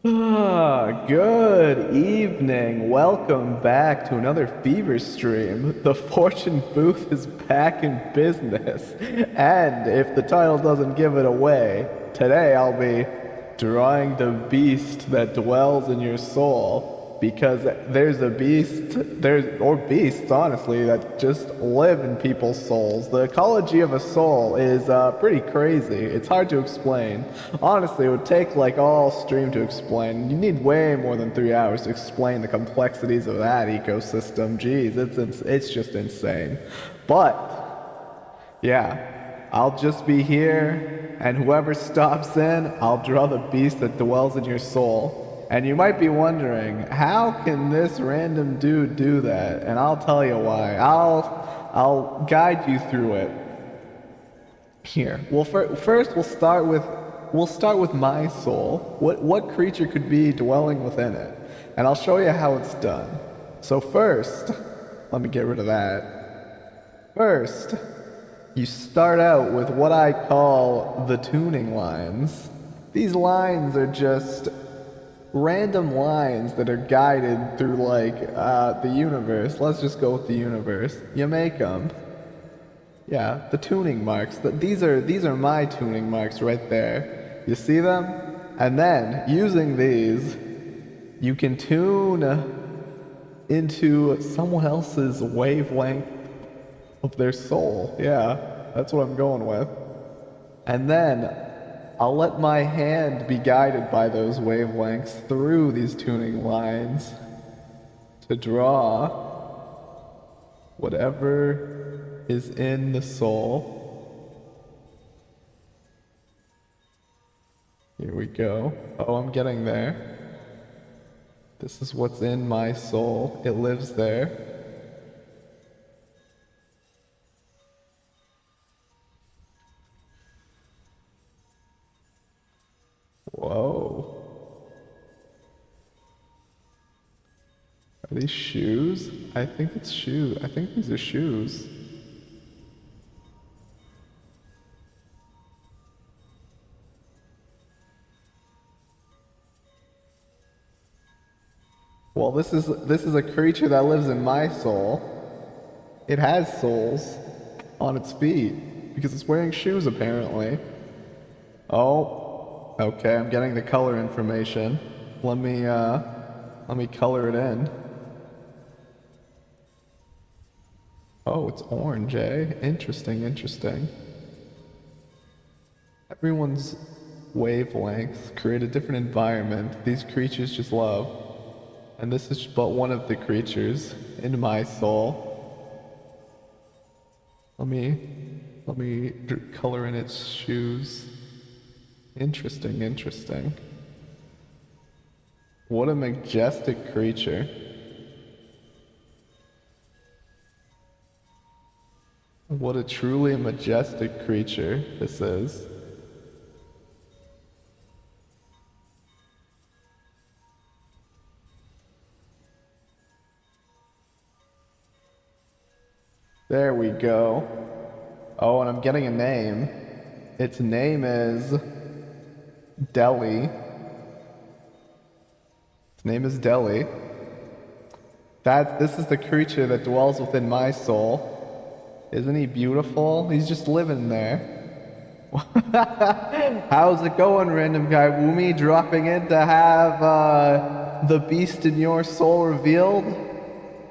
Good evening. Welcome back to another fever stream. The fortune booth is back in business. And if the title doesn't give it away, today I'll be drawing the beast that dwells in your soul. Because there's a beast, or beasts, honestly, that just live in people's souls. The ecology of a soul is pretty crazy. It's hard to explain. Honestly, it would take like all stream to explain. You need way more than 3 hours to explain the complexities of that ecosystem. Jeez, it's just insane. But yeah, I'll just be here, and whoever stops in, I'll draw the beast that dwells in your soul. And you might be wondering, how can this random dude do that? And I'll tell you why. I'll guide you through it. Here. Well, first we'll start with my soul. What creature could be dwelling within it? And I'll show you how it's done. So first, let me get rid of that. First, you start out with what I call the tuning lines. These lines are just random lines that are guided through like the universe. Let's just go with the universe. You make them. Yeah, the tuning marks. These are my tuning marks right there. You see them? And then using these, you can tune into someone else's wavelength of their soul. Yeah, that's what I'm going with. And then I'll let my hand be guided by those wavelengths through these tuning lines to draw whatever is in the soul. Here we go. Oh, I'm getting there. This is what's in my soul. It lives there. Whoa. Are these shoes? I think it's shoes. I think these are shoes. Well, this is a creature that lives in my soul. It has soles on its feet because it's wearing shoes apparently. Oh. Okay, I'm getting the color information. Let me color it in. Oh, it's orange, eh? Interesting, interesting. Everyone's wavelengths create a different environment these creatures just love. And this is but one of the creatures in my soul. Let me color in its shoes. Interesting, interesting. What a majestic creature. What a truly majestic creature this is. There we go. Oh, and I'm getting a name. Its name is Delhi. His name is Delhi. This is the creature that dwells within my soul. Isn't he beautiful? He's just living there. How's it going, random guy? Woomy dropping in to have the beast in your soul revealed?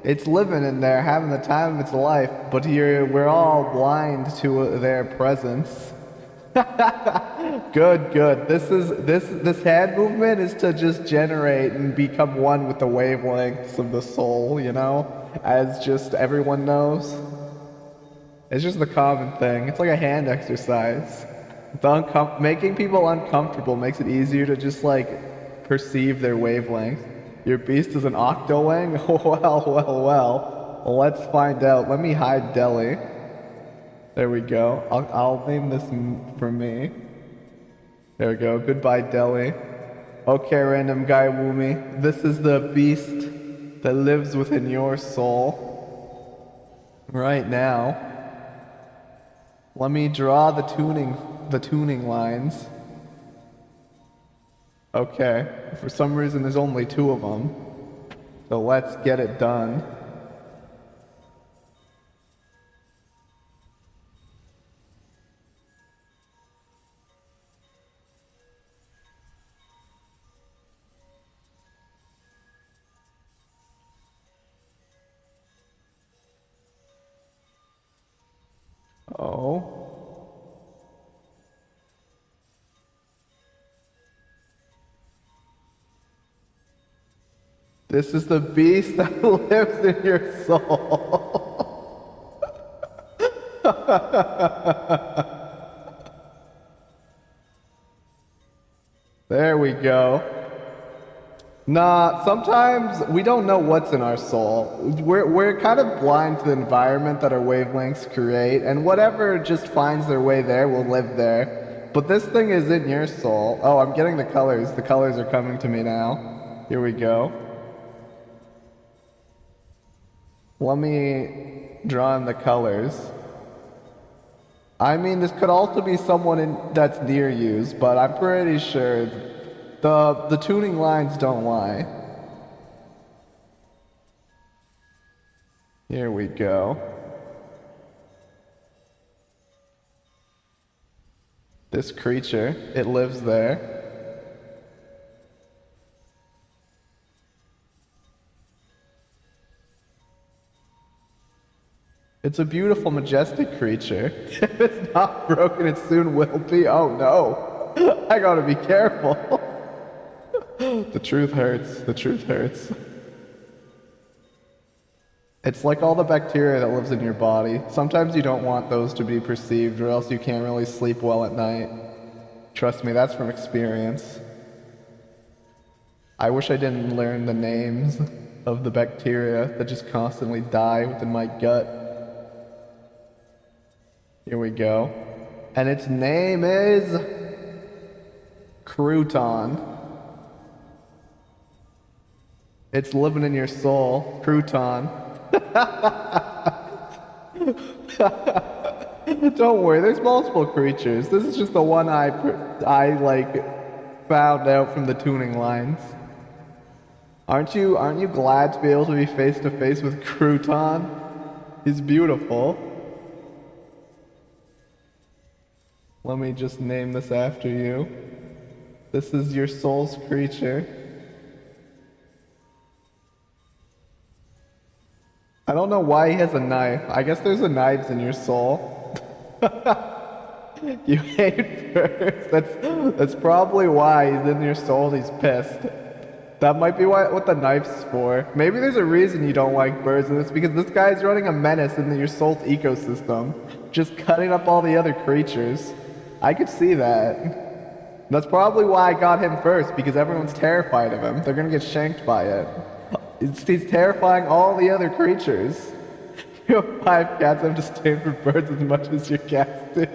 It's living in there, having the time of its life, but we're all blind to their presence. Good, good. This hand movement is to just generate and become one with the wavelengths of the soul, you know? As just everyone knows. It's just the common thing. It's like a hand exercise. Making people uncomfortable makes it easier to just like perceive their wavelength. Your beast is an octoling? Well. Let's find out. Let me hide Delhi. There we go. I'll name this for me. There we go. Goodbye, Delhi. Okay, random guy Woomy. This is the beast that lives within your soul. Right now. Let me draw the tuning lines. Okay, for some reason there's only two of them. So let's get it done. Oh. This is the beast that lives in your soul. There we go. Nah, sometimes we don't know what's in our soul. We're kind of blind to the environment that our wavelengths create, and whatever just finds their way there will live there. But this thing is in your soul. Oh, I'm getting the colors. The colors are coming to me now. Here we go. Let me draw in the colors. I mean, this could also be someone that's near you, but I'm pretty sure the tuning lines don't lie. Here we go. This creature, it lives there. It's a beautiful, majestic creature. If it's not broken, it soon will be. Oh no. I gotta be careful. The truth hurts. The truth hurts. It's like all the bacteria that lives in your body. Sometimes you don't want those to be perceived, or else you can't really sleep well at night. Trust me, that's from experience. I wish I didn't learn the names of the bacteria that just constantly die within my gut. Here we go. And its name is Crouton. It's living in your soul. Crouton. Don't worry, there's multiple creatures. This is just the one I found out from the tuning lines. Aren't you glad to be able to be face to face with Crouton? He's beautiful. Let me just name this after you. This is your soul's creature. I don't know why he has a knife. I guess there's a knives in your soul. You hate birds. That's probably why he's in your soul. He's pissed. That might be what the knife's for. Maybe there's a reason you don't like birds, and it's because this guy's running a menace in your soul's ecosystem, just cutting up all the other creatures. I could see that. That's probably why I got him first, because everyone's terrified of him. They're gonna get shanked by it. He's terrifying all the other creatures. You have 5 cats, I'm just staying for birds as much as your cats do.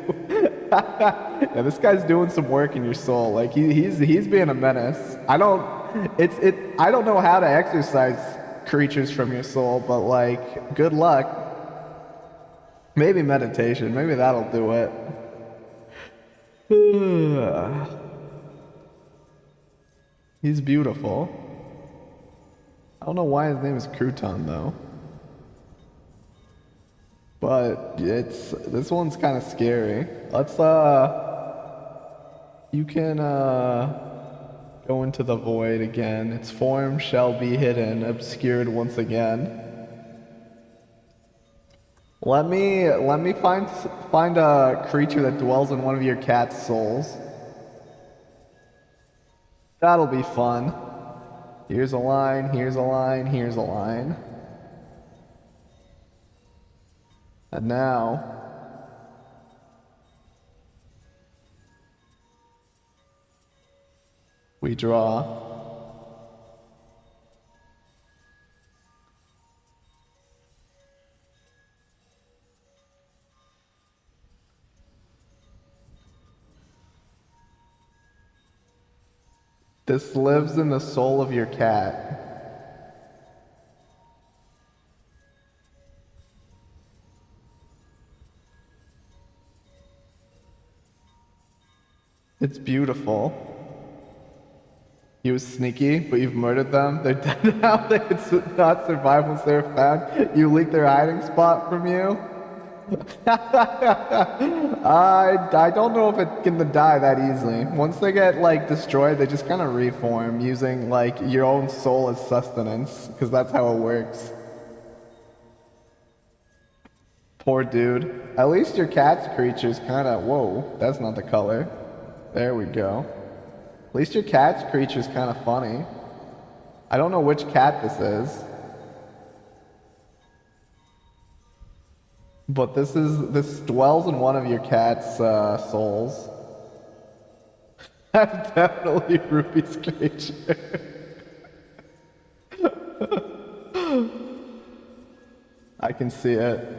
Yeah, this guy's doing some work in your soul. Like he's being a menace. I don't know how to exercise creatures from your soul, but like good luck. Maybe meditation, maybe that'll do it. He's beautiful. I don't know why his name is Crouton though. But this one's kind of scary. Let's you can go into the void again. Its form shall be hidden, obscured once again. Let me find a creature that dwells in one of your cat's souls. That'll be fun. Here's a line, here's a line, here's a line. And now we draw. This lives in the soul of your cat. It's beautiful. He was sneaky, but you've murdered them. They're dead now. They could not survive once they're found. You leaked their hiding spot from you. I don't know if it can die that easily. Once they get like destroyed, they just kind of reform using like your own soul as sustenance, because that's how it works. Poor dude. At least your cat's creature's kind of... Whoa, that's not the color. There we go. At least your cat's creature's kind of funny. I don't know which cat this is. But this dwells in one of your cat's souls. That's definitely Ruby's creature. I can see it.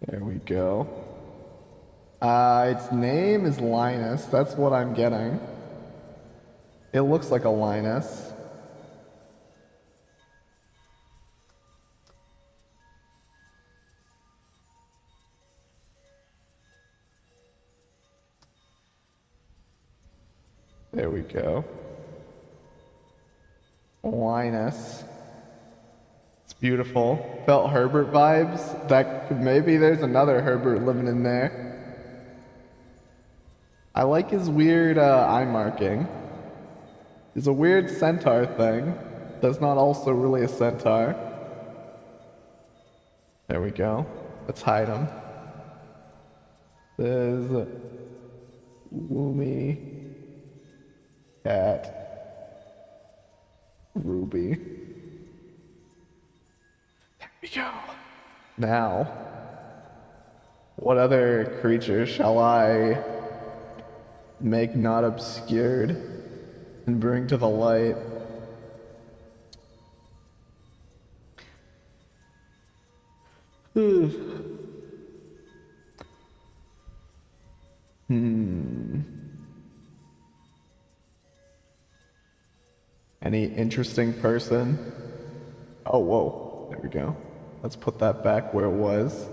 There we go. Its name is Linus. That's what I'm getting. It looks like a Linus. There we go. Linus. It's beautiful. Felt Herbert vibes. Maybe there's another Herbert living in there. I like his weird eye marking. He's a weird centaur thing. That's not also really a centaur. There we go. Let's hide him. There's Woomy Cat Ruby. There we go. Now, what other creature shall I make not obscured and bring to the light? Any interesting person? Oh, whoa. There we go. Let's put that back where it was.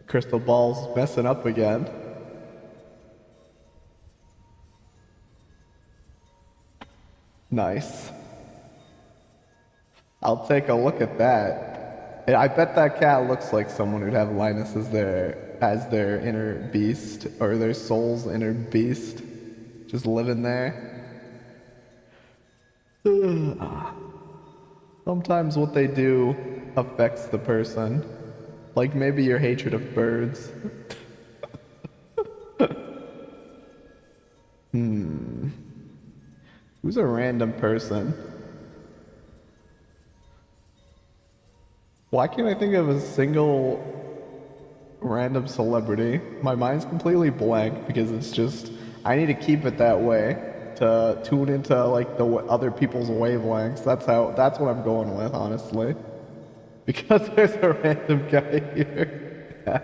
Crystal ball's messing up again. Nice. I'll take a look at that. I bet that cat looks like someone who'd have Linus as their inner beast, or their soul's inner beast, just living there. Sometimes what they do affects the person. Like maybe your hatred of birds. Who's a random person? Why can't I think of a single random celebrity? My mind's completely blank because it's just, I need to keep it that way to tune into like the other people's wavelengths. That's what I'm going with, honestly. Because there's a random guy here.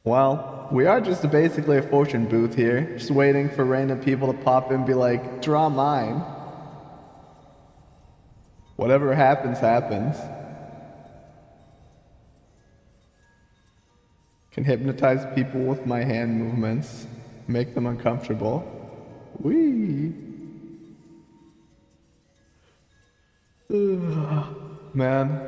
Well, we are just basically a fortune booth here, just waiting for random people to pop in and be like, draw mine. Whatever happens, happens. Can hypnotize people with my hand movements, make them uncomfortable. Whee! Man.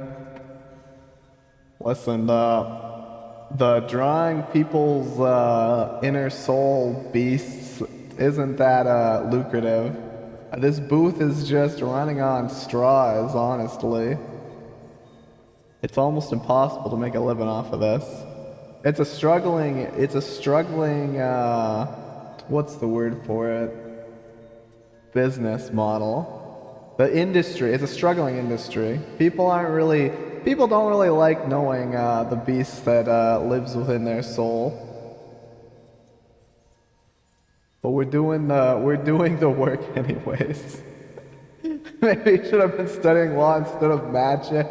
Listen, the drawing people's inner soul beasts isn't that lucrative. This booth is just running on straws, honestly. It's almost impossible to make a living off of this. It's a struggling, what's the word for it? Business model. The industry, it's a struggling industry. People don't really like knowing the beast that lives within their soul. But we're doing the work anyways. Maybe you should have been studying law instead of magic.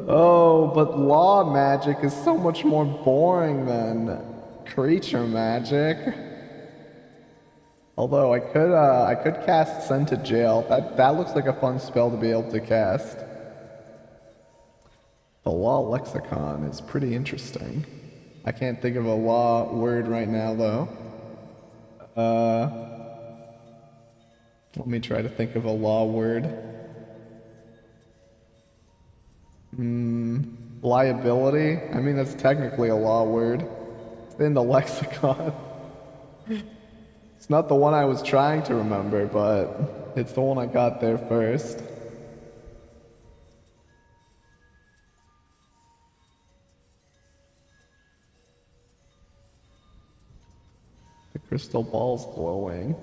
Oh, but law magic is so much more boring than creature magic. Although I could cast Send to Jail. That looks like a fun spell to be able to cast. The law lexicon is pretty interesting. I can't think of a law word right now, though. Let me try to think of a law word. Liability? I mean, that's technically a law word. It's in the lexicon. It's not the one I was trying to remember, but it's the one I got there first. The crystal ball's glowing.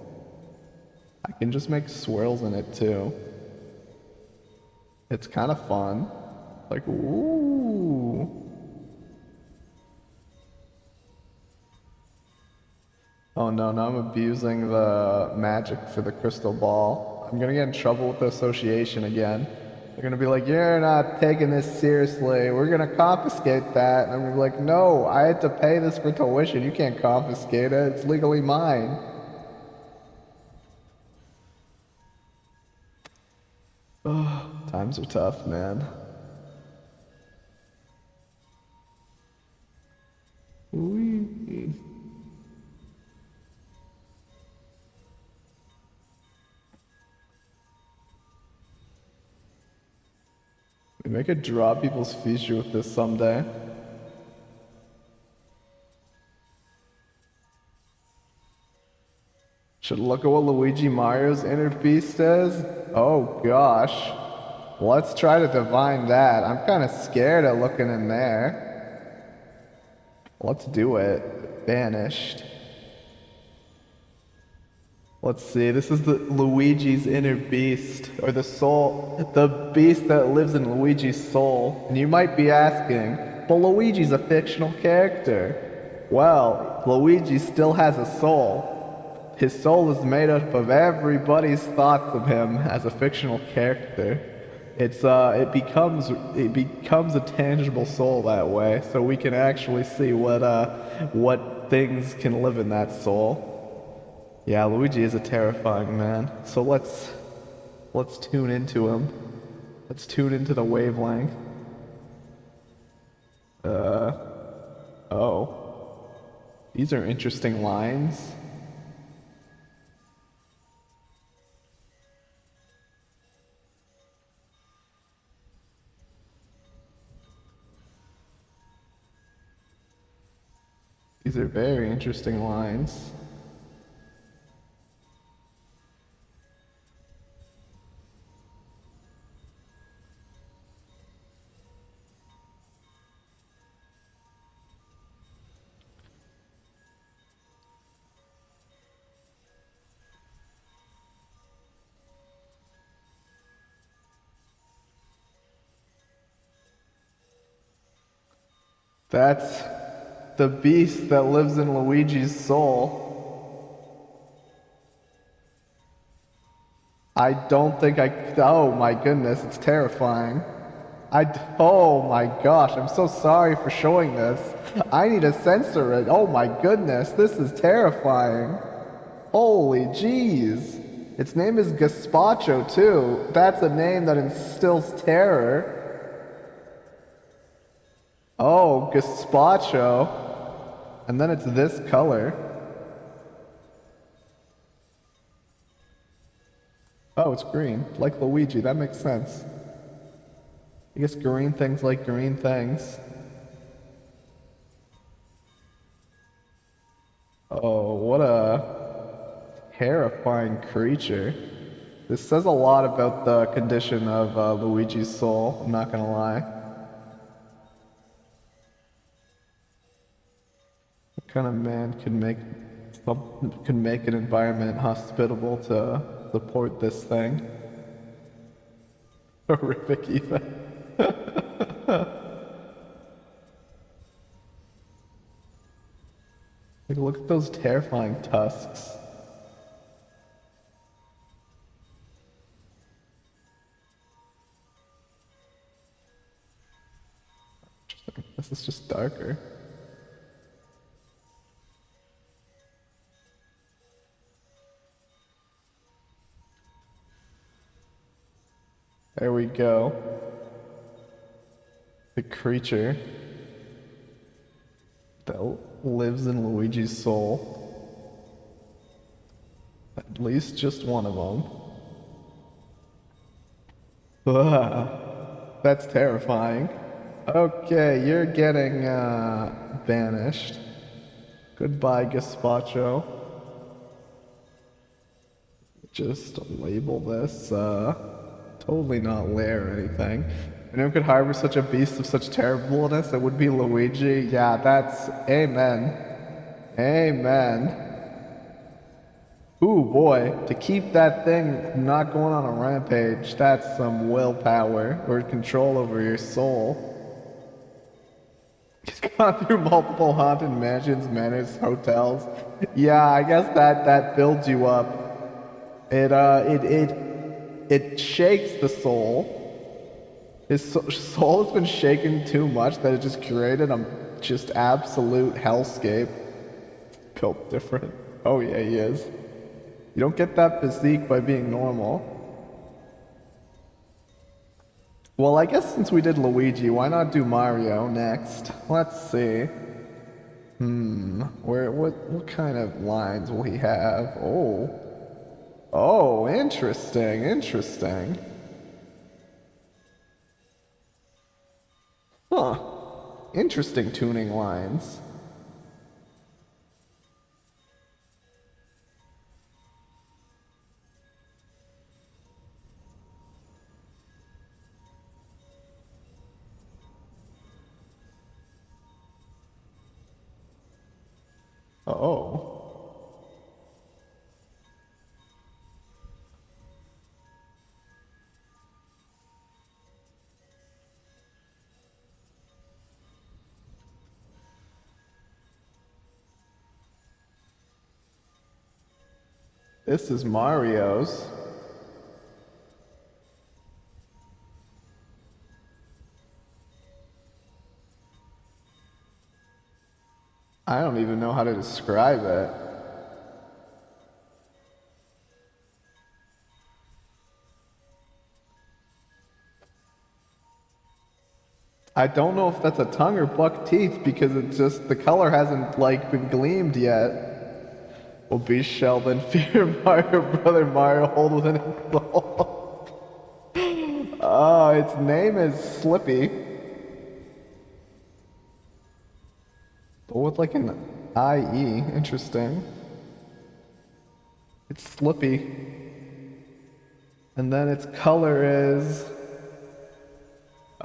I can just make swirls in it too. It's kind of fun. Like, ooh. Oh no, now I'm abusing the magic for the crystal ball. I'm gonna get in trouble with the association again. They're gonna be like, you're not taking this seriously. We're gonna confiscate that. And I'm gonna be like, no, I had to pay this for tuition. You can't confiscate it. It's legally mine. Oh, times are tough, man. Whee. Maybe I could draw people's future with this someday. Should look at what Luigi Mario's inner beast is? Oh gosh. Let's try to divine that. I'm kind of scared of looking in there. Let's do it. Banished. Let's see, this is the Luigi's inner beast, or the soul, the beast that lives in Luigi's soul. And you might be asking, but Luigi's a fictional character. Well, Luigi still has a soul. His soul is made up of everybody's thoughts of him as a fictional character. It becomes a tangible soul that way, so we can actually see what things can live in that soul. Yeah, Luigi is a terrifying man. So let's tune into him. Let's tune into the wavelength. Oh. These are interesting lines. These are very interesting lines. That's the beast that lives in Luigi's soul. I don't think oh my goodness, it's terrifying. Oh my gosh, I'm so sorry for showing this. I need to censor it. Oh my goodness, this is terrifying. Holy jeez. Its name is Gazpacho too. That's a name that instills terror. Oh, Gazpacho. And then it's this color. Oh, it's green. Like Luigi, that makes sense. I guess green things like green things. Oh, what a terrifying creature. This says a lot about the condition of Luigi's soul, I'm not gonna lie. What kind of man could make an environment hospitable to support this thing? Horrific even. Like, look at those terrifying tusks. This is just darker. There we go. The creature that lives in Luigi's soul. At least just one of them. Ugh, that's terrifying. Okay, you're getting banished. Goodbye, Gazpacho. Just label this totally not lair or anything. If anyone could harbor such a beast of such terribleness, it would be Luigi. Yeah, that's amen. Amen. Ooh boy, to keep that thing from not going on a rampage, that's some willpower or control over your soul. He's gone through multiple haunted mansions, manors, hotels. Yeah, I guess that builds you up. It shakes the soul. His soul has been shaken too much that it just created a just absolute hellscape. Built different. Oh yeah, he is. You don't get that physique by being normal. Well, I guess since we did Luigi, why not do Mario next? Let's see. What kind of lines will he have? Oh, interesting, interesting. Huh. Interesting tuning lines. Oh. This is Mario's. I don't even know how to describe it. I don't know if that's a tongue or buck teeth because it's just the color hasn't like been gleamed yet. Will be Sheldon fear Mario brother Mario hold within his soul. Oh, its name is Slippy. But with like an IE, interesting. It's Slippy. And then its color is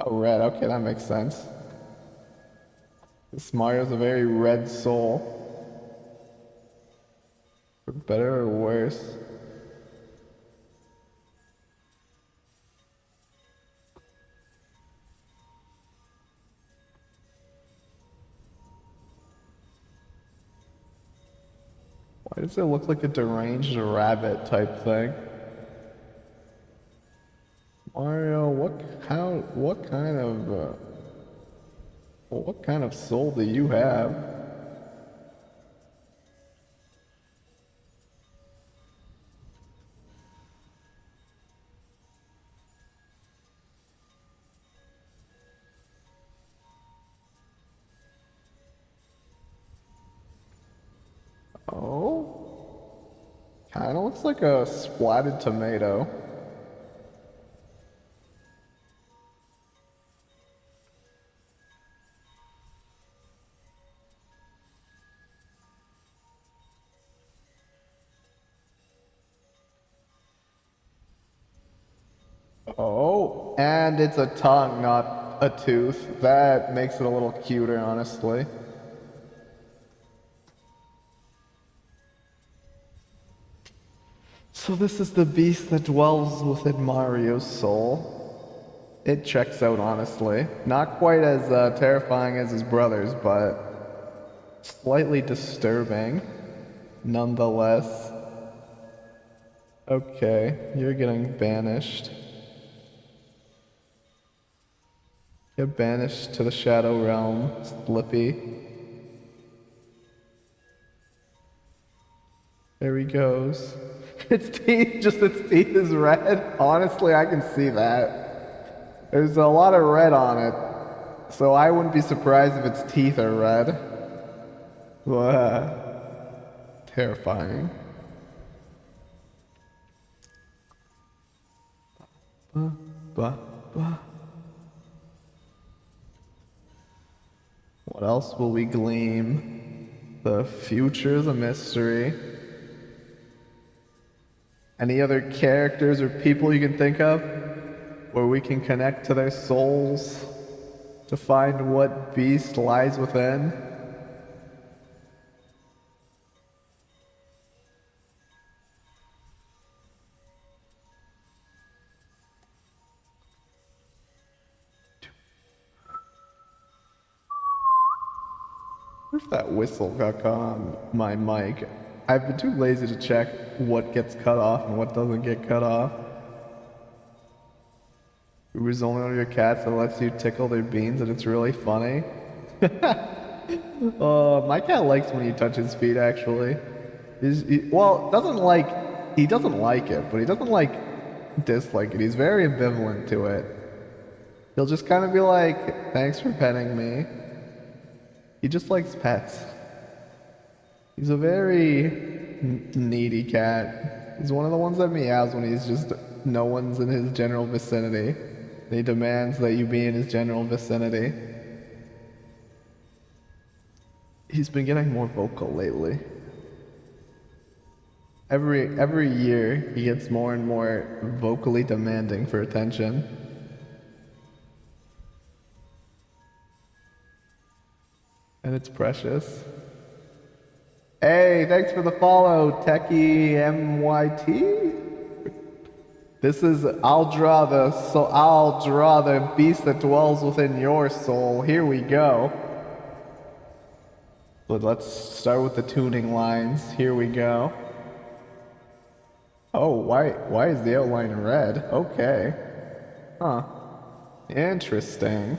red. Okay, that makes sense. This Mario's a very red soul. For better or worse. Why does it look like a deranged rabbit type thing? Mario, what kind of soul do you have? Oh, kind of looks like a splatted tomato. Oh, and it's a tongue, not a tooth. That makes it a little cuter, honestly. So this is the beast that dwells within Mario's soul. It checks out, honestly. Not quite as terrifying as his brothers, but slightly disturbing, nonetheless. Okay, you're getting banished. Get banished to the Shadow Realm, Slippy. There he goes. Its teeth is red. Honestly, I can see that. There's a lot of red on it. So I wouldn't be surprised if its teeth are red. Terrifying. Bah, bah. What else will we glean? The future's a mystery. Any other characters or people you can think of where we can connect to their souls to find what beast lies within? If that whistle got caught on my mic, I've been too lazy to check what gets cut off and what doesn't get cut off. Uber's only one of your cats that lets you tickle their beans and it's really funny. My cat likes when you touch his feet actually. Well, he doesn't like it, but he doesn't dislike it. He's very ambivalent to it. He'll just kind of be like, thanks for petting me. He just likes pets. He's a very needy cat. He's one of the ones that meows when no one's in his general vicinity. He demands that you be in his general vicinity. He's been getting more vocal lately. Every year, he gets more and more vocally demanding for attention. And it's precious. Hey, thanks for the follow, Techie MYT. This is I'll draw the beast that dwells within your soul. Here we go. But let's start with the tuning lines. Here we go. Oh, why is the outline red? Okay. Huh. Interesting.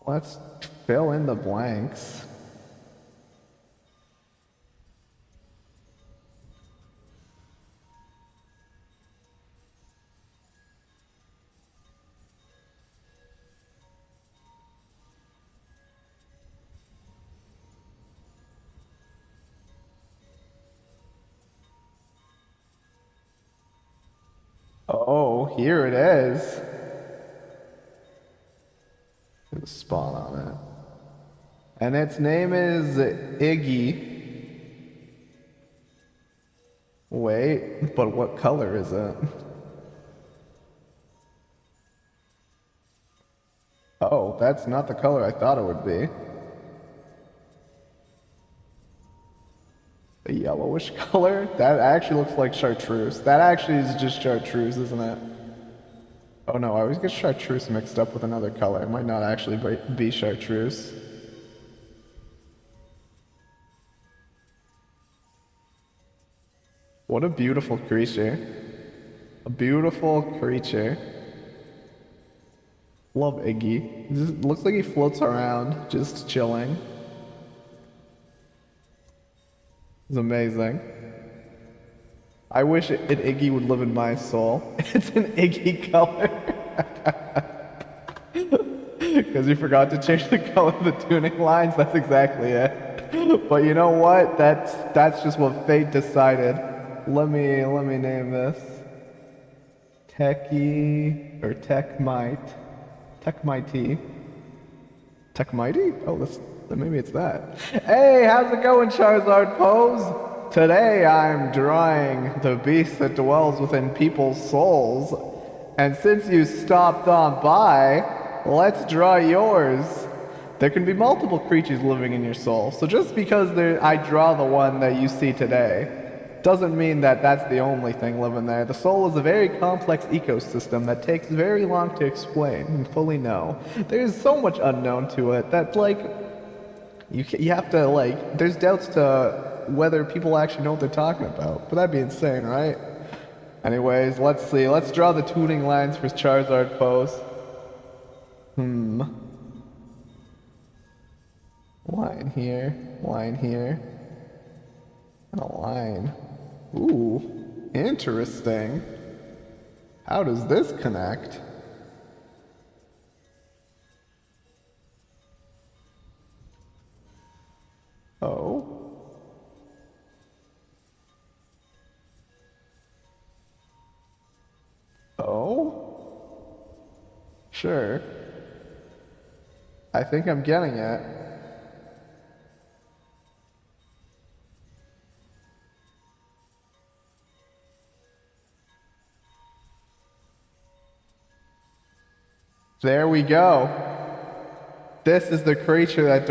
Let's fill in the blanks. Oh, here it is. Put a spot on it. And its name is Iggy. Wait, but what color is it? Oh, that's not the color I thought it would be. A yellowish color? That actually looks like chartreuse. That actually is just chartreuse, isn't it? Oh no, I always get chartreuse mixed up with another color. It might not actually be chartreuse. What a beautiful creature. A beautiful creature. Love Iggy. It just looks like he floats around, just chilling. It's amazing. I wish Iggy would live in my soul. It's an Iggy color. Because you forgot to change the color of the tuning lines. That's exactly it. But you know what? That's just what fate decided. Let me name this Techie or Techmite. Techmitey. Techmitey? Oh, maybe it's that. Hey, how's it going, Charizard Pose? Today I'm drawing the beast that dwells within people's souls. And since you stopped on by, let's draw yours. There can be multiple creatures living in your soul. So just because I draw the one that you see today, doesn't mean that that's the only thing living there. The soul is a very complex ecosystem that takes very long to explain and fully know. There's so much unknown to it that, you have to, there's doubts to whether people actually know what they're talking about. But that'd be insane, right? Anyways, let's see. Let's draw the tuning lines for Charizard Pose. Line here, and a line. Ooh, interesting. How does this connect? sure. I think I'm getting it. There we go. This is the creature that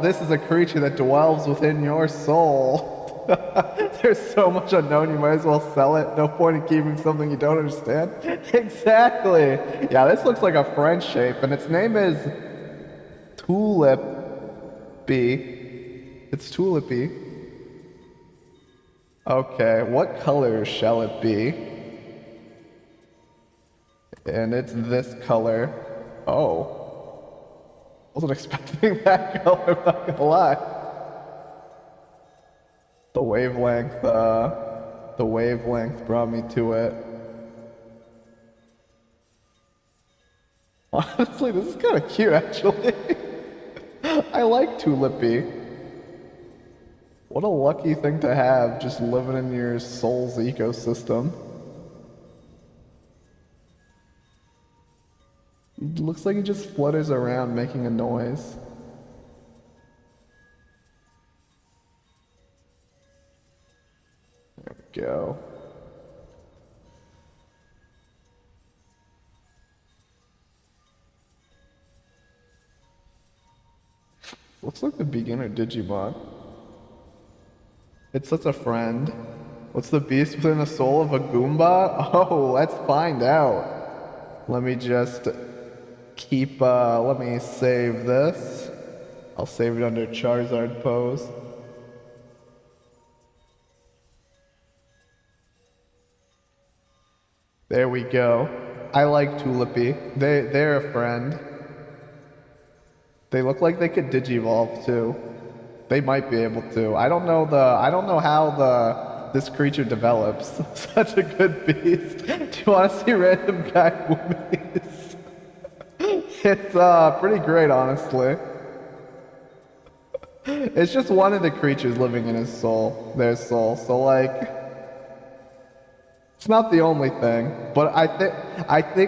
this is a creature that dwells within your soul. There's so much unknown, you might as well sell it. No point in keeping something you don't understand. Exactly. Yeah, this looks like a French shape, and its name is Tulipy. It's Tulipy. Okay, what color shall it be? And it's this color. Oh. Wasn't expecting that color, I'm not gonna lie. The wavelength brought me to it. Honestly, this is kind of cute, actually. I like Tulipy. What a lucky thing to have, just living in your soul's ecosystem. It looks like he just flutters around making a noise. There we go. Looks like the beginner Digimon. It's such a friend. What's the beast within the soul of a Goomba? Oh, let's find out. Let me just let me save this. I'll save it under Charizard pose. There we go. I like Tulipy. They're a friend. They look like they could digivolve too. They might be able to. I don't know how this creature develops. Such a good beast. Do you want to see random guy movies? It's pretty great, honestly. It's just one of the creatures living in their soul. So like, it's not the only thing, but I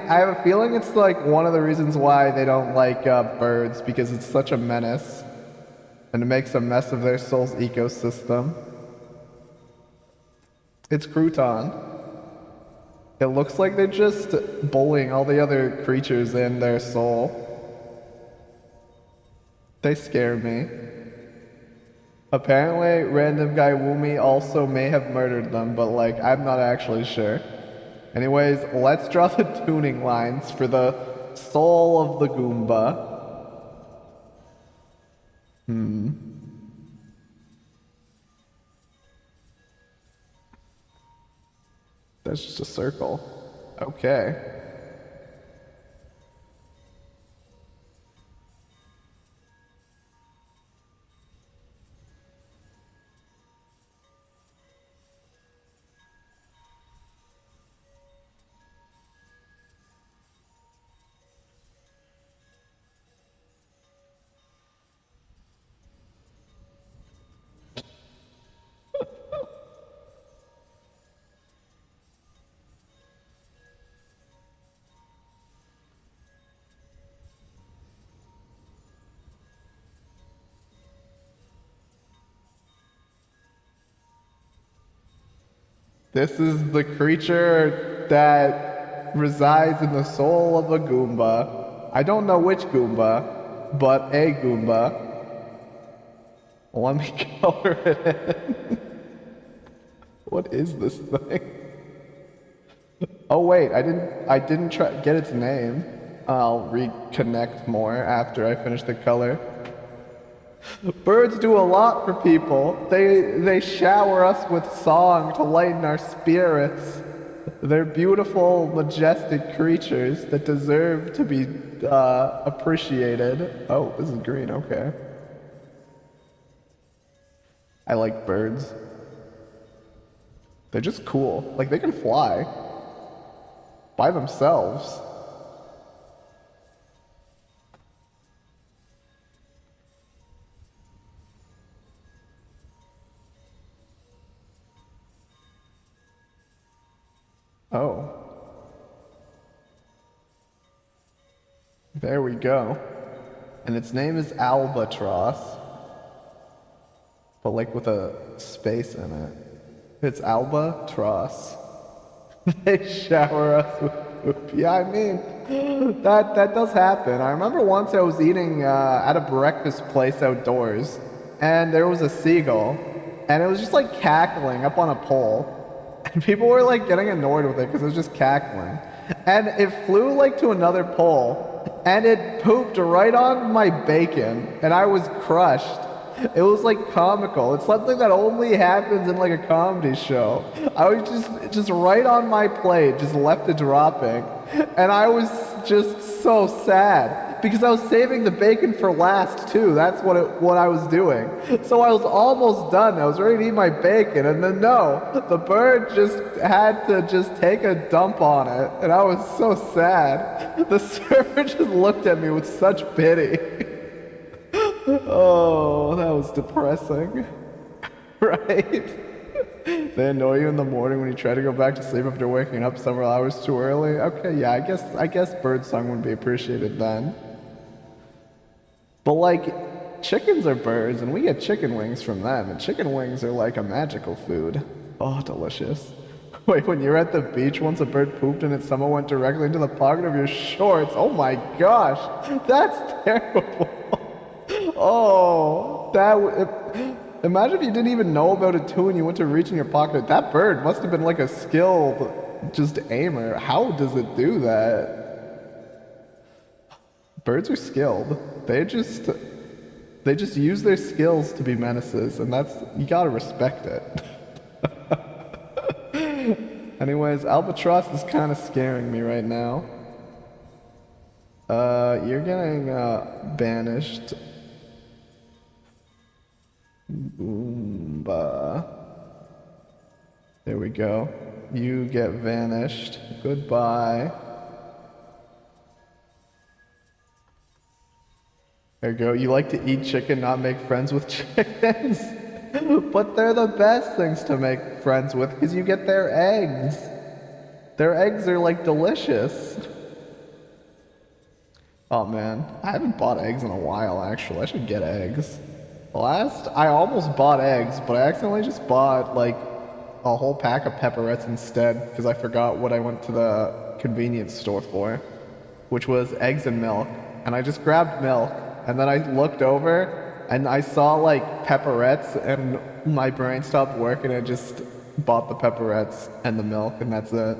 have a feeling it's like one of the reasons why they don't like birds, because it's such a menace, and it makes a mess of their soul's ecosystem. It's Crouton. It looks like they're just bullying all the other creatures in their soul. They scare me. Apparently, random guy Woomy also may have murdered them, but like, I'm not actually sure. Anyways, let's draw the tuning lines for the soul of the Goomba. That's just a circle. Okay. This is the creature that resides in the soul of a Goomba. I don't know which Goomba, but a Goomba. Let me color it in. What is this thing? Oh wait, I didn't try get its name. I'll reconnect more after I finish the color. Birds do a lot for people. They shower us with song to lighten our spirits. They're beautiful, majestic creatures that deserve to be appreciated. Oh, this is green, okay. I like birds. They're just cool. Like, they can fly by themselves. Oh. There we go. And its name is Albatross. But like with a space in it. It's Albatross. They shower us with poop. Yeah, I mean, that does happen. I remember once I was eating at a breakfast place outdoors, and there was a seagull, and it was just like cackling up on a pole. And people were like getting annoyed with it because it was just cackling. And it flew like to another pole, and it pooped right on my bacon, and I was crushed. It was like comical. It's something that only happens in like a comedy show. I was just right on my plate, just left it dropping. And I was just so sad because I was saving the bacon for last too. That's what I was doing. So I was almost done. I was ready to eat my bacon, and then no, the bird just had to just take a dump on it. And I was so sad. The server just looked at me with such pity. Oh, that was depressing. Right? They annoy you in the morning when you try to go back to sleep after waking up several hours too early? Okay, yeah, I guess birdsong would be appreciated then. But like, chickens are birds, and we get chicken wings from them, and chicken wings are like a magical food. Oh, delicious. Wait, when you're at the beach, once a bird pooped and it somehow went directly into the pocket of your shorts. Oh my gosh, that's terrible. Oh, imagine if you didn't even know about it too and you went to reach in your pocket. That bird must have been like a skilled just aimer. How does it do that? Birds are skilled. They just use their skills to be menaces, and you gotta respect it. Anyways, Albatross is kind of scaring me right now. You're getting banished. Boomba. There we go. You get vanished. Goodbye. There you go. You like to eat chicken, not make friends with chickens? But they're the best things to make friends with because you get their eggs. Their eggs are like delicious. Oh man, I haven't bought eggs in a while actually. I should get eggs. I almost bought eggs, but I accidentally just bought like a whole pack of pepperettes instead because I forgot what I went to the convenience store for, which was eggs and milk. And I just grabbed milk, and then I looked over and I saw like pepperettes, and my brain stopped working and I just bought the pepperettes and the milk, and that's it.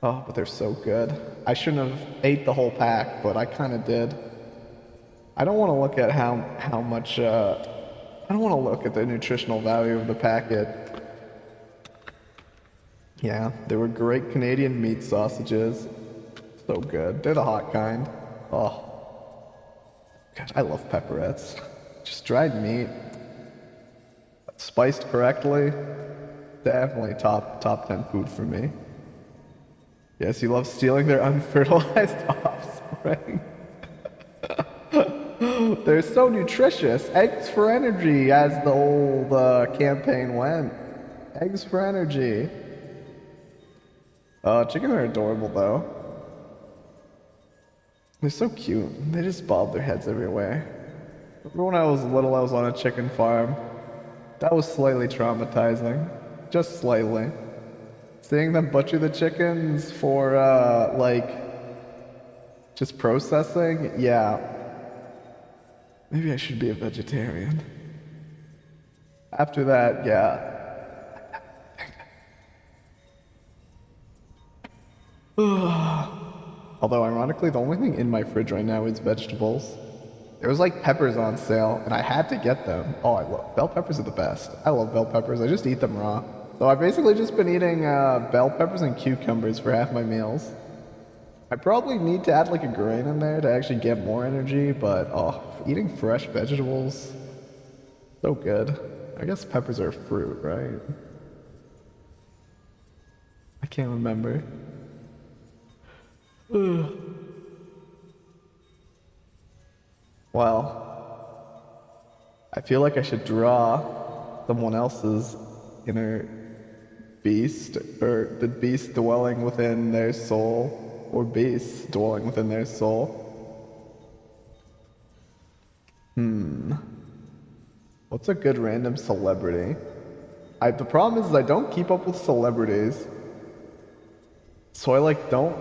Oh, but they're so good. I shouldn't have ate the whole pack, but I kind of did. I don't want to look at how much, I don't want to look at the nutritional value of the packet. Yeah, they were great Canadian meat sausages. So good. They're the hot kind. Oh. God, I love pepperettes. Just dried meat. Spiced correctly. Definitely top 10 food for me. Yes, you love stealing their unfertilized offspring. They're so nutritious. Eggs for energy, as the old campaign went. Eggs for energy. Chickens are adorable, though. They're so cute. They just bob their heads everywhere. Remember when I was little, I was on a chicken farm. That was slightly traumatizing. Just slightly. Seeing them butcher the chickens for, just processing? Yeah. Maybe I should be a vegetarian. After that, yeah. Although, ironically, the only thing in my fridge right now is vegetables. There was like peppers on sale, and I had to get them. Oh, I love bell peppers are the best. I love bell peppers. I just eat them raw. So I've basically just been eating bell peppers and cucumbers for half my meals. I probably need to add like a grain in there to actually get more energy, but eating fresh vegetables, so good. I guess peppers are a fruit, right? I can't remember. Well, I feel like I should draw someone else's inner beast, or the beast dwelling within their soul. or beasts dwelling within their soul. What's a good random celebrity? The problem is I don't keep up with celebrities. So I don't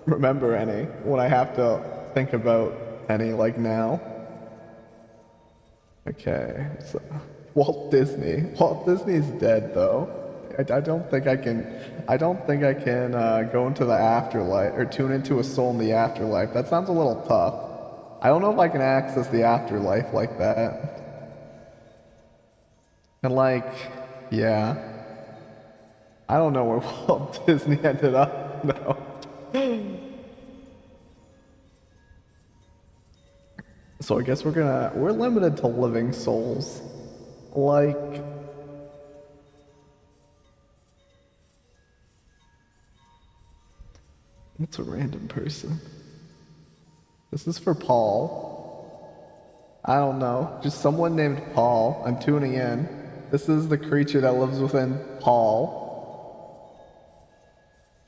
remember any when I have to think about any now. Okay, so Walt Disney. Walt Disney's dead though. I don't think I can go into the afterlife or tune into a soul in the afterlife. That sounds a little tough. I don't know if I can access the afterlife like that. And yeah. I don't know where Walt Disney ended up, no. So I guess we're limited to living souls. What's a random person? This is for Paul. I don't know, just someone named Paul. I'm tuning in. This is the creature that lives within Paul.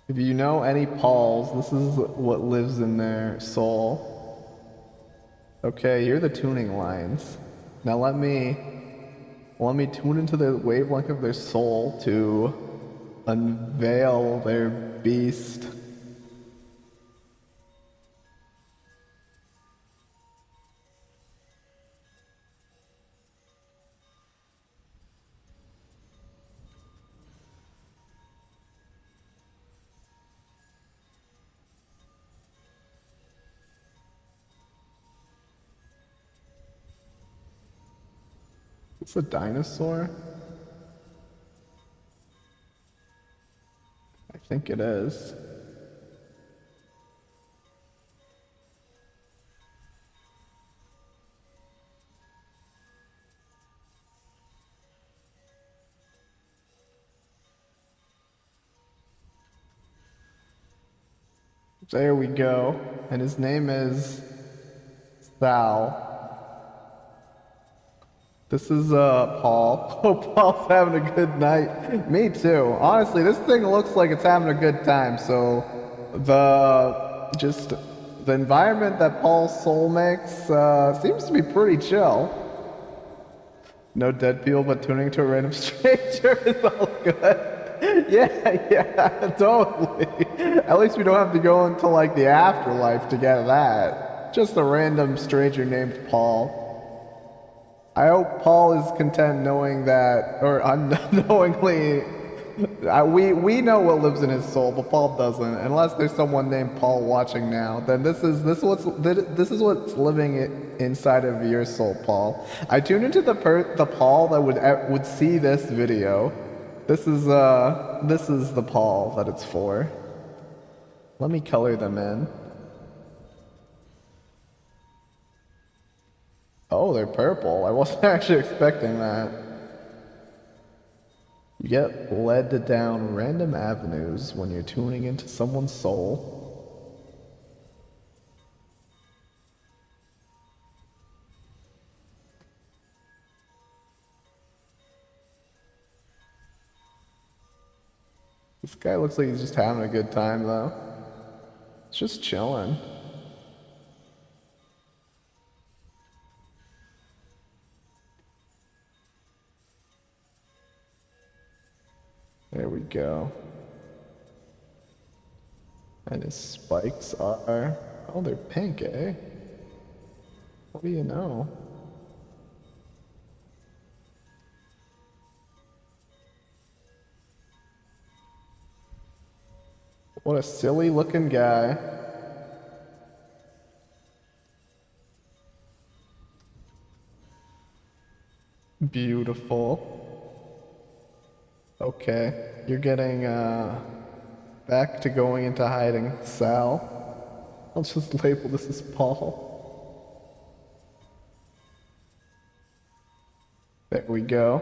If you know any Pauls, this is what lives in their soul. Okay, here are the tuning lines. Now let me tune into the wavelength of their soul to unveil their beast. It's a dinosaur? I think it is. There we go. And his name is Sal. This is Paul. Hope Paul's having a good night. Me too. Honestly, this thing looks like it's having a good time. So the environment that Paul's soul makes seems to be pretty chill. No dead people, but tuning to a random stranger is all good. Yeah, totally. At least we don't have to go into the afterlife to get that. Just a random stranger named Paul. I hope Paul is content knowing that, or unknowingly, we know what lives in his soul, but Paul doesn't. Unless there's someone named Paul watching now, then this is what's living inside of your soul, Paul. I tuned into the Paul that would see this video. This is the Paul that it's for. Let me color them in. Oh, they're purple. I wasn't actually expecting that. You get led down random avenues when you're tuning into someone's soul. This guy looks like he's just having a good time, though. It's just chilling. There we go. And his spikes are... Oh, they're pink, eh? What do you know? What a silly looking guy. Beautiful. Okay, you're getting back to going into hiding, Sal. I'll just label this as Paul. There we go.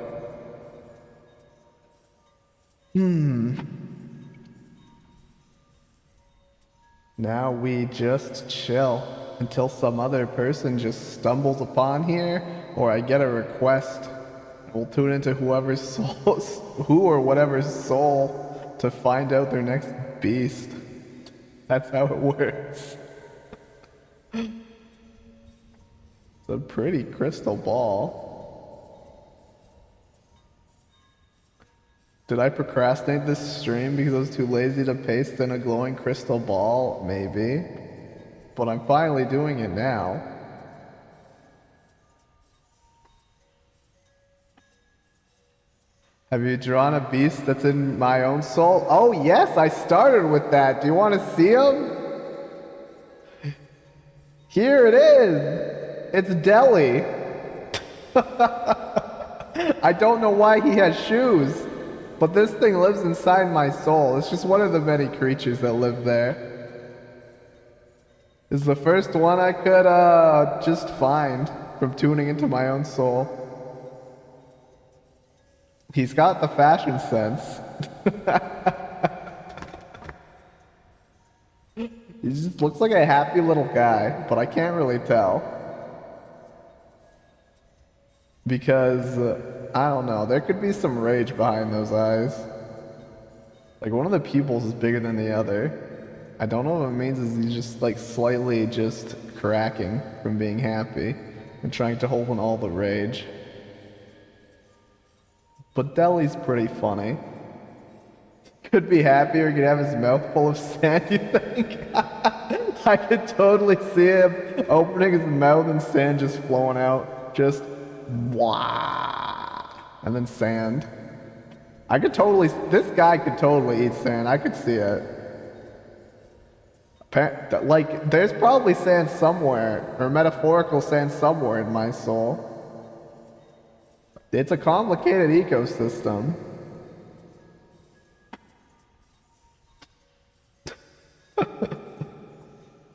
Now we just chill until some other person just stumbles upon here, or I get a request. We'll tune into whoever's soul, who or whatever's soul, to find out their next beast. That's how it works. It's a pretty crystal ball. Did I procrastinate this stream because I was too lazy to paste in a glowing crystal ball? Maybe. But I'm finally doing it now. Have you drawn a beast that's in my own soul? Oh yes, I started with that. Do you want to see him? Here it is. It's Deli. I don't know why he has shoes, but this thing lives inside my soul. It's just one of the many creatures that live there. It's the first one I could just find from tuning into my own soul. He's got the fashion sense. He just looks like a happy little guy, but I can't really tell. Because, I don't know, there could be some rage behind those eyes. Like, one of the pupils is bigger than the other. I don't know what it means is he's just, like, slightly just cracking from being happy and trying to hold in all the rage. But Deli's pretty funny. Could be happy or he could have his mouth full of sand, you think? I could totally see him opening his mouth and sand just flowing out. Just wah, and then sand. I could totally, this guy could totally eat sand. I could see it. Like, there's probably sand somewhere, or metaphorical sand somewhere in my soul. It's a complicated ecosystem.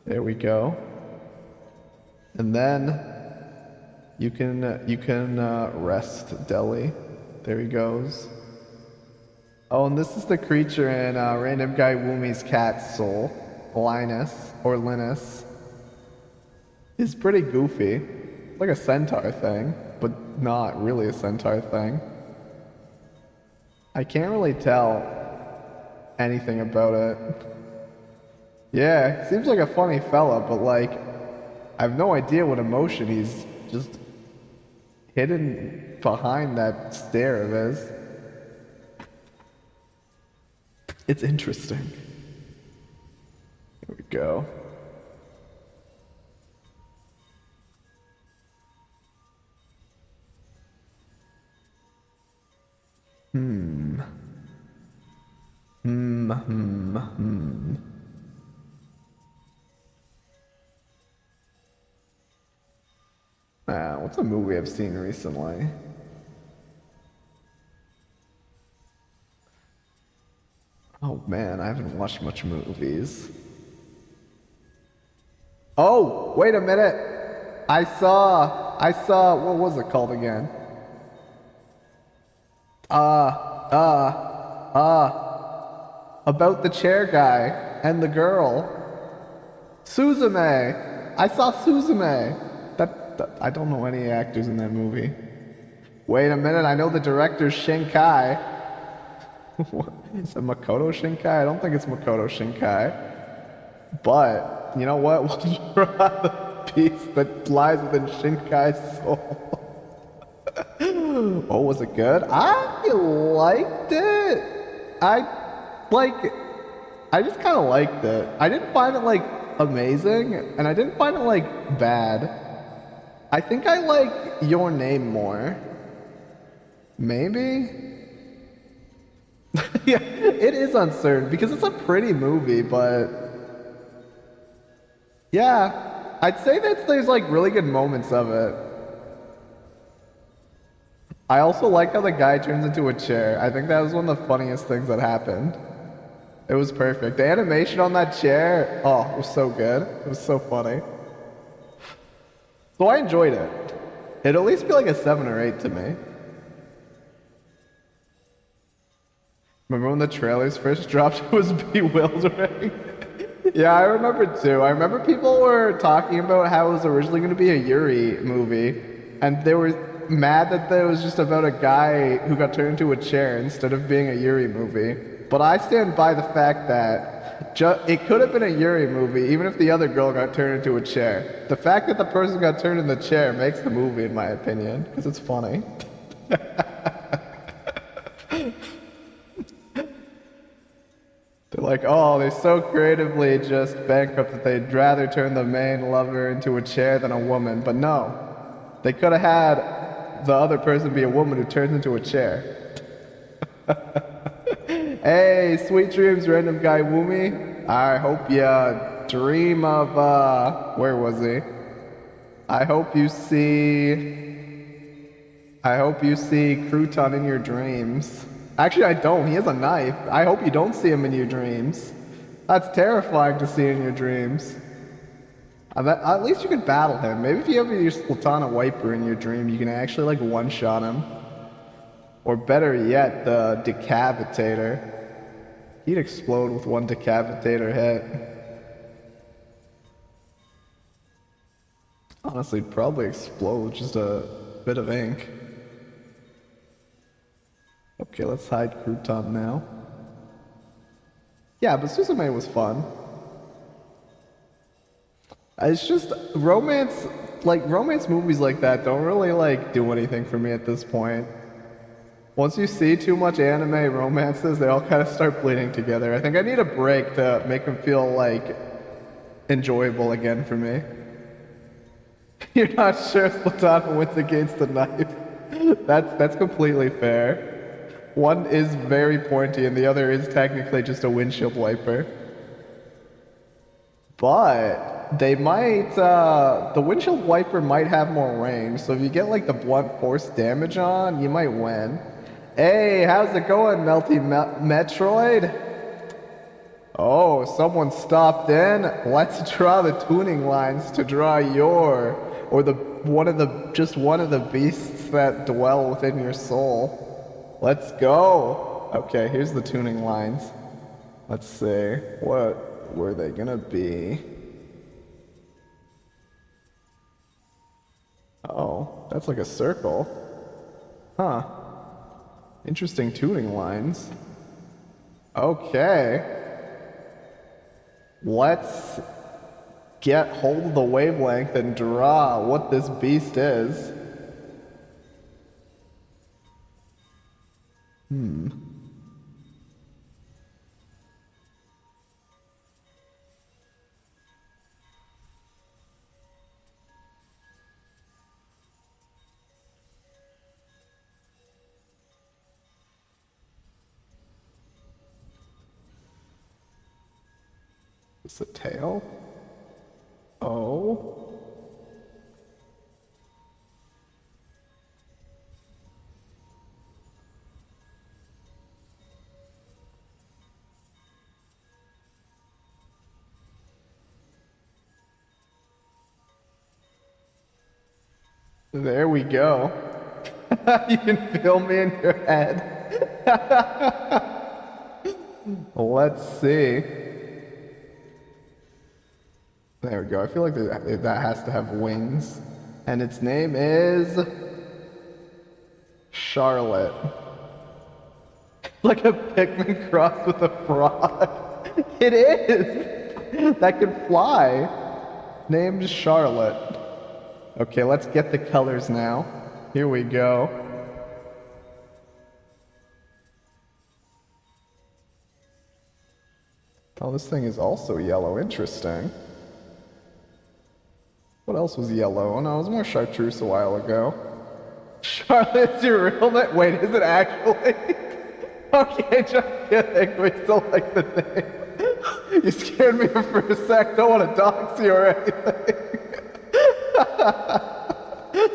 There we go. And then you can rest Deli. There he goes. Oh, and this is the creature in Random Guy Woomi's cat's soul, Linus or Linus. He's pretty goofy. It's like a centaur thing, but not really a centaur thing. I can't really tell anything about it. Yeah, seems like a funny fella, but like, I have no idea what emotion he's just hidden behind that stare of his. It's interesting. Here we go. What's a movie I've seen recently? Oh man, I haven't watched much movies. Oh, wait a minute. I saw, what was it called again? About the chair guy and the girl. Suzume. I saw Suzume. I don't know any actors in that movie. Wait a minute, I know the director's Shinkai. What? Is it Makoto Shinkai? I don't think it's Makoto Shinkai. But, you know what? We'll draw the piece that lies within Shinkai's soul. Oh, was it good? I liked it. I just kind of liked it. I didn't find it, like, amazing, and I didn't find it, like, bad. I think I like Your Name more. Maybe? Yeah, it is uncertain because it's a pretty movie, but yeah, I'd say that there's like really good moments of it. I also like how the guy turns into a chair. I think that was one of the funniest things that happened. It was perfect. The animation on that chair, oh, it was so good. It was so funny. So I enjoyed it. It'd at least be like a 7 or 8 to me. Remember when the trailers first dropped? It was bewildering. Yeah, I remember too. I remember people were talking about how it was originally going to be a Yuri movie, and they were mad that it was just about a guy who got turned into a chair instead of being a Yuri movie. But I stand by the fact that It could have been a Yuri movie, even if the other girl got turned into a chair. The fact that the person got turned in the chair makes the movie, in my opinion, because it's funny. They're like, oh, they're so creatively just bankrupt that they'd rather turn the main lover into a chair than a woman. But no, they could have had the other person be a woman who turns into a chair. Hey, sweet dreams, random guy Woomy. I hope you dream of, where was he? I hope you see Crouton in your dreams. Actually, I don't. He has a knife. I hope you don't see him in your dreams. That's terrifying to see in your dreams. At least you can battle him. Maybe if you have your Splatana Wiper in your dream, you can actually, like, one-shot him. Or better yet, the Decapitator. He'd explode with one Decapitator hit. Honestly, he'd probably explode with just a bit of ink. Okay, let's hide Crouton now. Yeah, but Suzume was fun. It's just romance movies like that don't really like do anything for me at this point. Once you see too much anime romances, they all kind of start bleeding together. I think I need a break to make them feel like enjoyable again for me. You're not sure Splatana wins against the knife. That's completely fair. One is very pointy and the other is technically just a windshield wiper. But they might, the windshield wiper might have more range, so if you get like the blunt force damage on, you might win. Hey, how's it going, Melty Metroid? Oh, someone stopped in. Let's draw the tuning lines to draw your, or one of the beasts that dwell within your soul. Let's go. Okay, here's the tuning lines. Let's see. What were they gonna be? Oh, that's like a circle. Huh. Interesting tuning lines. Okay. Let's get hold of the wavelength and draw what this beast is. Is it a tail? Oh. There we go. You can feel me in your head. Let's see. There we go. I feel like that has to have wings. And its name is Charlotte. Like a Pikmin crossed with a frog. It is! That can fly. Named Charlotte. Okay, let's get the colors now. Here we go. Oh, this thing is also yellow. Interesting. What else was yellow? Oh no, it was more chartreuse a while ago. Charlotte's your real name? Wait, is it actually? Okay, just kidding. We still like the name. You scared me for a sec. Don't want to dox you or anything.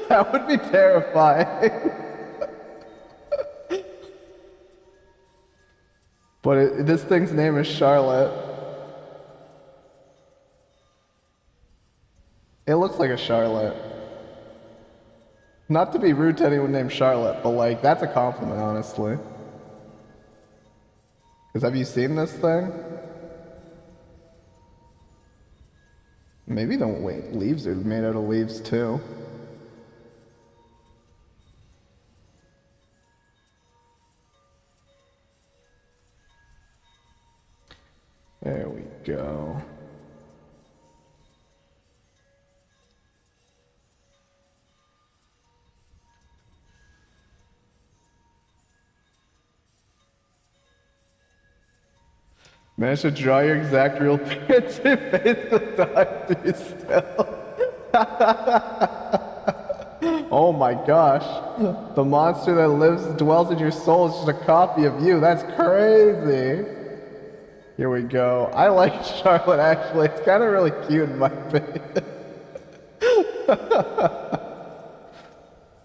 That would be terrifying. But this thing's name is Charlotte. It looks like a Charlotte. Not to be rude to anyone named Charlotte, but like, that's a compliment, honestly. Because have you seen this thing? Maybe the leaves are made out of leaves too. There we go. Managed to draw your exact real appearance and face the time to you still. Oh my gosh. The monster that dwells in your soul is just a copy of you. That's crazy. Here we go. I like Charlotte actually. It's kind of really cute in my opinion.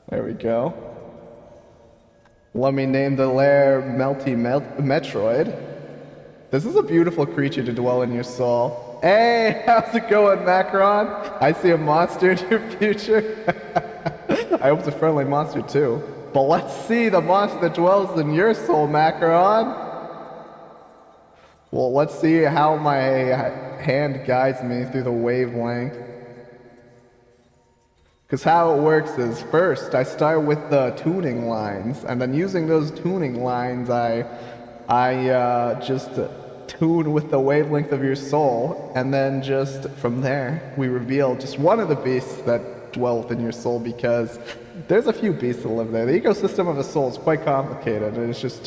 There we go. Let me name the lair Metroid. This is a beautiful creature to dwell in your soul. Hey, how's it going, Macron? I see a monster in your future. I hope it's a friendly monster too. But let's see the monster that dwells in your soul, Macron. Well, let's see how my hand guides me through the wavelength. Because how it works is, first I start with the tuning lines, and then using those tuning lines, I just tune with the wavelength of your soul, and then just from there we reveal just one of the beasts that dwell within your soul, because there's a few beasts that live there. The ecosystem of a soul is quite complicated, and it's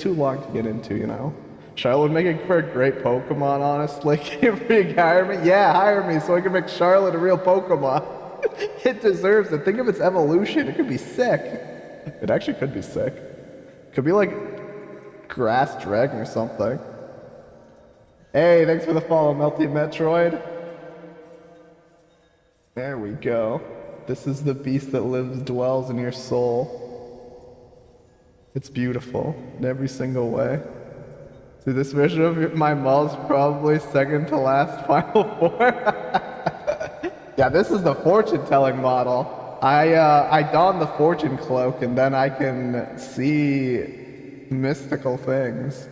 too long to get into, you know. Charlotte would make it for a great Pokemon, honestly. If you hire me, yeah, hire me so I can make Charlotte a real Pokemon. It deserves it. Think of its evolution. It could be sick. It actually could be sick. Could be like Grass Dragon or something. Hey, thanks for the follow, Melty Metroid. There we go. This is the beast that dwells in your soul. It's beautiful in every single way. See, this version of my Mul's probably second to last Final Four. Yeah, this is the fortune-telling model. I don the fortune cloak, and then I can see mystical things.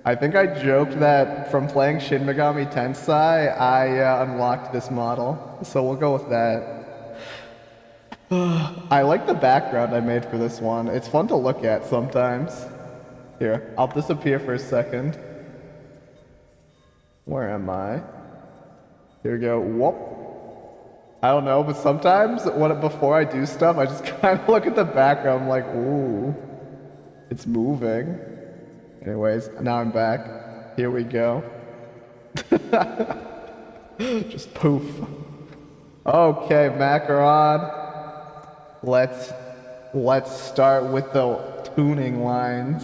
I think I joked that from playing Shin Megami Tensei, I unlocked this model, so we'll go with that. I like the background I made for this one. It's fun to look at sometimes. Here, I'll disappear for a second. Where am I? Here we go. Whoop. I don't know, but sometimes before I do stuff, I just kind of look at the background like, ooh, it's moving. Anyways, now I'm back. Here we go. Just poof. Okay, Macaron. Let's start with the tuning lines.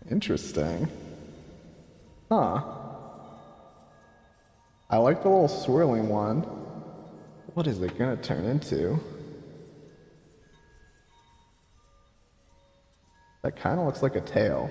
Interesting. Huh. I like the little swirling one. What is it gonna turn into? That kind of looks like a tail.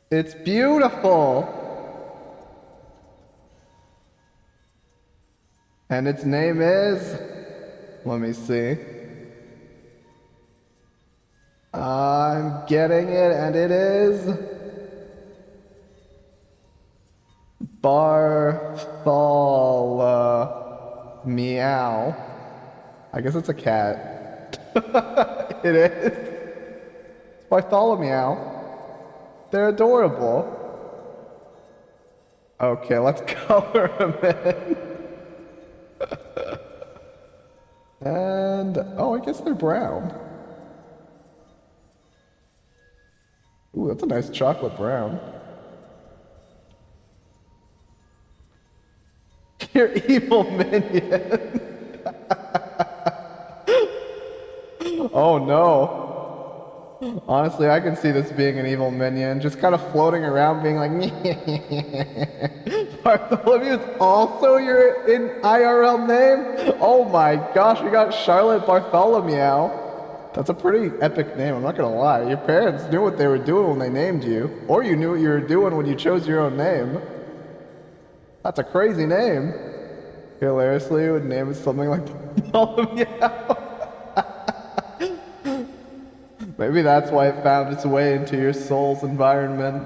It's beautiful! And its name is... Let me see. I'm getting it, and it is... Meow. I guess it's a cat. It is. It's Bartholomew. They're adorable. Okay, let's color them in. And, oh, I guess they're brown. Ooh, that's a nice chocolate brown. Your evil minion. Oh no. Honestly, I can see this being an evil minion, just kind of floating around being like, Bartholomew is also your in IRL name? Oh my gosh, we got Charlotte Bartholomew. That's a pretty epic name, I'm not gonna lie. Your parents knew what they were doing when they named you, or you knew what you were doing when you chose your own name. That's a crazy name. Hilariously, would name it something like Bartholomew. Maybe that's why it found its way into your soul's environment.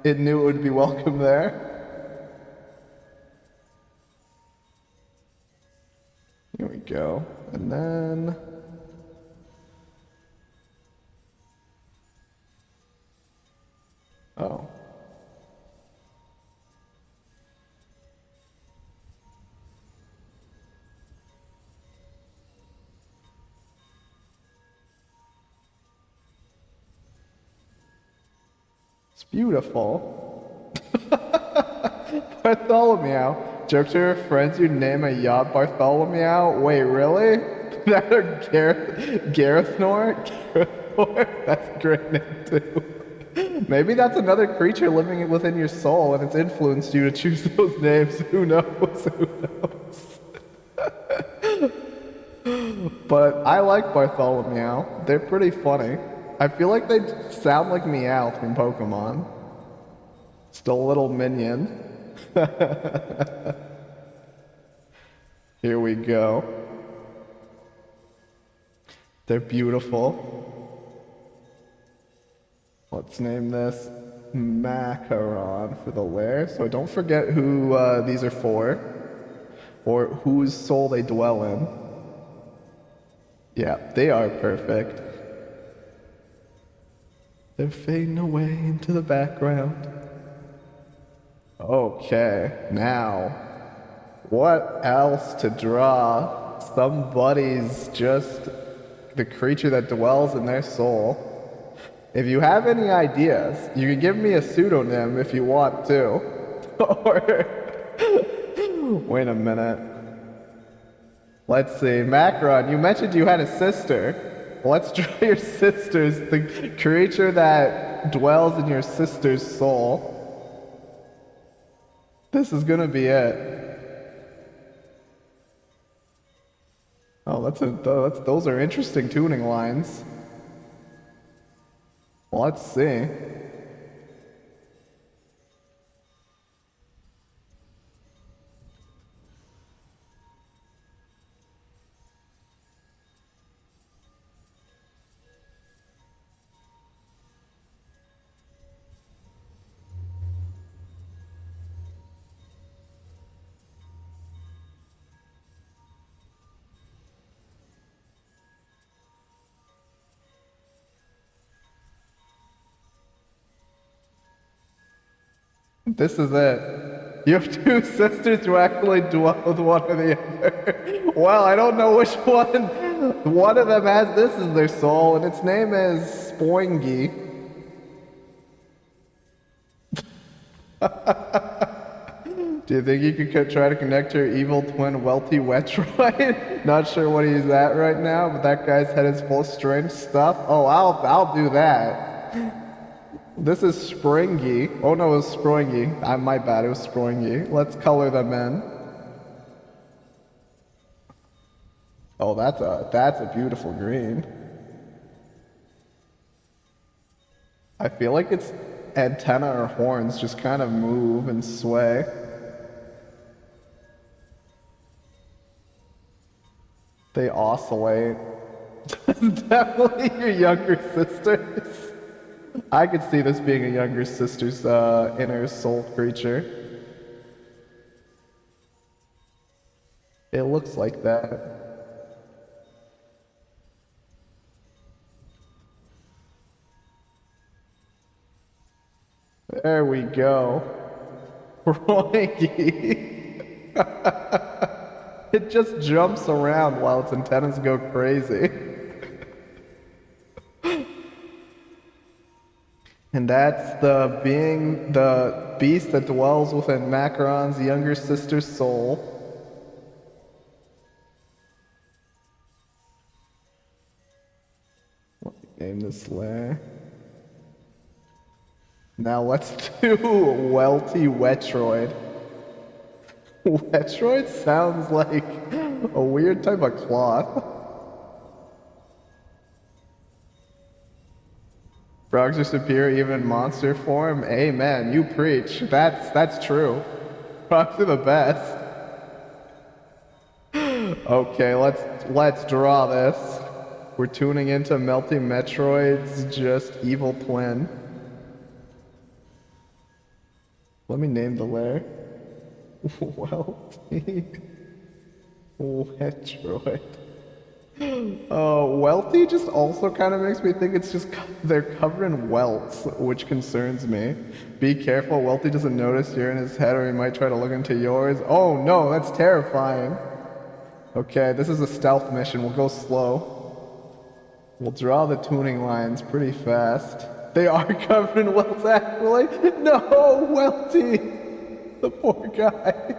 It knew it would be welcome there. Here we go. And then... oh. It's beautiful. Bartholomew. Joke to your friends you name a yacht Bartholomew? Wait, really? That or Gareth Nor? That's a great name too. Maybe that's another creature living within your soul and it's influenced you to choose those names. Who knows? Who knows? But I like Bartholomew. They're pretty funny. I feel like they sound like Meowth from Pokemon. Still a little minion. Here we go. They're beautiful. Let's name this Macaron for the lair. So don't forget who these are for, or whose soul they dwell in. Yeah, they are perfect. They're fading away into the background. Okay, now, what else to draw? Somebody's just the creature that dwells in their soul. If you have any ideas, you can give me a pseudonym if you want to. Or, wait a minute. Let's see, Macron, you mentioned you had a sister. Let's draw your sister's, the creature that dwells in your sister's soul. This is gonna be it. Oh, those are interesting tuning lines. Let's see. This is it. You have two sisters who actually dwell with one or the other. Well, I don't know which one. One of them has this as their soul, and its name is Spoingy. Do you think you could try to connect your evil twin Welty Wetroid? Not sure what he's at right now, but that guy's head is full of strange stuff. Oh, I'll do that. This is Springy. Oh no, it was Springy. My bad, it was Springy. Let's color them in. Oh, that's a beautiful green. I feel like its antenna or horns just kind of move and sway. They oscillate. Definitely your younger sisters. I could see this being a younger sister's inner soul creature. It looks like that. There we go. Roinky. It just jumps around while its antennas go crazy. And that's the beast that dwells within Macaron's younger sister's soul. Let me name this lair. Now let's do Welty Wetroid. Wetroid sounds like a weird type of cloth. Frogs are superior even in monster form. Amen. You preach. That's true. Frogs are the best. Okay, let's draw this. We're tuning into Melting Metroid's just evil twin. Let me name the lair. Welty Metroid. Oh, Welty just also kind of makes me think it's just they're covered in welts, which concerns me. Be careful, Welty doesn't notice you're in his head or he might try to look into yours. Oh no, that's terrifying. Okay, this is a stealth mission, we'll go slow. We'll draw the tuning lines pretty fast. They are covered in welts actually. No, Welty! The poor guy.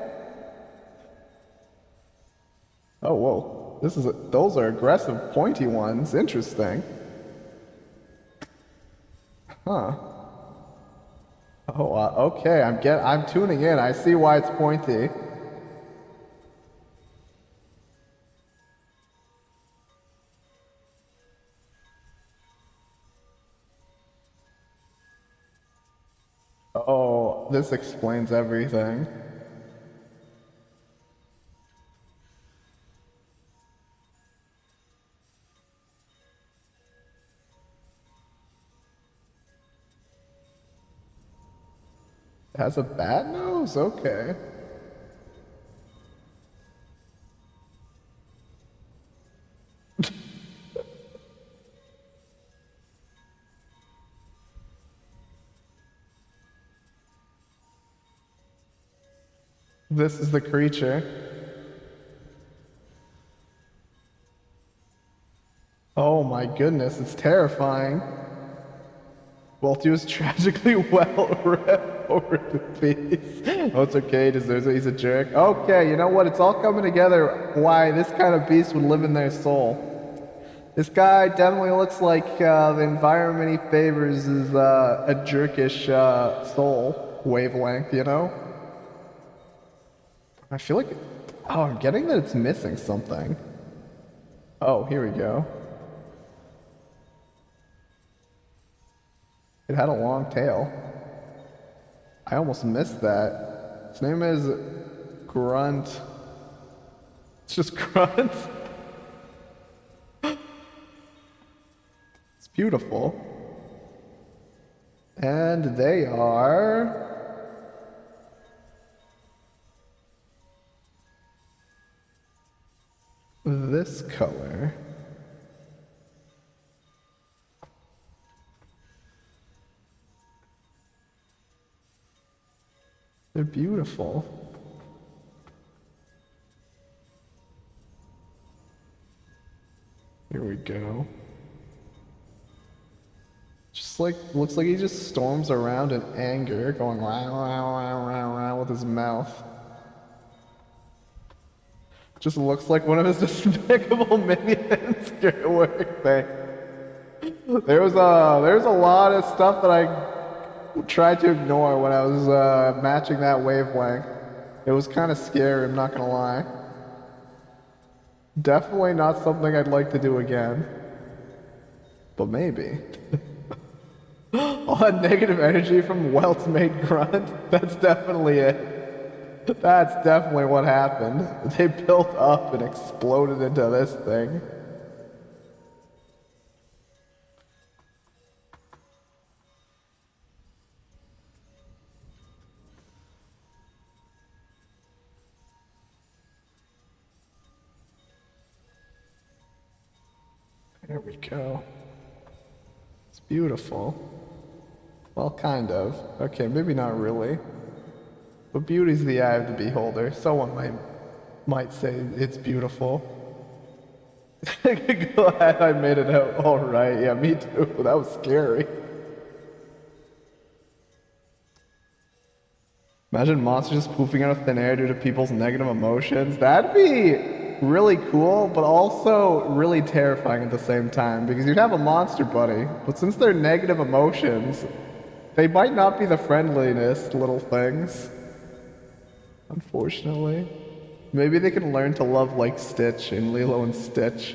Oh, whoa. Those are aggressive, pointy ones. Interesting. Huh. Oh, okay. I'm tuning in. I see why it's pointy. Oh, this explains everything. It has a bat nose? Okay. This is the creature. Oh my goodness, it's terrifying. Welty was tragically well ripped over the piece. Oh, it's okay, he deserves it, he's a jerk. Okay, you know what, it's all coming together why this kind of beast would live in their soul. This guy definitely looks like the environment he favors is a jerkish soul wavelength, you know? I feel like, oh, I'm getting that it's missing something. Oh, here we go. It had a long tail. I almost missed that. His name is Grunt. It's just Grunt. It's beautiful. And they are... this color. They're beautiful. Here we go. Just like, looks like he just storms around in anger, going wow, wow, wow, wow, wow with his mouth. Just looks like one of his despicable minions. Good work, thanks. There's a lot of stuff that I tried to ignore when I was matching that wavelength. It was kind of scary, I'm not gonna lie. Definitely not something I'd like to do again. But maybe. All that negative energy from Welt's made Grunt, that's definitely it. That's definitely what happened. They built up and exploded into this thing. There we go. It's beautiful. Well, kind of. Okay, maybe not really. But beauty's the eye of the beholder. Someone might say it's beautiful. Glad I made it out all right. Yeah, me too. That was scary. Imagine monsters just poofing out of thin air due to people's negative emotions. That'd be really cool, but also really terrifying at the same time, because you'd have a monster buddy, but since they're negative emotions, they might not be the friendliest little things. Unfortunately. Maybe they can learn to love like Stitch in Lilo and Stitch.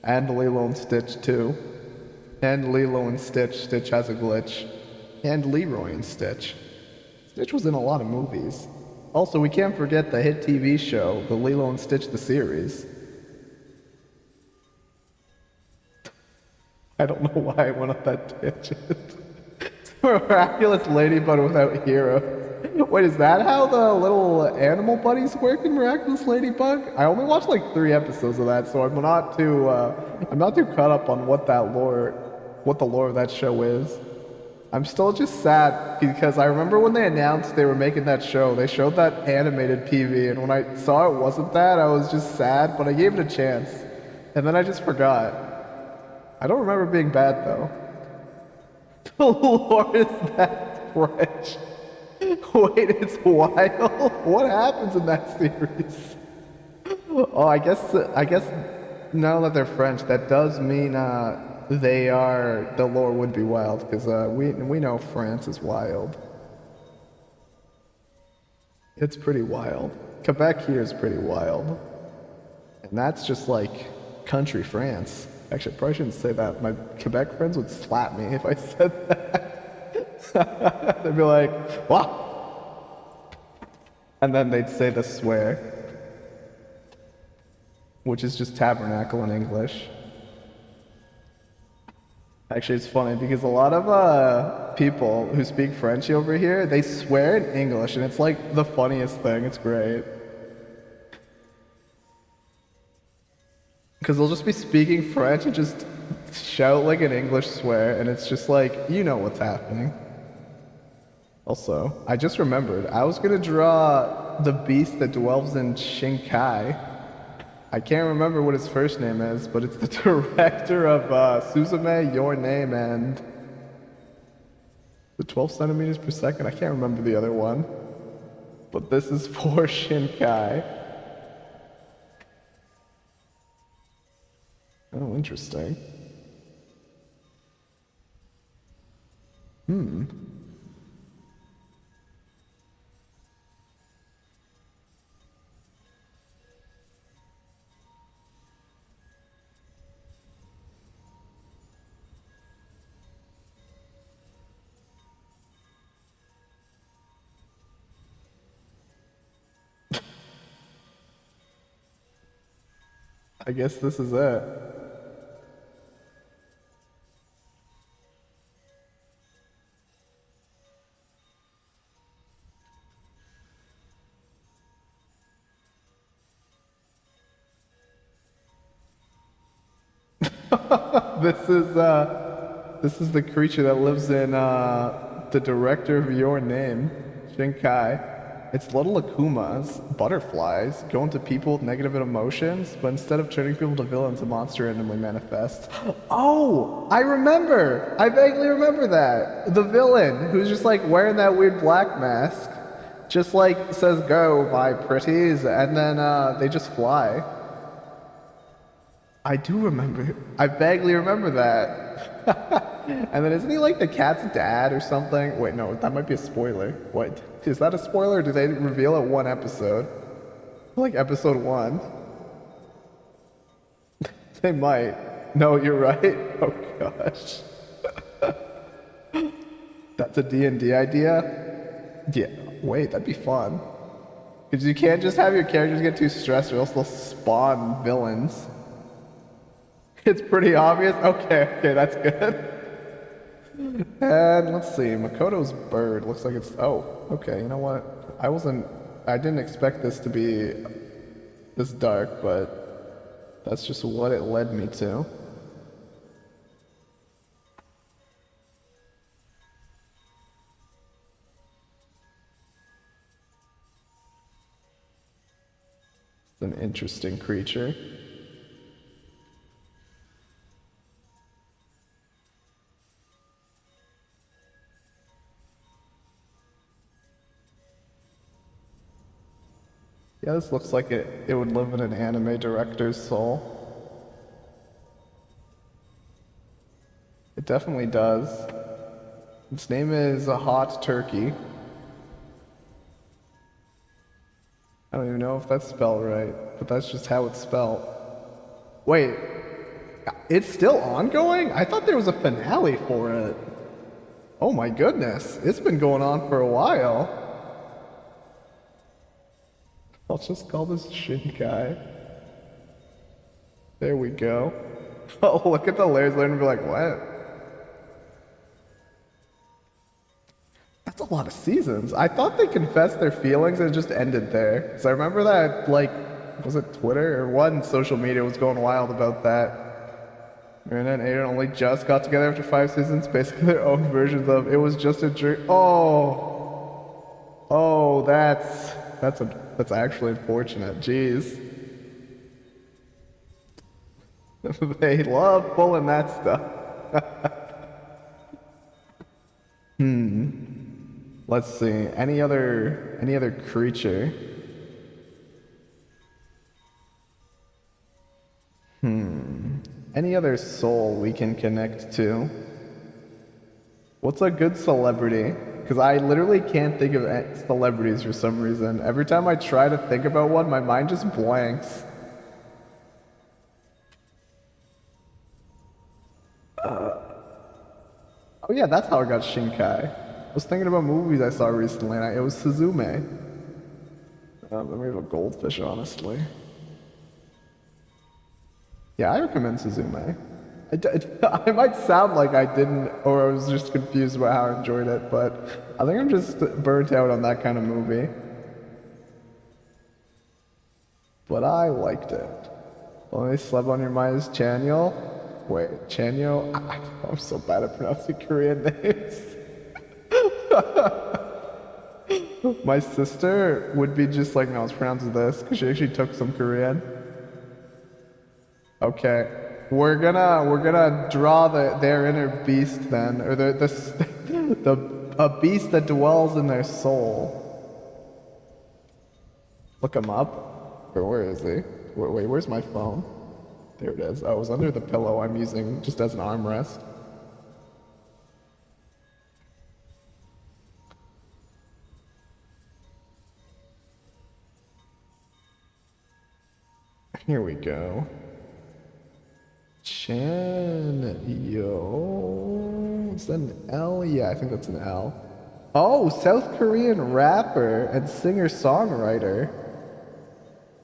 And Lilo and Stitch too. And Lilo and Stitch. Stitch has a glitch. And Leroy and Stitch. Stitch was in a lot of movies. Also, we can't forget the hit TV show, the Lilo and Stitch the series. I don't know why I went on that tangent. It's a miraculous ladybug without heroes. Wait, is that how the little animal buddies work in Miraculous Ladybug? I only watched like 3 episodes of that, so I'm not too caught up on what the lore of that show is. I'm still just sad because I remember when they announced they were making that show, they showed that animated PV, and when I saw it wasn't that, I was just sad, but I gave it a chance, and then I just forgot. I don't remember being bad though. The lore is that French. Wait, it's wild? What happens in that series? Oh, I guess now that they're French, that does mean the lore would be wild, because we know France is wild. It's pretty wild. Quebec here is pretty wild. And that's just like country France. Actually, I probably shouldn't say that. My Quebec friends would slap me if I said that. They'd be like, what? And then they'd say the swear, which is just tabernacle in English. Actually, it's funny because a lot of people who speak French over here, they swear in English, and it's like the funniest thing. It's great. Because they'll just be speaking French and just shout like an English swear, and it's just like, you know what's happening. Also, I just remembered, I was gonna draw the beast that dwells in Shinkai. I can't remember what his first name is, but it's the director of Suzume, Your Name, and the 12 centimeters per second. I can't remember the other one, but this is for Shinkai. Oh, interesting. I guess this is it. This is the creature that lives in the director of Your Name, Shinkai. It's little akumas, butterflies, go into people with negative emotions, but instead of turning people to villains, a monster randomly manifests. Oh, I remember! I vaguely remember that. The villain, who's just like wearing that weird black mask, just like says go by pretties, and then they just fly. I do remember. I vaguely remember that. And then isn't he like the cat's dad or something? Wait, no, that might be a spoiler. What? Is that a spoiler or do they reveal it one episode? Like episode 1? They might. No, you're right. Oh gosh. That's a D&D idea? Yeah. Wait, that'd be fun. Because you can't just have your characters get too stressed or else they'll spawn villains. It's pretty obvious. Okay, that's good. And let's see, Makoto's bird looks like it's, oh, okay, you know what? I didn't expect this to be this dark, but that's just what it led me to. It's an interesting creature. Yeah, this looks like it would live in an anime director's soul. It definitely does. Its name is a hot turkey. I don't even know if that's spelled right, but that's just how it's spelled. Wait, It's still ongoing? I thought there was a finale for it. Oh my goodness, it's been going on for a while. I'll just call this Shinkai. There we go. Oh, look at the layers later and be like, what? That's a lot of seasons. I thought they confessed their feelings and it just ended there. So I remember that, like, was it Twitter or one social media was going wild about that. And then Aiden only just got together after 5 seasons, basically their own versions of it was just a dream. Oh, that's actually unfortunate. Jeez. They love pulling that stuff. Let's see. Any other creature? Any other soul we can connect to? What's a good celebrity? Because I literally can't think of celebrities for some reason. Every time I try to think about one, my mind just blanks. Oh yeah, that's how I got Shinkai. I was thinking about movies I saw recently, and it was Suzume. Then we have a goldfish, honestly. Yeah, I recommend Suzume. I might sound like I didn't, or I was just confused about how I enjoyed it, but I think I'm just burnt out on that kind of movie. But I liked it. Only slept on your mind is Chanyeol. Wait, Chanyeol? I'm so bad at pronouncing Korean names. My sister would be just like, no, it's pronounced this, because she actually took some Korean. Okay, we're gonna draw their inner beast then, or a beast that dwells in their soul. Look him up. Or where is he? Wait, where's my phone? There it is. Oh, it was under the pillow I'm using just as an armrest. Here we go. Chanyeol. Is that an L? Yeah, I think that's an L. Oh, South Korean rapper and singer-songwriter.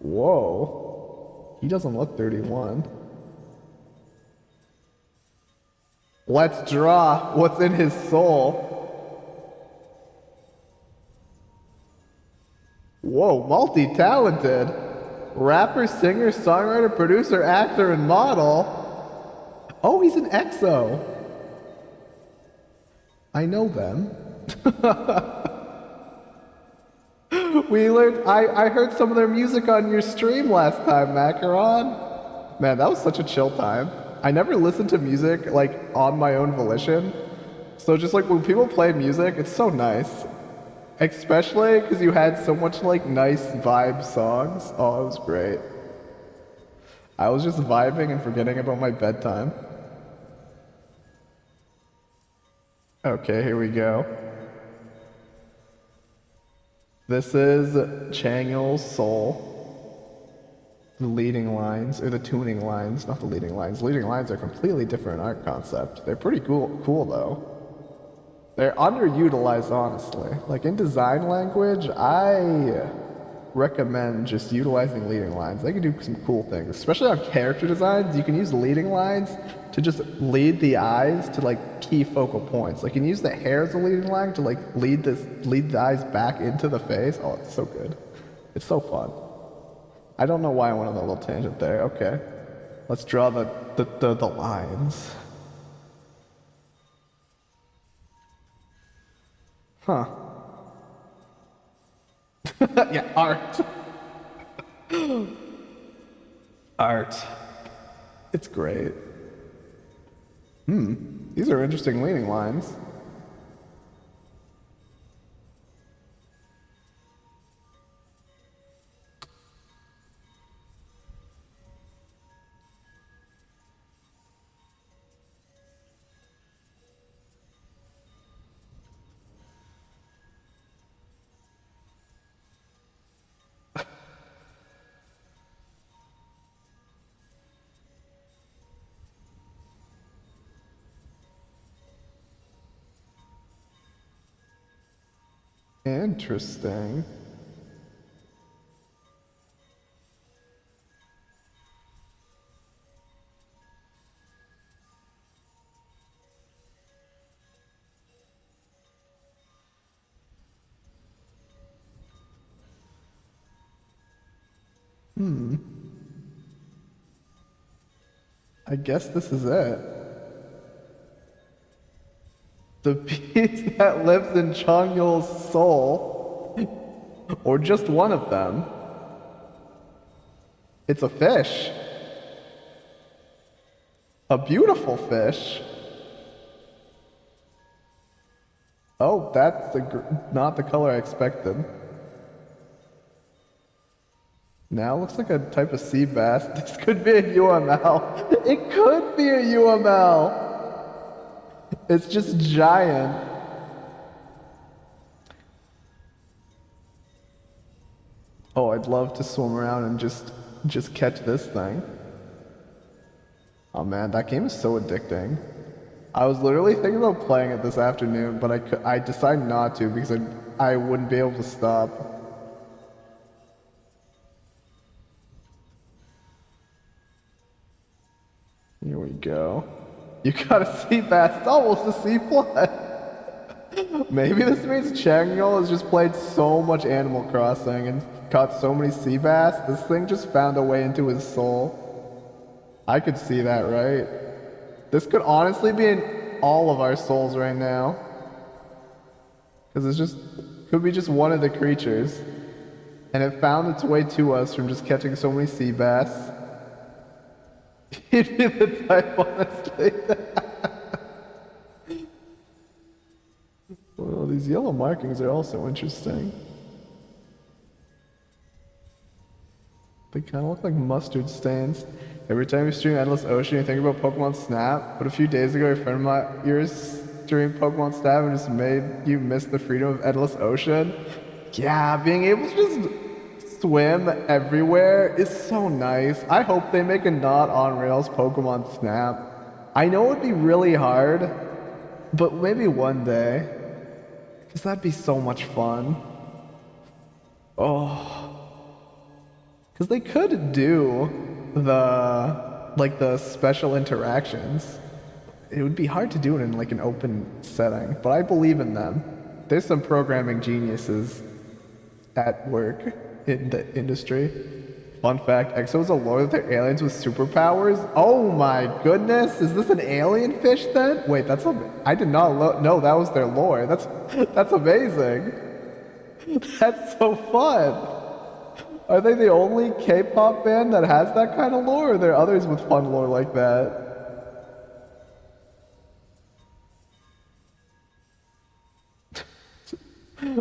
Whoa. He doesn't look 31. Let's draw what's in his soul. Whoa, multi-talented. Rapper, singer, songwriter, producer, actor, and model. Oh, he's an EXO. I know them. We learned, I heard some of their music on your stream last time, Macaron. Man, that was such a chill time. I never listened to music, like, on my own volition. So just like when people play music, it's so nice. Especially because you had so much, like, nice vibe songs. Oh, it was great. I was just vibing and forgetting about my bedtime. Okay, here we go. This is Chanyeol's soul. The leading lines, or the tuning lines, not the leading lines. Leading lines are a completely different art concept. They're pretty cool though. They're underutilized, honestly. Like in design language, I recommend just utilizing leading lines. They can do some cool things, especially on character designs. You can use leading lines to just lead the eyes to like key focal points. Like you can use the hair as a leading line to like lead the eyes back into the face. Oh, it's so good. It's so fun. I don't know why I went on that little tangent there. Okay, let's draw the lines. Huh. Yeah, art. Art. It's great. These are interesting leading lines. Interesting. I guess this is it. The piece that lives in Changyul's soul, or just one of them. It's a fish. A beautiful fish. Oh, that's not the color I expected. Now looks like a type of sea bass. This could be a UML. It could be a UML. It's just giant. Oh, I'd love to swim around and just catch this thing. Oh man, that game is so addicting. I was literally thinking about playing it this afternoon, but I decided not to because I wouldn't be able to stop. Here we go. You got a sea bass. It's almost a sea flood. Maybe this means Changyul has just played so much Animal Crossing and caught so many sea bass. This thing just found a way into his soul. I could see that, right? This could honestly be in all of our souls right now. Because it's just, could be just one of the creatures. And it found its way to us from just catching so many sea bass. He'd be the type, honestly. Well, these yellow markings are also interesting. They kind of look like mustard stains. Every time you stream Endless Ocean, you think about Pokemon Snap. But a few days ago, a friend of yours streamed Pokemon Snap and just made you miss the freedom of Endless Ocean. Yeah, being able to just swim everywhere is so nice. I hope they make a not on rails Pokemon Snap. I know it would be really hard, but maybe one day. Because that'd be so much fun. Oh. Because they could do the special interactions. It would be hard to do it in like an open setting, but I believe in them. There's some programming geniuses at work in the industry. Fun fact, Exo's a lore that they're aliens with superpowers. Oh my goodness, is this an alien fish then? Wait, I did not know that was their lore. That's amazing. That's so fun. Are they the only K-pop band that has that kind of lore, or are there others with fun lore like that?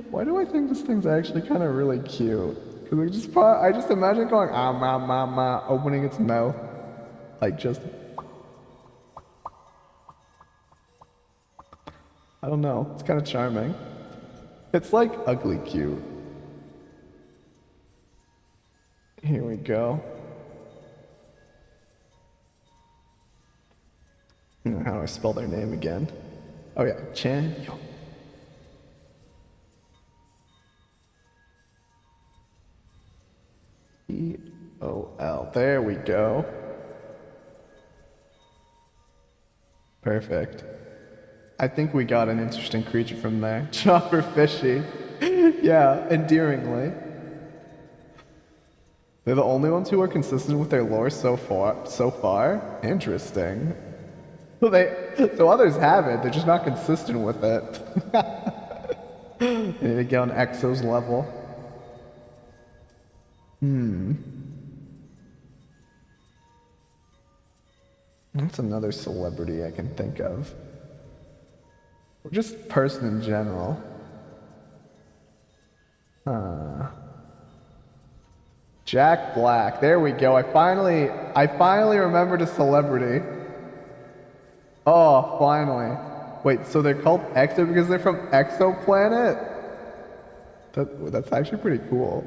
Why do I think this thing's actually kind of really cute? Because I just imagine going opening its mouth, like just. I don't know. It's kind of charming. It's like ugly cute. Here we go. How do I spell their name again? Oh yeah, Changyul. E-O-L. There we go. Perfect. I think we got an interesting creature from there. Chopper fishy. Yeah, endearingly. They're the only ones who are consistent with their lore so far? Interesting. So others have it, they're just not consistent with it. They need to get on Exo's level. What's another celebrity I can think of? Or just person in general. Jack Black. There we go. I finally remembered a celebrity. Oh, finally. Wait, so they're called Exo because they're from Exoplanet? That's actually pretty cool.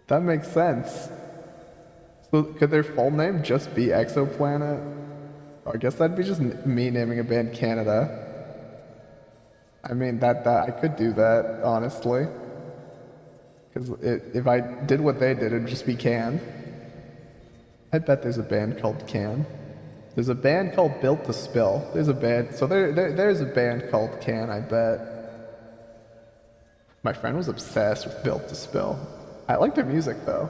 That makes sense. So could their full name just be Exoplanet? I guess that'd be just me naming a band Canada. I mean, that I could do that, honestly. Because if I did what they did, it'd just be Can. I bet there's a band called Can. There's a band called Built to Spill. There's a band, so there's a band called Can, I bet. My friend was obsessed with Built to Spill. I like their music, though.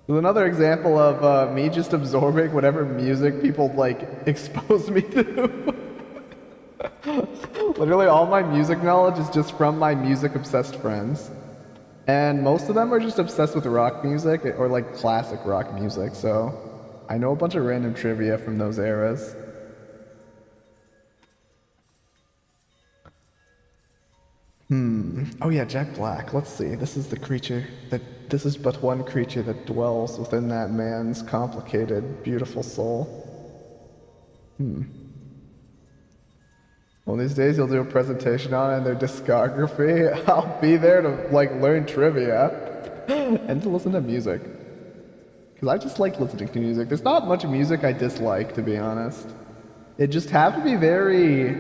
There's another example of me just absorbing whatever music people, like, expose me to. Literally all my music knowledge is just from my music-obsessed friends. And most of them are just obsessed with rock music, or like classic rock music, so I know a bunch of random trivia from those eras. Oh yeah, Jack Black. Let's see. This is but one creature that dwells within that man's complicated, beautiful soul. One of these days you'll do a presentation on it and their discography. I'll be there to like learn trivia and to listen to music. Because I just like listening to music. There's not much music I dislike, to be honest. It just have to be very,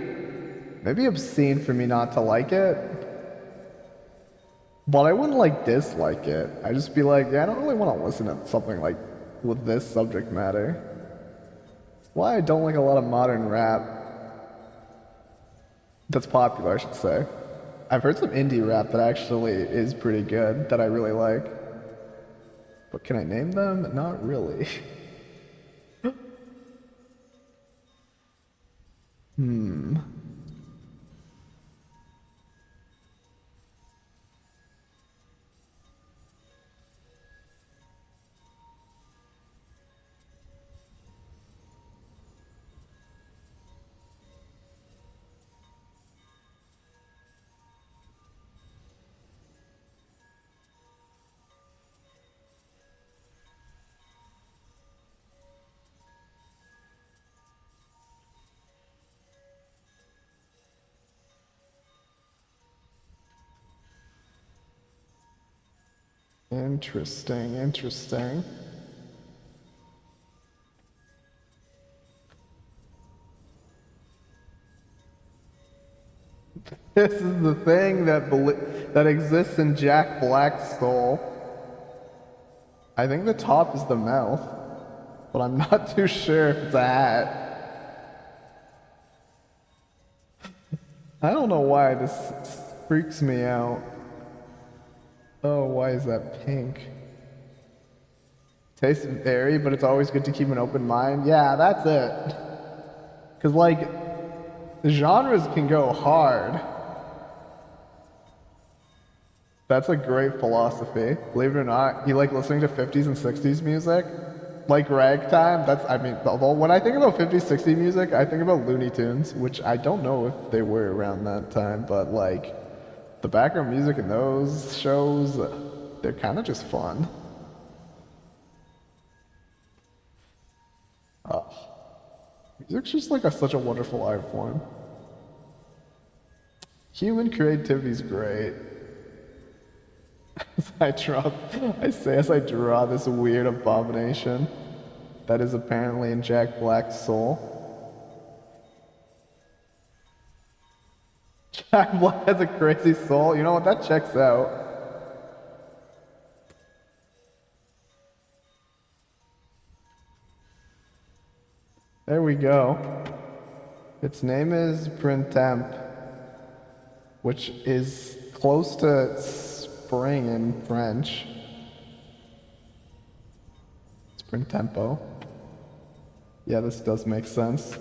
maybe obscene for me not to like it. But I wouldn't like dislike it. I'd just be like, yeah, I don't really want to listen to something like with this subject matter. That's why I don't like a lot of modern rap. That's popular, I should say. I've heard some indie rap that actually is pretty good, that I really like. But can I name them? Not really. Interesting, interesting. This is the thing that exists in Jack Black's soul. I think the top is the mouth, but I'm not too sure if it's a hat. I don't know why this freaks me out. Oh, why is that pink? Tastes vary, but it's always good to keep an open mind. Yeah, that's it. Because, like, genres can go hard. That's a great philosophy. Believe it or not, you like listening to 50s and 60s music? Like ragtime? Although when I think about 50s, 60s music, I think about Looney Tunes, which I don't know if they were around that time, but like, the background music in those shows, they're kind of just fun. Music's just like such a wonderful art form. Human creativity's great. As I draw this weird abomination that is apparently in Jack Black's soul. Jack Black has a crazy soul. You know what? That checks out. There we go. Its name is Printemps, which is close to spring in French. It's Printempo. Yeah, this does make sense.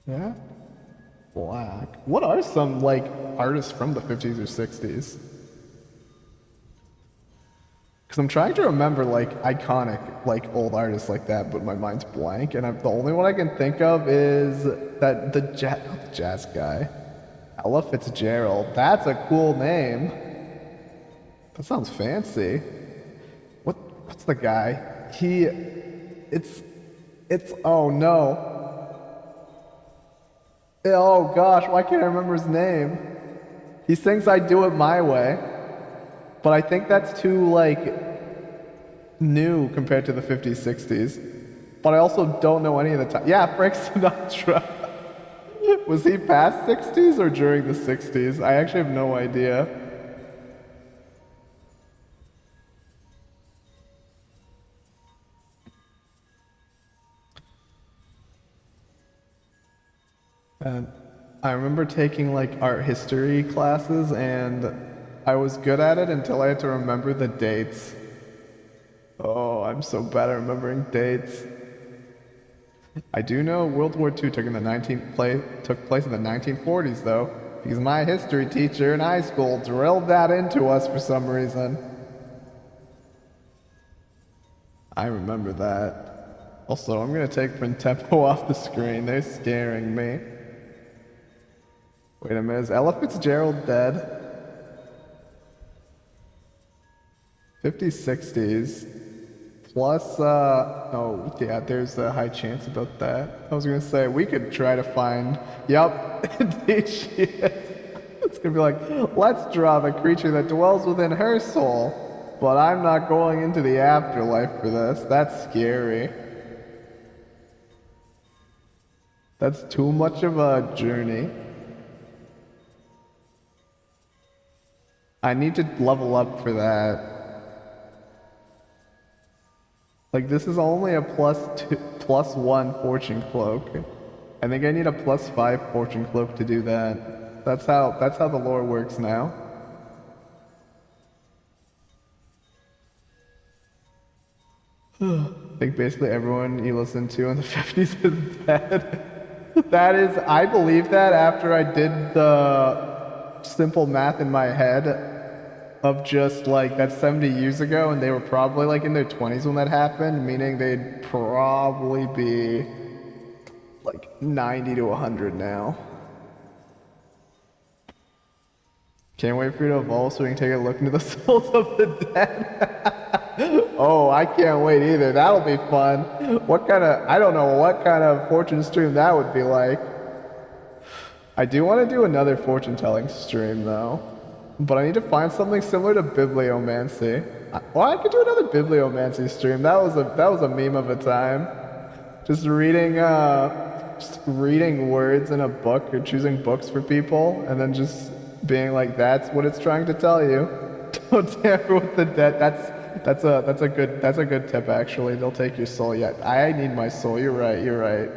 Yeah? Black. What are some, like, artists from the 50s or 60s? Because I'm trying to remember, like, iconic, like, old artists like that, but my mind's blank, and the only one I can think of is the jazz guy. Ella Fitzgerald. That's a cool name. That sounds fancy. What's the guy? Oh no. Oh gosh, why can't I remember his name? He sings I Do It My Way, but I think that's too, like, new compared to the 50s, 60s. But I also don't know any of the time. Yeah, Frank Sinatra. Was he past 60s or during the 60s? I actually have no idea. And I remember taking like art history classes and I was good at it until I had to remember the dates. Oh, I'm so bad at remembering dates. I do know World War II took place in the 1940s though, because my history teacher in high school drilled that into us for some reason. I remember that. Also, I'm gonna take Printempo off the screen. They're scaring me. Wait a minute, is Ella Fitzgerald dead? 50s, 60s. Plus, oh, yeah, there's a high chance about that. I was gonna say, we could try to find, yup, indeed she is. It's gonna be like, let's draw the creature that dwells within her soul, but I'm not going into the afterlife for this. That's scary. That's too much of a journey. I need to level up for that. Like, this is only a +1 fortune cloak. I think I need a +5 fortune cloak to do that. That's how the lore works now. I think basically everyone you listen to in the 50s is dead. That is, I believe that after I did the simple math in my head of just like that's 70 years ago and they were probably like in their 20s when that happened, meaning they'd probably be like 90 to 100 now. Can't wait for you to evolve so we can take a look into the souls of the dead. Oh, I can't wait either. That'll be fun. I don't know what kind of fortune stream that would be like. I do want to do another fortune telling stream though. But I need to find something similar to bibliomancy. Well, I could do another bibliomancy stream. That was a meme of a time. Just reading words in a book or choosing books for people, and then just being like, "That's what it's trying to tell you." Don't tamper with the dead. That's a good tip actually. They'll take your soul. Yeah, I need my soul. You're right.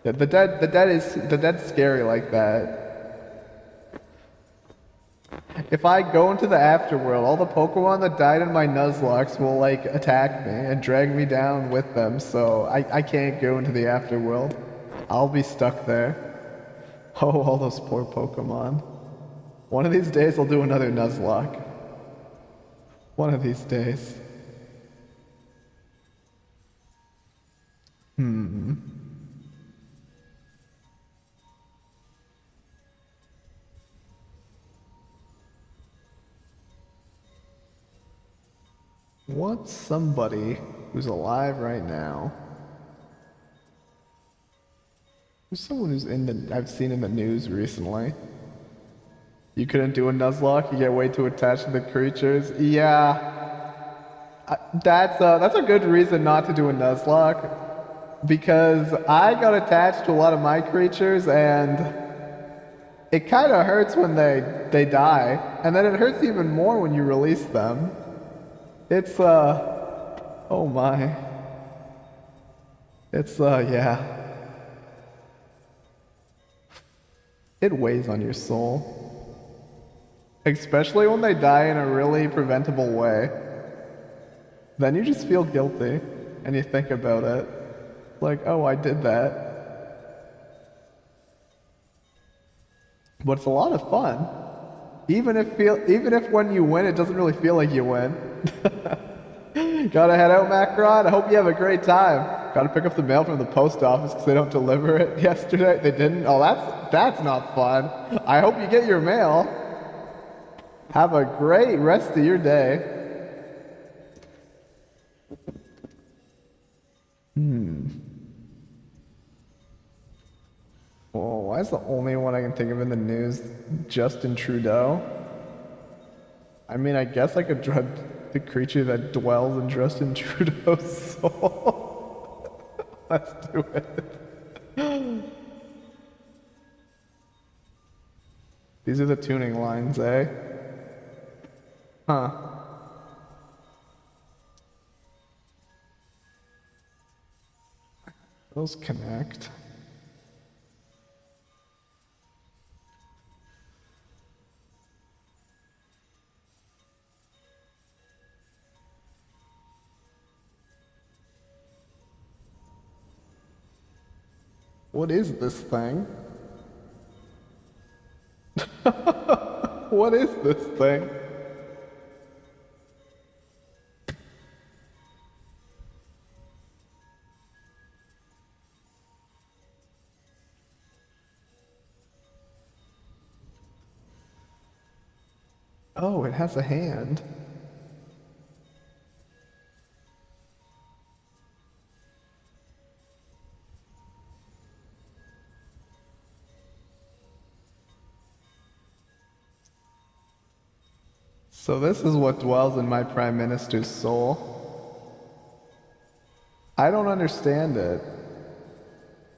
Yeah, the dead's scary like that. If I go into the afterworld, all the Pokemon that died in my Nuzlocke will like attack me and drag me down with them, so I can't go into the afterworld. I'll be stuck there. Oh, all those poor Pokemon. One of these days I'll do another Nuzlocke. One of these days. What's somebody who's alive right now? Who's someone who's I've seen in the news recently? You couldn't do a Nuzlocke, you get way too attached to the creatures. Yeah, that's a good reason not to do a Nuzlocke, because I got attached to a lot of my creatures and it kind of hurts when they die, and then it hurts even more when you release them. It's, oh my. It's, yeah. It weighs on your soul. Especially when they die in a really preventable way. Then you just feel guilty, and you think about it. Like, oh, I did that. But it's a lot of fun. Even if when you win, it doesn't really feel like you win. Gotta head out, Macron. I hope you have a great time. Gotta pick up the mail from the post office because they don't deliver it yesterday. They didn't? Oh, that's not fun. I hope you get your mail. Have a great rest of your day. Oh, why is the only one I can think of in the news Justin Trudeau? I mean, I guess I could draw the creature that dwells in Justin Trudeau's soul. Let's do it. These are the tuning lines, eh? Huh. Those connect. What is this thing? What is this thing? Oh, it has a hand. So this is what dwells in my Prime Minister's soul. I don't understand it.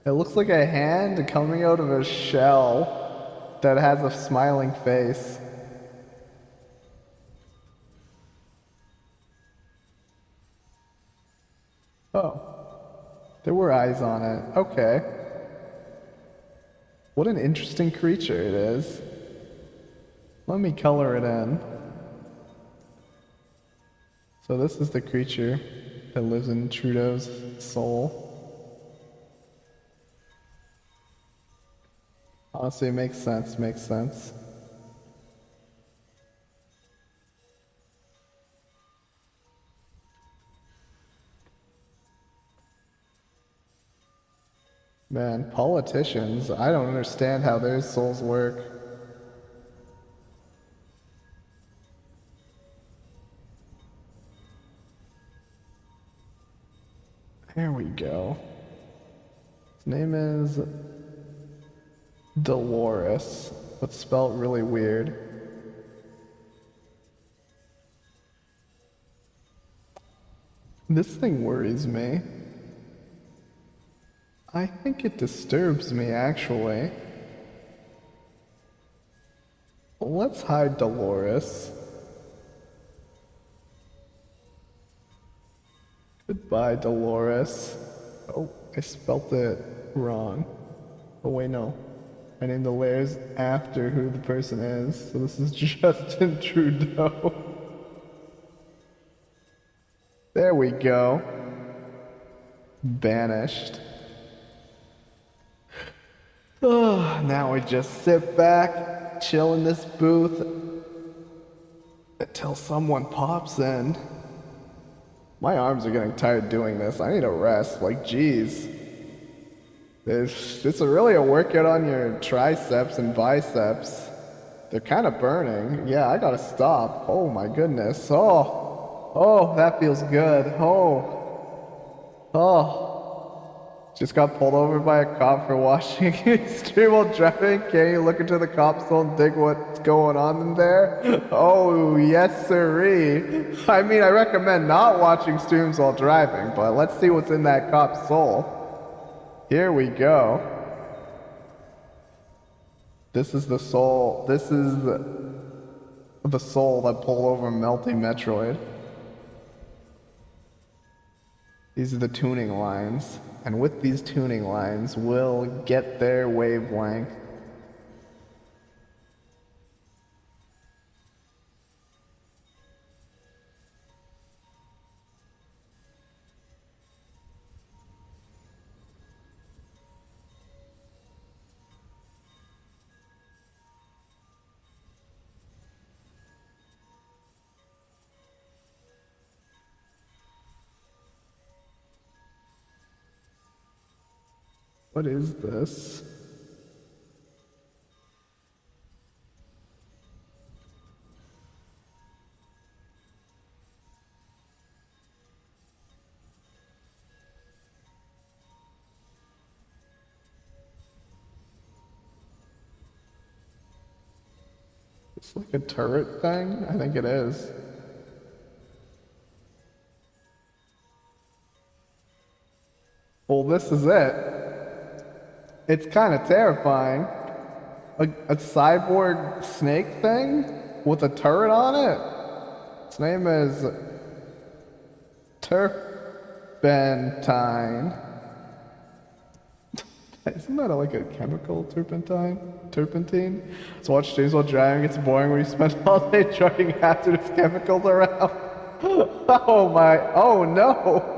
It looks like a hand coming out of a shell that has a smiling face. Oh, there were eyes on it. Okay. What an interesting creature it is. Let me color it in. So this is the creature that lives in Trudeau's soul. Honestly, it makes sense, makes sense. Man, politicians, I don't understand how their souls work. There we go. His name is Dolores, but spelled really weird. This thing worries me. I think it disturbs me, actually. Let's hide Dolores. Goodbye, Dolores. Oh, I spelt it wrong. Oh wait, no. I named the layers after who the person is, so this is Justin Trudeau. There we go. Banished. Oh, now we just sit back, chill in this booth until someone pops in. My arms are getting tired doing this. I need a rest. Like, geez. It's really a workout on your triceps and biceps. They're kind of burning. Yeah, I gotta stop. Oh my goodness. Oh, that feels good. Oh. Just got pulled over by a cop for watching stream while driving. Can you look into the cop's soul and dig what's going on in there? Oh, yes sirree. I mean, I recommend not watching streams while driving, but let's see what's in that cop's soul. Here we go. This is the soul. This is the soul that pulled over Melty Metroid. These are the tuning lines. And with these tuning lines, we'll get their wavelength. What is this? It's like a turret thing? I think it is. Well, this is it. It's kind of terrifying. A cyborg snake thing with a turret on it. Its name is Turpentine. Isn't that like a chemical turpentine? So watch James while driving. It's boring when you spend all day trucking hazardous chemicals around. Oh my! Oh no!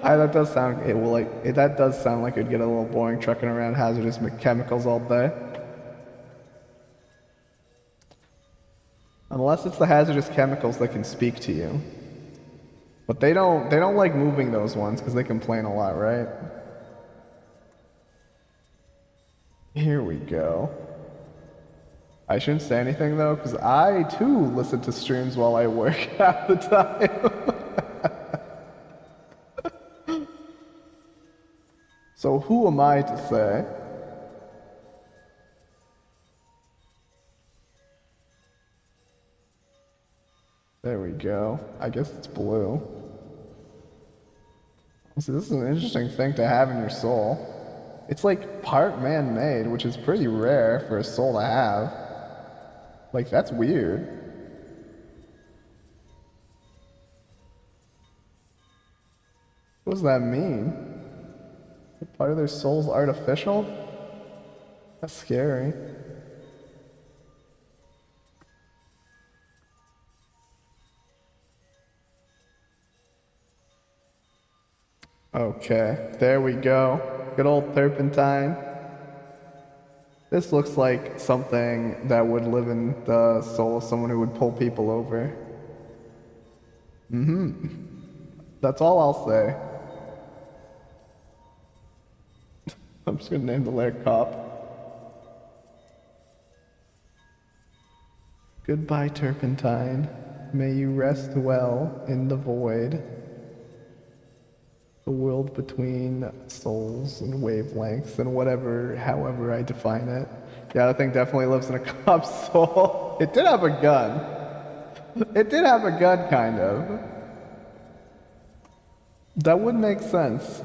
That does sound. That does sound like it'd get a little boring trucking around hazardous chemicals all day. Unless it's the hazardous chemicals that can speak to you. But they don't like moving those ones because they complain a lot, right? Here we go. I shouldn't say anything though, because I too listen to streams while I work half the time. So who am I to say? There we go. I guess it's blue. See, this is an interesting thing to have in your soul. It's like part man-made, which is pretty rare for a soul to have. Like, that's weird. What does that mean? Part of their soul's artificial? That's scary. Okay, there we go. Good old turpentine. This looks like something that would live in the soul of someone who would pull people over. That's all I'll say. I'm just gonna name the lair cop. Goodbye, turpentine. May you rest well in the void. The world between souls and wavelengths and however I define it. Yeah, that thing definitely lives in a cop's soul. It did have a gun. It did have a gun, kind of. That would make sense.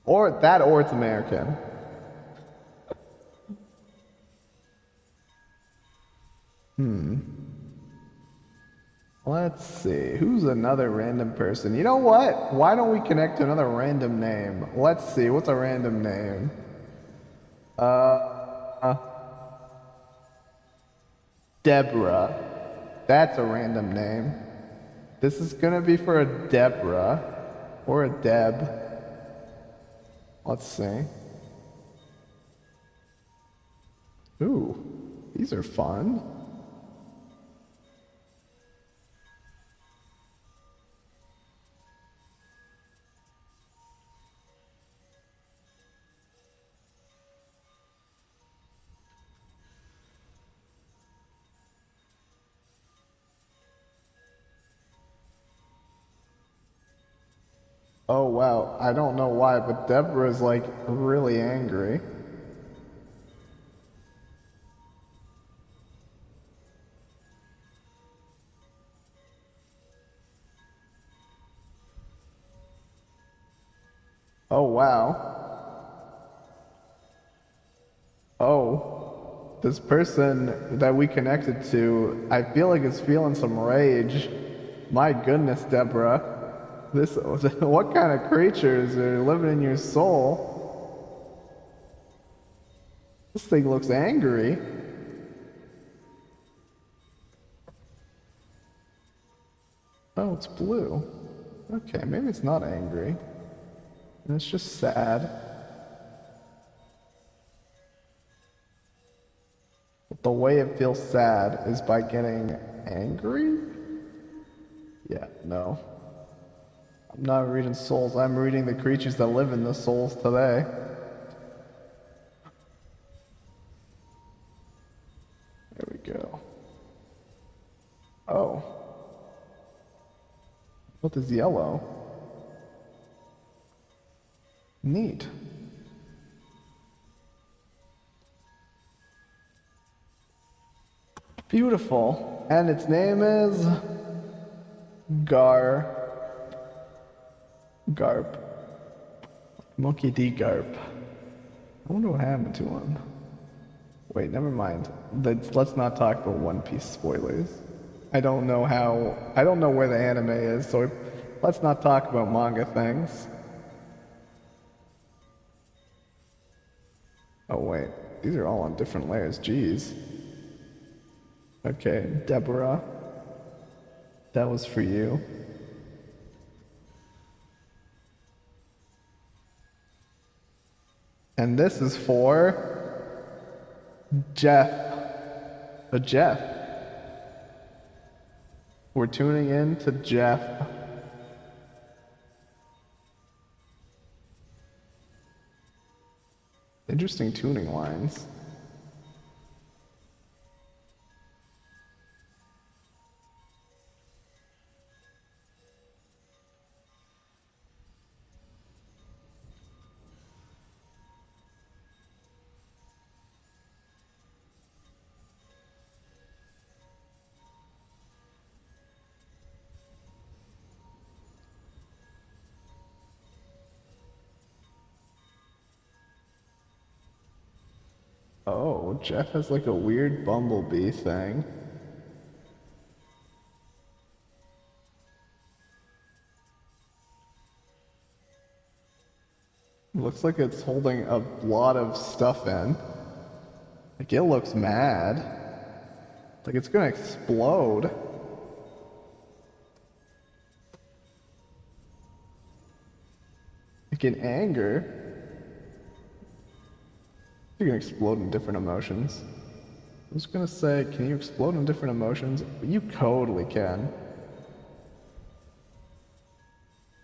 Or it's American. Let's see. Who's another random person? You know what? Why don't we connect to another random name? Let's see. What's a random name? Deborah. That's a random name. This is gonna be for a Deborah. Or a Deb. Let's see. Ooh. These are fun. Oh wow, I don't know why, but Deborah's like really angry. Oh wow. Oh, this person that we connected to, I feel like is feeling some rage. My goodness, Deborah. What kind of creatures are living in your soul? This thing looks angry. Oh, it's blue. Okay, maybe it's not angry. It's just sad. But the way it feels sad is by getting angry? Yeah, no. I'm not reading souls, I'm reading the creatures that live in the souls today. There we go. Oh. What is yellow? Neat. Beautiful. And its name is Garp. Monkey D. Garp. I wonder what happened to him. Wait, never mind. Let's not talk about One Piece spoilers. I don't know where the anime is, so let's not talk about manga things. Oh wait, these are all on different layers, jeez. Okay, Deborah. That was for you. And this is for Jeff. Jeff. We're tuning in to Jeff. Interesting tuning lines. Oh, Jeff has like a weird bumblebee thing. Looks like it's holding a lot of stuff in. Like it looks mad. Like it's gonna explode. Like in anger. You can explode in different emotions. I was gonna say, can you explode in different emotions? You totally can.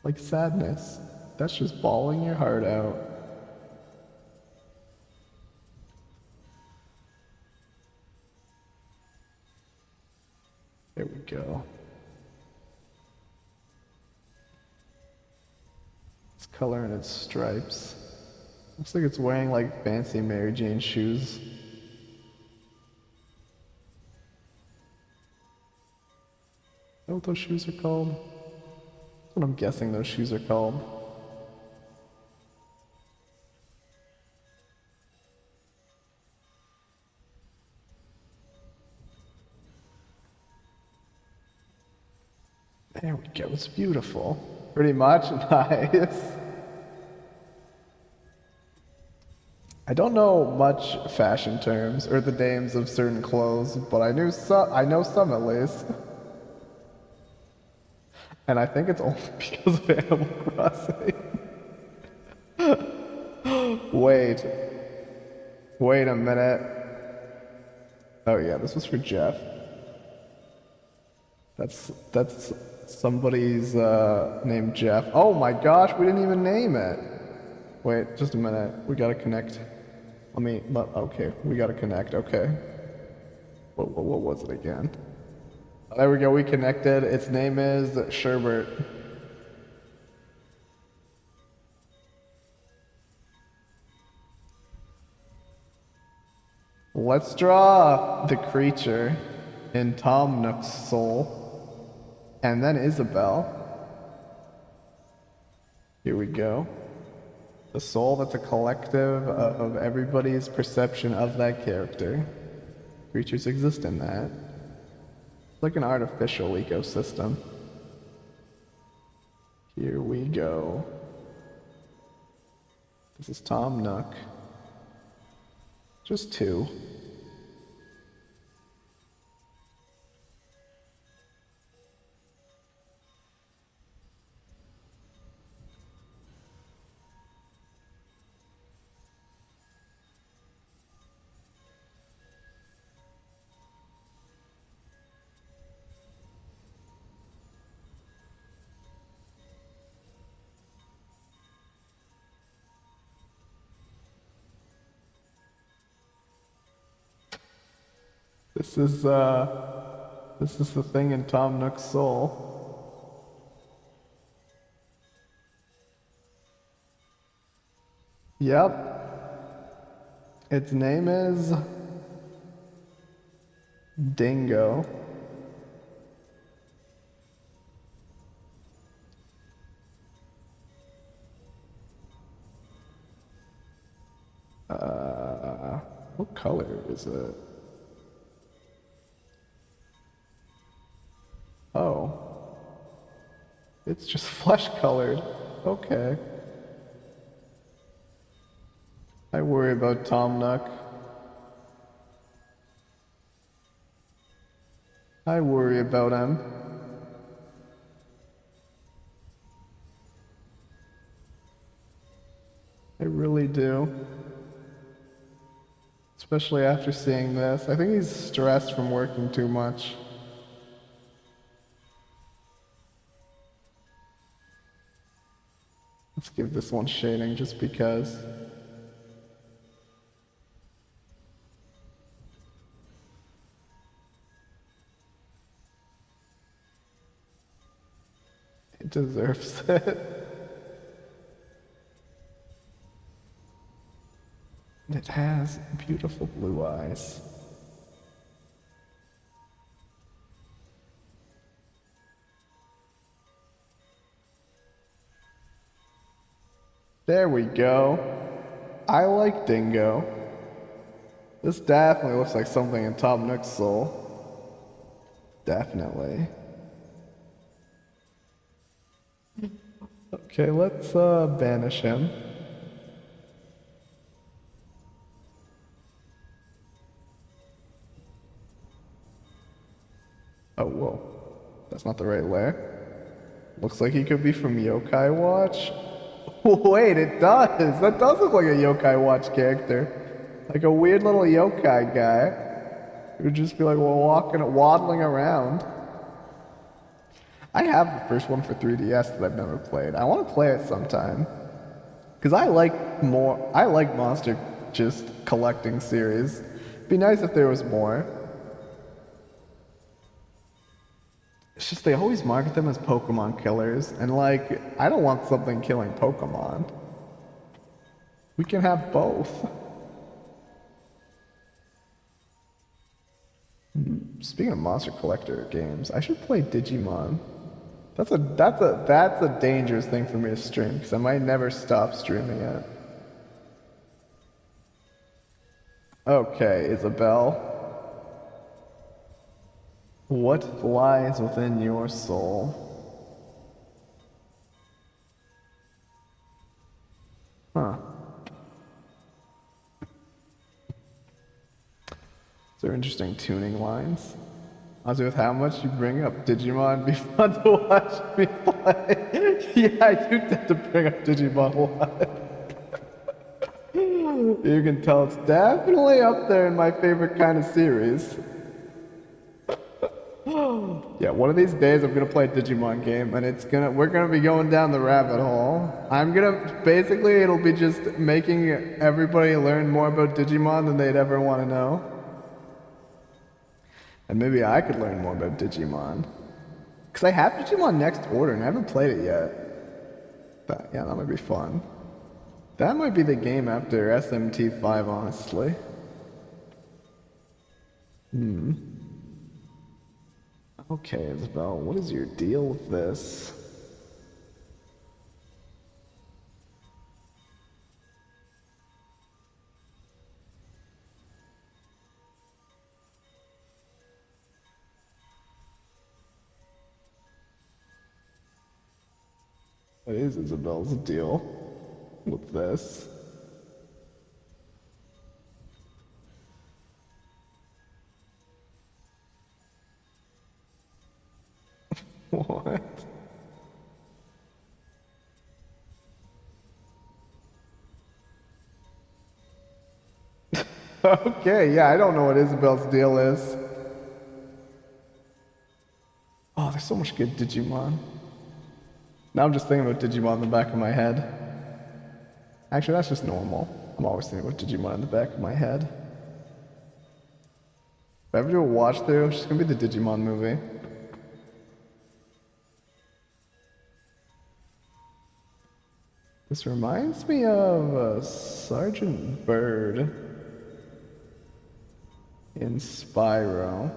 Like sadness. That's just bawling your heart out. There we go. It's color and its stripes. Looks like it's wearing like fancy Mary Jane shoes. Know what those shoes are called? That's what I'm guessing those shoes are called. There we go, it's beautiful. Pretty much nice. I don't know much fashion terms or the names of certain clothes, but I know some at least. And I think it's only because of Animal Crossing. Wait a minute. Oh yeah, this was for Jeff. That's somebody's named Jeff. Oh my gosh, we didn't even name it. Wait, just a minute. We gotta connect. Okay, we gotta connect, okay. What was it again? There we go, we connected. Its name is Sherbert. Let's draw the creature in Tom Nook's soul, and then Isabel. Here we go. The soul that's a collective of everybody's perception of that character. Creatures exist in that. It's like an artificial ecosystem. Here we go. This is Tom Nook. Just two. This is the thing in Tom Nook's soul. Yep. Its name is Dingo. What color is it? Oh. It's just flesh colored. Okay. I worry about Tom Nook. I worry about him. I really do. Especially after seeing this. I think he's stressed from working too much. Let's give this one shading just because. It deserves it. It has beautiful blue eyes. There we go. I like Dingo. This definitely looks like something in Tom Nook's soul. Definitely. Okay, let's banish him. Oh, whoa. That's not the right layer. Looks like he could be from Yokai Watch. Wait, it does! That does look like a Yokai Watch character. Like a weird little yokai guy. Who would just be like waddling around. I have the first one for 3DS that I've never played. I want to play it sometime. Because I like monster just collecting series. It'd be nice if there was more. It's just they always market them as Pokemon killers, and like, I don't want something killing Pokemon. We can have both. Speaking of monster collector games, I should play Digimon. That's a dangerous thing for me to stream, because I might never stop streaming it. Okay, Isabel. What lies within your soul? Huh. These are interesting tuning lines. Honestly, with how much you bring up Digimon, it'd be fun to watch me play. Yeah, I do tend to bring up Digimon a lot. You can tell it's definitely up there in my favorite kind of series. Yeah, one of these days I'm gonna play a Digimon game, and we're gonna be going down the rabbit hole. Basically it'll be just making everybody learn more about Digimon than they'd ever want to know. And maybe I could learn more about Digimon. Because I have Digimon Next Order and I haven't played it yet. But yeah, that might be fun. That might be the game after SMT5, honestly. Okay, Isabel, what is your deal with this? What is Isabel's deal with this? What? Okay, yeah, I don't know what Isabel's deal is. Oh, there's so much good Digimon. Now I'm just thinking about Digimon in the back of my head. Actually, that's just normal. I'm always thinking about Digimon in the back of my head. If I ever do a watch through, it's just gonna be the Digimon movie. This reminds me of Sergeant Bird in Spyro.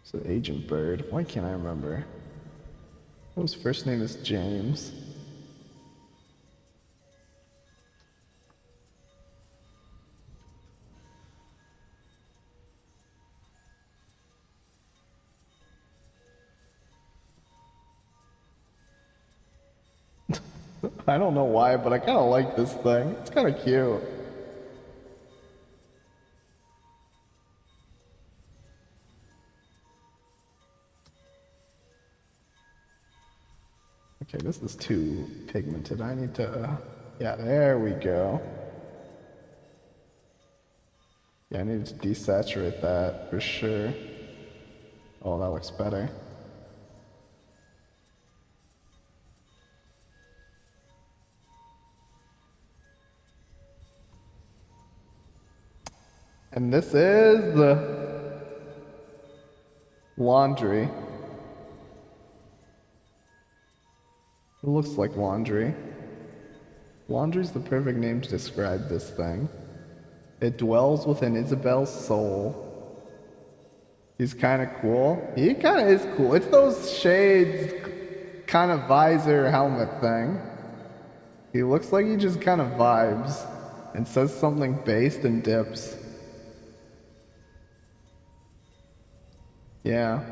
So Agent Bird. Why can't I remember? His first name is James. I don't know why, but I kind of like this thing. It's kind of cute. Okay, this is too pigmented. I need to... yeah, there we go. Yeah, I need to desaturate that for sure. Oh, that looks better. And this is the laundry. It looks like laundry. Laundry's the perfect name to describe this thing. It dwells within Isabel's soul. He's kind of cool. He kind of is cool. It's those shades, kind of visor helmet thing. He looks like he just kind of vibes and says something based and dips. Yeah.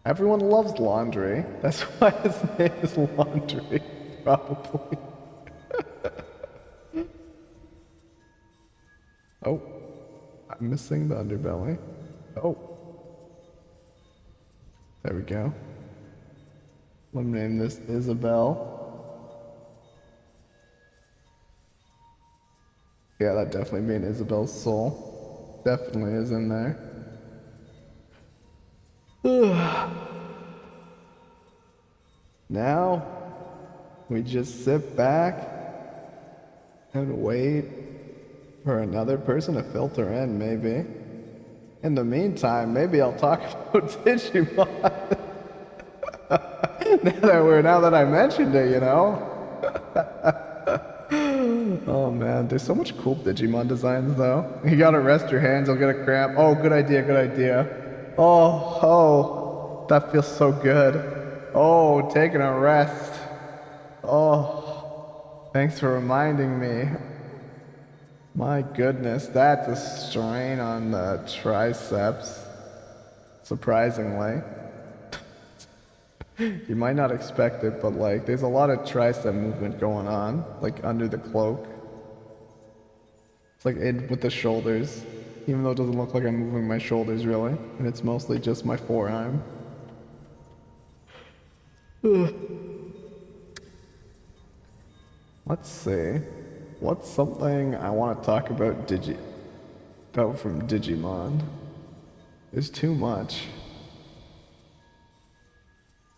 Everyone loves laundry. That's why his name is Laundry, probably. Oh, I'm missing the underbelly. Oh. There we go. Let me name this Isabel. Yeah, that definitely being Isabel's soul. Definitely is in there. Now, we just sit back and wait for another person to filter in, maybe. In the meantime, maybe I'll talk about Digimon. now that I mentioned it, you know? Oh man, there's so much cool Digimon designs though. You gotta rest your hands, you'll get a cramp. Oh, good idea. Oh, that feels so good. Oh, taking a rest. Oh, thanks for reminding me. My goodness, that's a strain on the triceps, surprisingly. You might not expect it, but like, there's a lot of tricep movement going on, like under the cloak. It's like with the shoulders, even though it doesn't look like I'm moving my shoulders really, and it's mostly just my forearm. Let's see. What's something I want to talk about from Digimon? There's too much.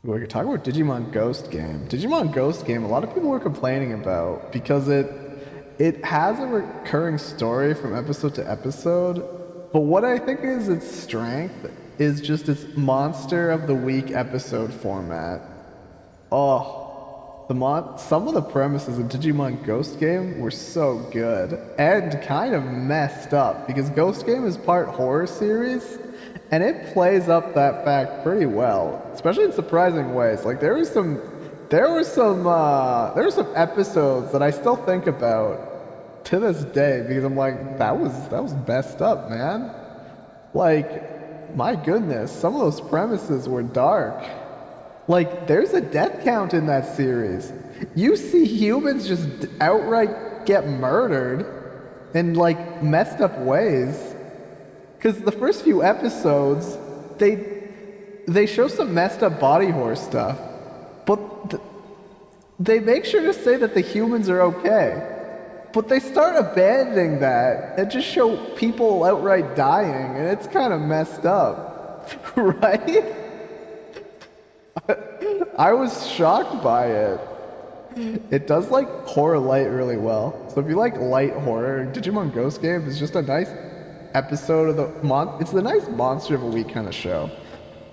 We could talk about Digimon Ghost Game. Digimon Ghost Game, a lot of people were complaining about because it has a recurring story from episode to episode, but what I think is its strength is just its Monster of the Week episode format. Oh, some of the premises in Digimon Ghost Game were so good and kind of messed up because Ghost Game is part horror series and it plays up that fact pretty well, especially in surprising ways. Like there were some episodes that I still think about to this day because I'm like, that was messed up, man. Like, my goodness, some of those premises were dark. Like, there's a death count in that series. You see humans just outright get murdered in, like, messed up ways. Because the first few episodes, they show some messed up body horror stuff. But they make sure to say that the humans are okay. But they start abandoning that and just show people outright dying, and it's kind of messed up. Right? I was shocked by it. It does like horror light really well. So if you like light horror, Digimon Ghost Game is just a nice episode of it's the nice Monster of a Week kind of show.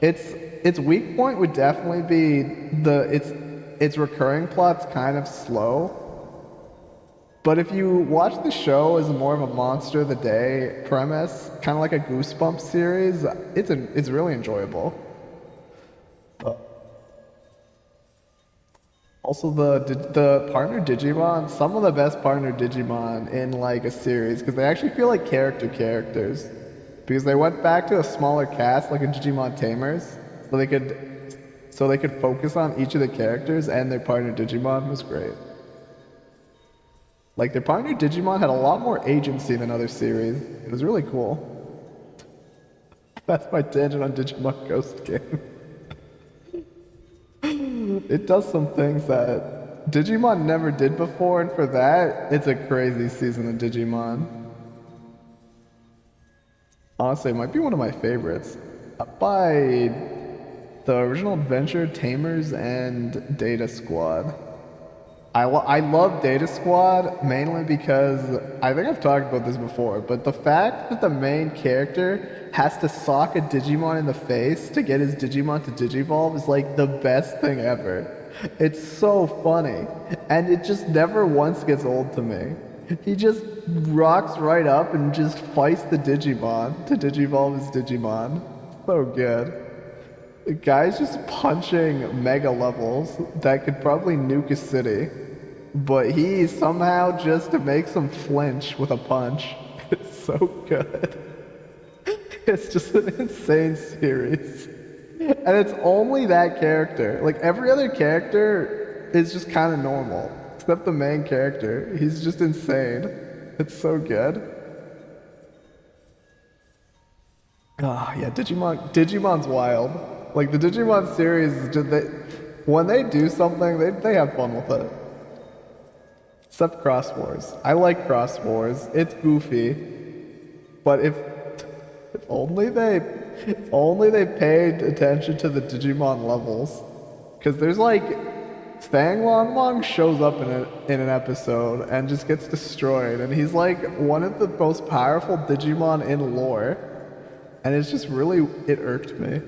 Its weak point would definitely be its recurring plot's kind of slow. But if you watch the show as more of a Monster of the Day premise, kind of like a Goosebumps series, it's really enjoyable. Also, the partner Digimon, some of the best partner Digimon in like a series, because they actually feel like characters. Because they went back to a smaller cast, like in Digimon Tamers, so they could so they could focus on each of the characters and their partner Digimon was great. Like, their partner Digimon had a lot more agency than other series. It was really cool. That's my tangent on Digimon Ghost Game. It does some things that Digimon never did before, and for that, it's a crazy season of Digimon. Honestly, it might be one of my favorites. By the original Adventure, Tamers, and Data Squad. I love Data Squad mainly because I think I've talked about this before, but the fact that the main character has to sock a Digimon in the face to get his Digimon to Digivolve is like the best thing ever. It's so funny, and it just never once gets old to me. He just rocks right up and just fights the Digimon to Digivolve his Digimon. So good. The guy's just punching mega levels that could probably nuke a city, but he somehow just makes them flinch with a punch. It's so good. It's just an insane series. And it's only that character. Like, every other character is just kind of normal, except the main character. He's just insane. It's so good. Ah, yeah, Digimon's wild. Like, the Digimon series, when they do something, they have fun with it. Except Cross Wars. I like Cross Wars. It's goofy. But if only they paid attention to the Digimon levels. Because there's like, Fang Long Long shows up in an episode and just gets destroyed. And he's like one of the most powerful Digimon in lore. And it's just really, it irked me.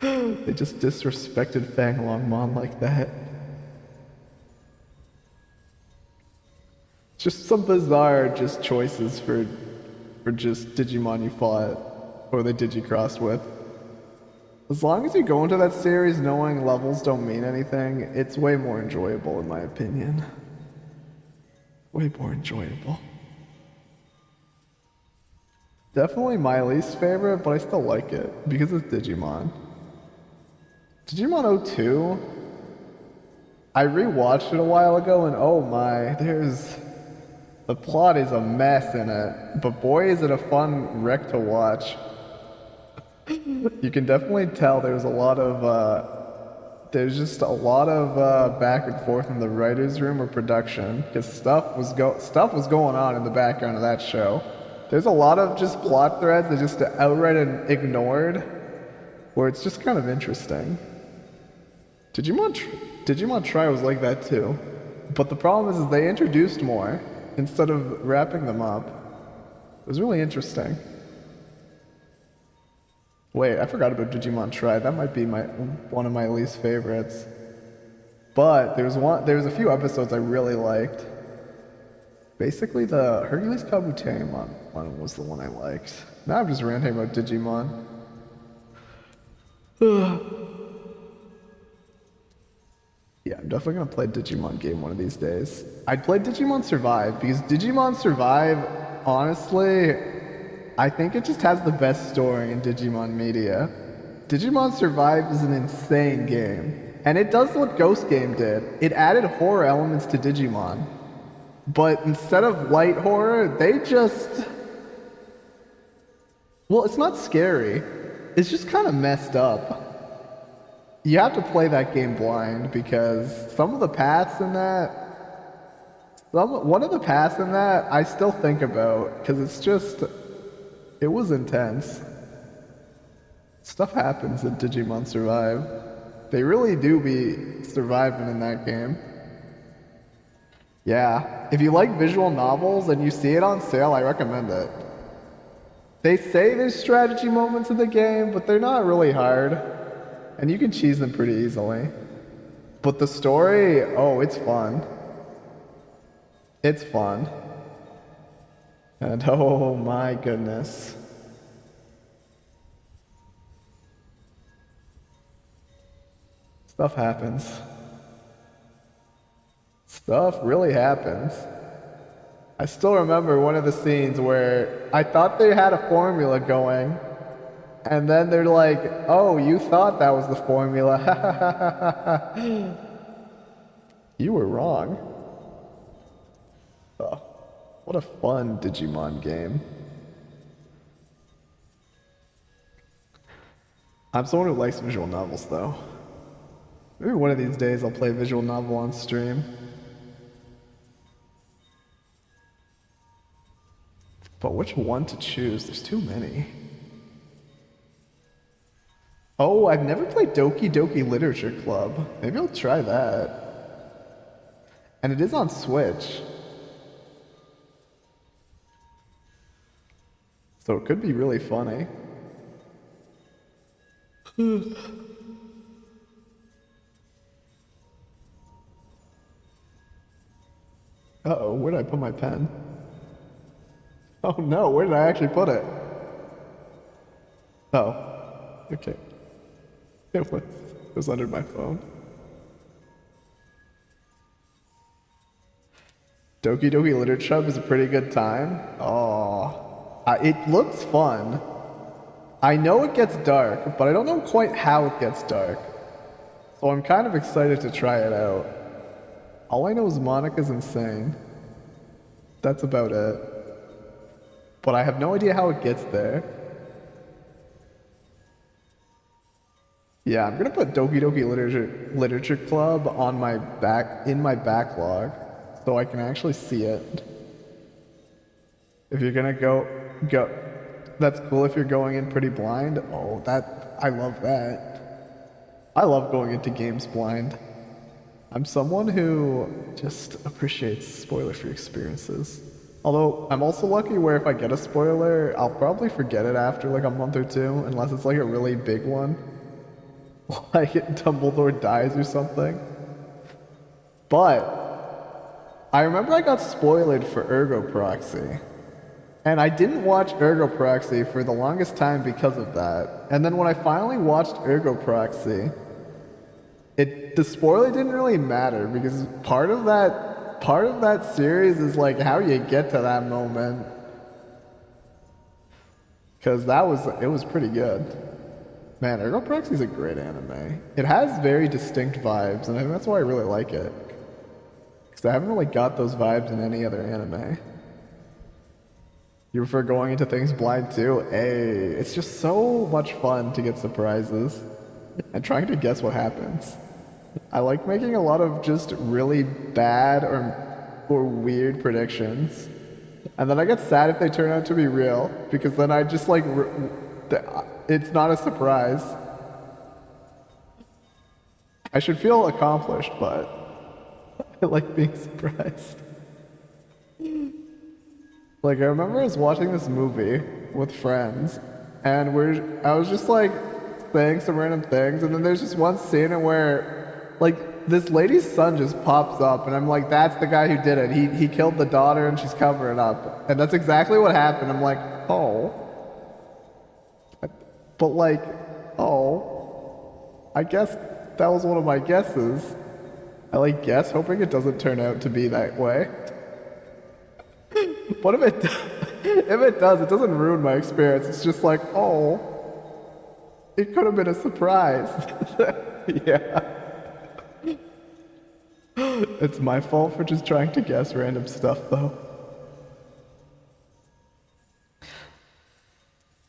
They just disrespected Fang Longmon like that. Just some bizarre just choices for just Digimon you fought or they Digicrossed with. As long as you go into that series knowing levels don't mean anything, it's way more enjoyable in my opinion. Way more enjoyable. Definitely my least favorite, but I still like it because it's Digimon. Digimon 02, I rewatched it a while ago and oh my, the plot is a mess in it, but boy is it a fun wreck to watch. You can definitely tell there's just a lot of back and forth in the writer's room or production, because stuff was going on in the background of that show. There's a lot of just plot threads that just outright ignored, where it's just kind of interesting. Digimon Tri was like that too, but the problem is they introduced more instead of wrapping them up. It was really interesting. Wait, I forgot about Digimon Tri. That might be one of my least favorites. But there was a few episodes I really liked. Basically, the Hercules Kabuterimon one was the one I liked. Now I'm just ranting about Digimon. Yeah, I'm definitely gonna play a Digimon game one of these days. I'd play Digimon Survive because Digimon Survive, honestly, I think it just has the best story in Digimon media. Digimon Survive is an insane game, and it does what Ghost Game did. It added horror elements to Digimon, but instead of light horror, well, it's not scary. It's just kind of messed up. You have to play that game blind because some of the paths in that, one of the paths in that I still think about because it was intense. Stuff happens in Digimon Survive. They really do be surviving in that game. Yeah, if you like visual novels and you see it on sale, I recommend it. They say there's strategy moments in the game, but they're not really hard. And you can cheese them pretty easily. But the story, oh, it's fun. It's fun. And oh my goodness. Stuff happens. Stuff really happens. I still remember one of the scenes where I thought they had a formula going, And then they're like, oh, you thought that was the formula. You were wrong. Oh, what a fun Digimon game. I'm someone who likes visual novels, though. Maybe one of these days I'll play a visual novel on stream. But which one to choose? There's too many. Oh, I've never played Doki Doki Literature Club. Maybe I'll try that. And it is on Switch. So it could be really funny. Uh-oh, where did I put my pen? Oh no, where did I actually put it? Oh, okay. It was under my phone. Doki Doki Literature Club is a pretty good time. Oh, it looks fun. I know it gets dark, but I don't know quite how it gets dark. So I'm kind of excited to try it out. All I know is Monica's insane. That's about it. But I have no idea how it gets there. Yeah, I'm gonna put Doki Doki Literature Club on my in my backlog, so I can actually see it. If you're gonna go. That's cool if you're going in pretty blind. Oh, I love that. I love going into games blind. I'm someone who just appreciates spoiler-free experiences. Although, I'm also lucky where if I get a spoiler, I'll probably forget it after like a month or two, unless it's like a really big one. Like Dumbledore dies or something. But, I remember I got spoiled for Ergo Proxy. And I didn't watch Ergo Proxy for the longest time because of that. And then when I finally watched Ergo Proxy, the spoiler didn't really matter because part of that series is like how you get to that moment. Because it was pretty good. Man, Ergo Proxy is a great anime. It has very distinct vibes, and I think that's why I really like it. Because I haven't really got those vibes in any other anime. You prefer going into things blind too? Hey, it's just so much fun to get surprises and trying to guess what happens. I like making a lot of just really bad or weird predictions. And then I get sad if they turn out to be real, because then I just like, it's not a surprise. I should feel accomplished, but I like being surprised. Like, I remember I was watching this movie with friends, and I was just like saying some random things, and then there's just one scene where, like, this lady's son just pops up, and I'm like, that's the guy who did it. He killed the daughter, and she's covering it up. And that's exactly what happened. I'm like, oh. But like, oh. I guess that was one of my guesses. I like guess, hoping it doesn't turn out to be that way. What if it does, it doesn't ruin my experience. It's just like, oh, it could have been a surprise. Yeah. It's my fault for just trying to guess random stuff, though.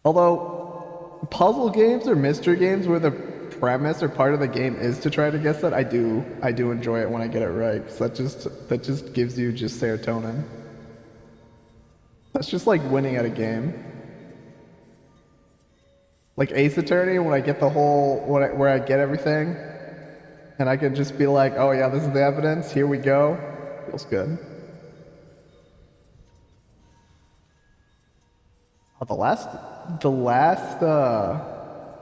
Although, puzzle games or mystery games where the premise or part of the game is to try to guess it, I do enjoy it when I get it right, because that just gives you just serotonin. That's just like winning at a game. Like Ace Attorney, when I get the whole, where I get everything, and I can just be like, oh yeah, this is the evidence, here we go. Feels good. Oh, the last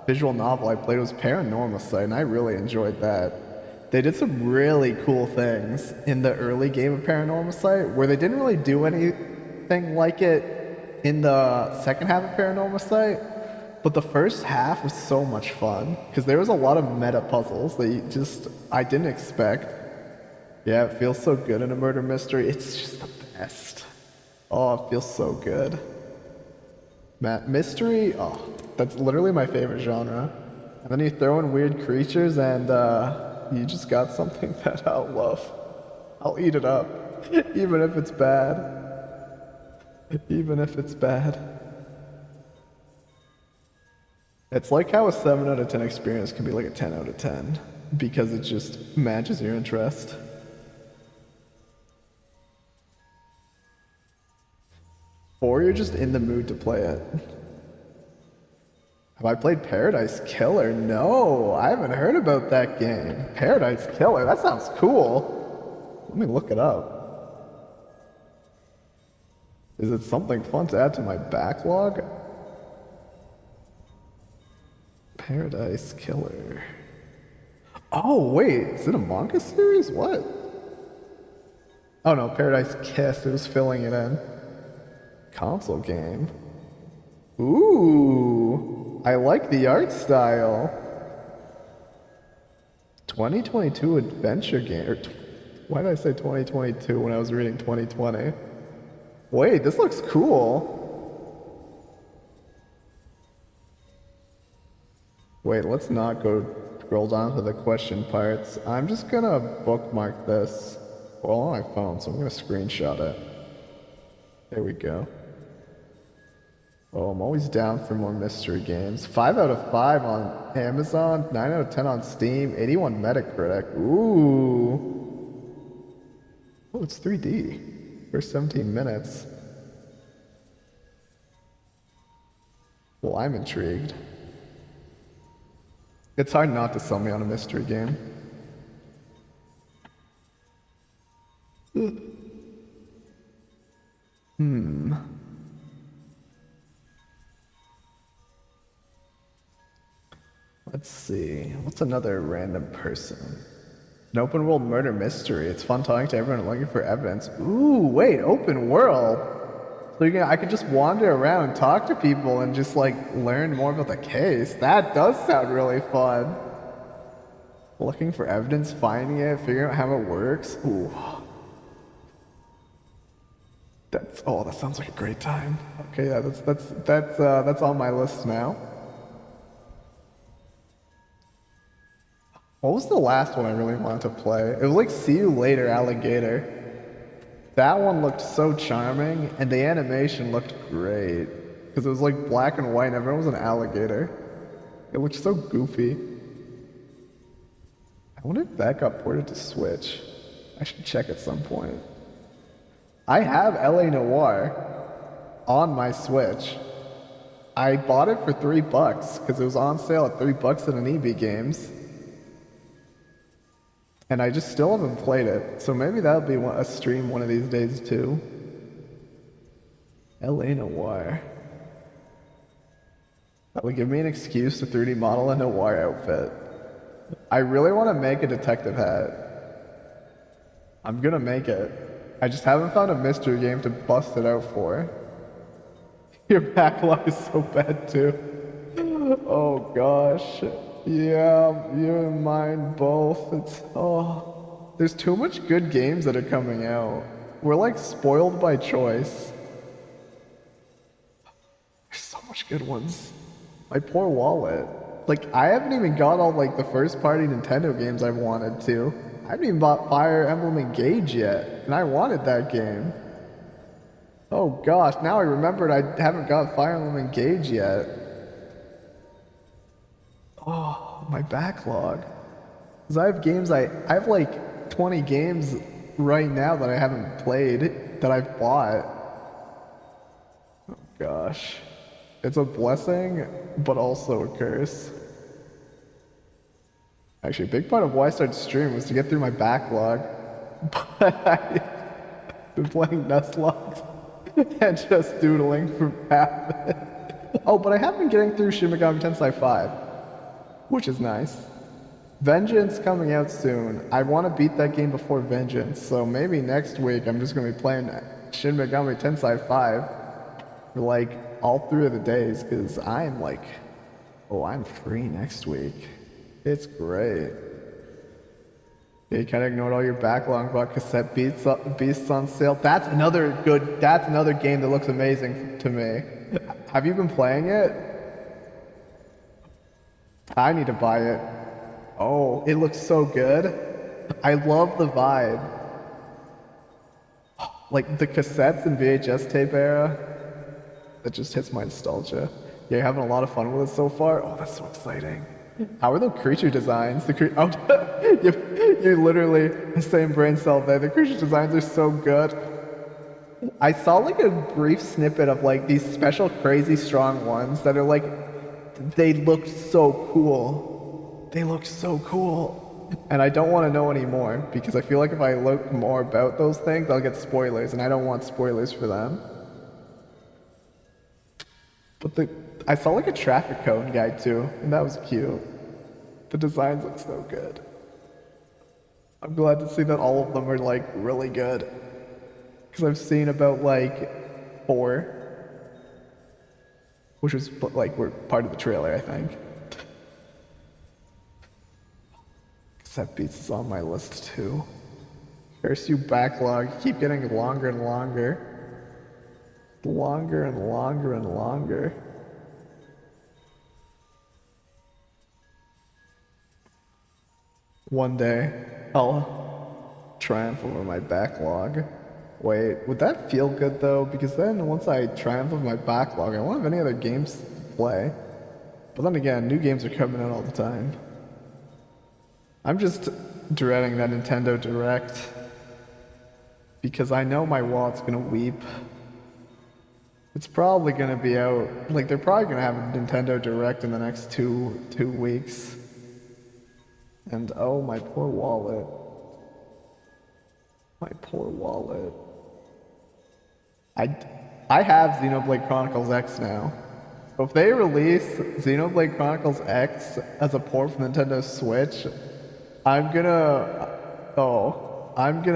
visual novel I played was Paranormal Sight, and I really enjoyed that. They did some really cool things in the early game of Paranormal Sight, where they didn't really do anything like it in the second half of Paranormal Sight. But the first half was so much fun, because there was a lot of meta puzzles that I didn't expect. Yeah, it feels so good in a murder mystery. It's just the best. Oh, it feels so good. Mystery, oh, that's literally my favorite genre. And then you throw in weird creatures and you just got something that I'll love. I'll eat it up, even if it's bad. Even if it's bad. It's like how a 7 out of 10 experience can be like a 10 out of 10 because it just matches your interest. Or you're just in the mood to play it. Have I played Paradise Killer? No, I haven't heard about that game. Paradise Killer, that sounds cool. Let me look it up. Is it something fun to add to my backlog? Paradise Killer. Oh, wait, is it a manga series? What? Oh no, Paradise Kiss, it was filling it in. Console game. Ooh, I like the art style. 2022 adventure game. Or why did I say 2022 when I was reading 2020? Wait, this looks cool. Wait, let's not go scroll down to the question parts. I'm just gonna bookmark this. Well, on my phone, so I'm gonna screenshot it. There we go. Oh, I'm always down for more mystery games. 5 out of 5 on Amazon, 9 out of 10 on Steam, 81 Metacritic. Ooh. Oh, it's 3D. First 17 minutes. Well, I'm intrigued. It's hard not to sell me on a mystery game. Let's see. What's another random person? An open world murder mystery. It's fun talking to everyone looking for evidence. Ooh, wait, open world. So I could just wander around, talk to people, and just like learn more about the case. That does sound really fun. Looking for evidence, finding it, figuring out how it works. Ooh. That sounds like a great time. Okay, yeah, that's on my list now. What was the last one I really wanted to play? It was like See You Later, Alligator. That one looked so charming, and the animation looked great. Because it was like black and white, and everyone was an alligator. It looked so goofy. I wonder if that got ported to Switch. I should check at some point. I have LA Noire on my Switch. I bought it for $3 because it was on sale at $3 at an EB Games. And I just still haven't played it, so maybe that'll be a stream one of these days too. LA Noire. That would give me an excuse to 3D model a Noire outfit. I really want to make a detective hat. I'm gonna make it. I just haven't found a mystery game to bust it out for. Your backlog is so bad too. Oh gosh. Yeah, you and mine both. There's too much good games that are coming out. We're like spoiled by choice. There's so much good ones. My poor wallet. Like, I haven't even got all like the first party Nintendo games I've wanted to. I haven't even bought Fire Emblem Engage yet, and I wanted that game. Oh gosh, now I remembered I haven't got Fire Emblem Engage yet. Oh, my backlog. Because I have games, I have like 20 games right now that I haven't played, that I've bought. Oh gosh. It's a blessing, but also a curse. Actually, a big part of why I started streaming was to get through my backlog. But I've been playing Nuzlocke and just doodling for half of it. Oh, but I have been getting through Shin Megami Tensei 5. Which is nice. Vengeance coming out soon. I want to beat that game before Vengeance, so maybe next week I'm just going to be playing Shin Megami Tensei 5 for like all 3 of the days, because I'm like, I'm free next week. It's great. Yeah, you kind of ignored all your backlog about cassette beasts on sale. That's another game that looks amazing to me. Have you been playing it? I need to buy it. Oh, it looks so good. I love the vibe. Like the cassettes and VHS tape era. That just hits my nostalgia. Yeah, you're having a lot of fun with it so far? Oh, that's so exciting. How are the creature designs? Oh, you're literally the same brain cell there. The creature designs are so good. I saw like a brief snippet of like these special crazy strong ones that are like, they looked so cool. They look so cool. And I don't want to know anymore because I feel like if I look more about those things, I'll get spoilers and I don't want spoilers for them. But I saw like a traffic cone guide too, and that was cute. The designs look so good. I'm glad to see that all of them are like really good. Because I've seen about like 4, which was like were part of the trailer, I think. Cassette Beats is on my list too. Curse you backlog, keep getting longer and longer. Longer and longer and longer. One day, I'll triumph over my backlog. Wait, would that feel good though? Because then once I triumph over my backlog, I won't have any other games to play. But then again, new games are coming out all the time. I'm just dreading that Nintendo Direct. Because I know my wallet's gonna weep. It's probably gonna be out, like they're probably gonna have a Nintendo Direct in the next two weeks. And oh, my poor wallet. My poor wallet. I have Xenoblade Chronicles X now. So if they release Xenoblade Chronicles X as a port for Nintendo Switch, I'm gonna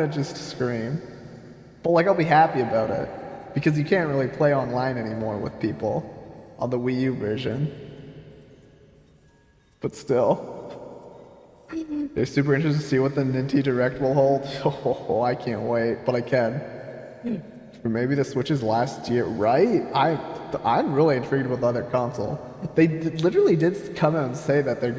just scream. But like I'll be happy about it. Because you can't really play online anymore with people on the Wii U version. But still. They're super interested to see what the Nintendo Direct will hold. Oh, I can't wait, but I can. Or maybe the Switch's last year, right? I'm really intrigued with the other console. They literally did come out and say that they're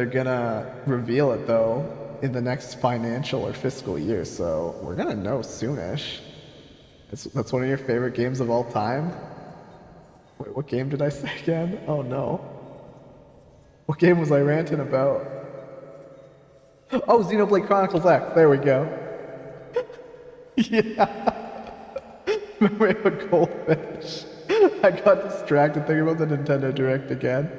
gonna reveal it though in the next financial or fiscal year, so we're gonna know soonish. That's one of your favorite games of all time? Wait, what game did I say again? Oh no. What game was I ranting about? Oh, Xenoblade Chronicles X. There we go. Yeah. Memory of a goldfish. I got distracted thinking about the Nintendo Direct again.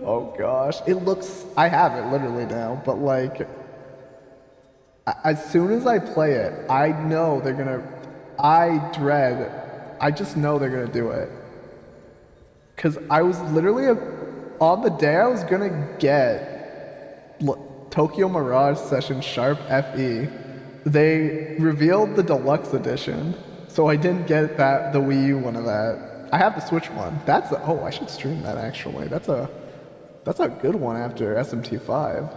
Oh gosh. It looks... I have it literally now, but like... As soon as I play it, I know they're gonna... I just know they're gonna do it. Because I was literally... on the day I was gonna get Tokyo Mirage Session Sharp FE, they revealed the deluxe edition, so I didn't get the Wii U one of that. I have the Switch one. Oh, I should stream that actually. That's a good one after SMT5.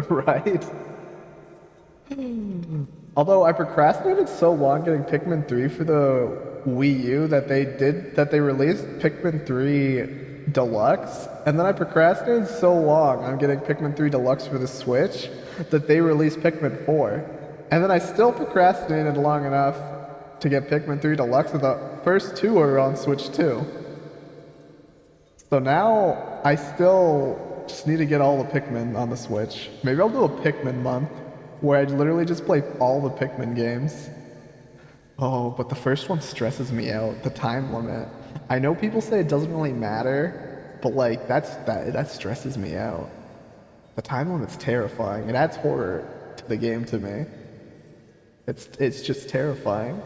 Right? Although I procrastinated so long getting Pikmin 3 for the Wii U that they released Pikmin 3 Deluxe, and then I procrastinated so long on getting Pikmin 3 Deluxe for the Switch that they released Pikmin 4. And then I still procrastinated long enough to get Pikmin 3 Deluxe, and the first 2 are on Switch too. So now I still just need to get all the Pikmin on the Switch. Maybe I'll do a Pikmin month where I literally just play all the Pikmin games. Oh, but the first one stresses me out, the time limit. I know people say it doesn't really matter, but like that stresses me out. The time limit's terrifying. It adds horror to the game to me. It's just terrifying.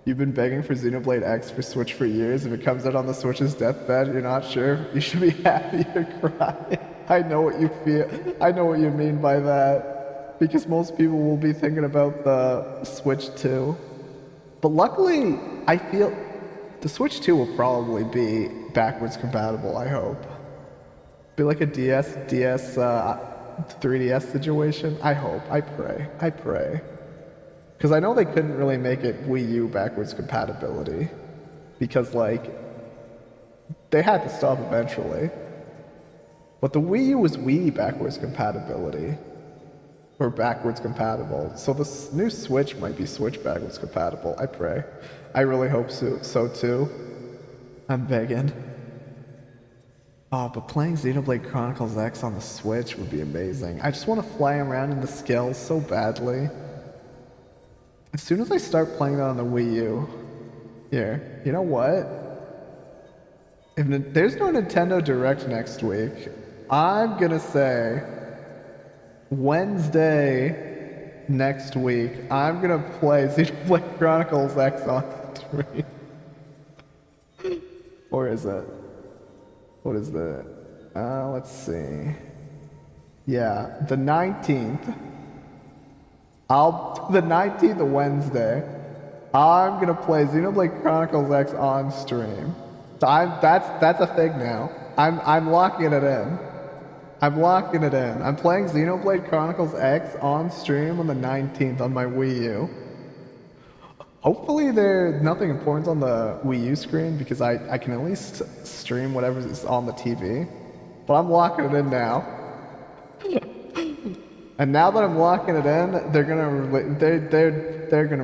You've been begging for Xenoblade X for Switch for years. If it comes out on the Switch's deathbed, you're not sure. You should be happy or cry. I know what you feel. I know what you mean by that. Because most people will be thinking about the Switch 2. But luckily, I feel the Switch 2 will probably be backwards compatible, I hope. Be like a DS, 3DS situation. I hope. I pray. Because I know they couldn't really make it Wii U backwards compatibility. Because, like, they had to stop eventually. But the Wii U was Wii backwards compatibility. Or backwards compatible. So this new Switch might be Switch backwards compatible. I pray. I really hope so too. I'm begging. Oh, but playing Xenoblade Chronicles X on the Switch would be amazing. I just want to fly around in the scales so badly. As soon as I start playing that on the Wii U... Here, you know what? If there's no Nintendo Direct next week, I'm gonna say Wednesday next week, I'm gonna play Xenoblade Chronicles X on stream. Or is it? What is the... let's see. Yeah, the 19th. The 19th of Wednesday, I'm gonna play Xenoblade Chronicles X on stream. So that's a thing now. I'm locking it in. I'm locking it in. I'm playing Xenoblade Chronicles X on stream on the 19th on my Wii U. Hopefully there's nothing important on the Wii U screen because I can at least stream whatever is on the TV. But I'm locking it in now. And now that I'm locking it in, they're gonna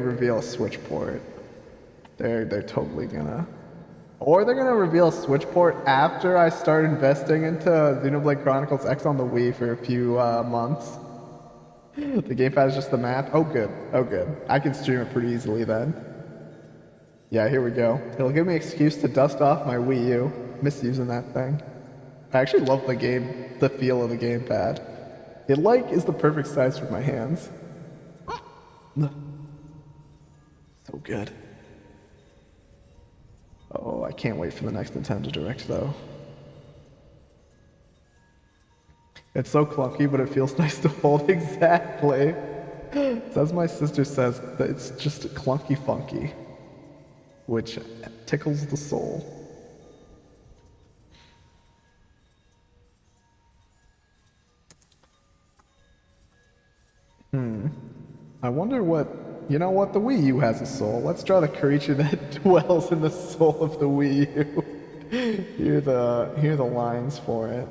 reveal a Switch port. They're totally gonna. Or they're gonna reveal a Switch port after I start investing into Xenoblade Chronicles X on the Wii for a few months. The gamepad is just the map. Oh good, oh good. I can stream it pretty easily then. Yeah, here we go. It'll give me an excuse to dust off my Wii U. Misusing that thing. I actually love the feel of the gamepad. It is the perfect size for my hands. So good. Oh, I can't wait for the next Nintendo Direct though. It's so clunky, but it feels nice to hold. Exactly. So as my sister says, that it's just clunky funky, which tickles the soul. I wonder what... You know what? The Wii U has a soul. Let's draw the creature that dwells in the soul of the Wii U. Here are the lines for it.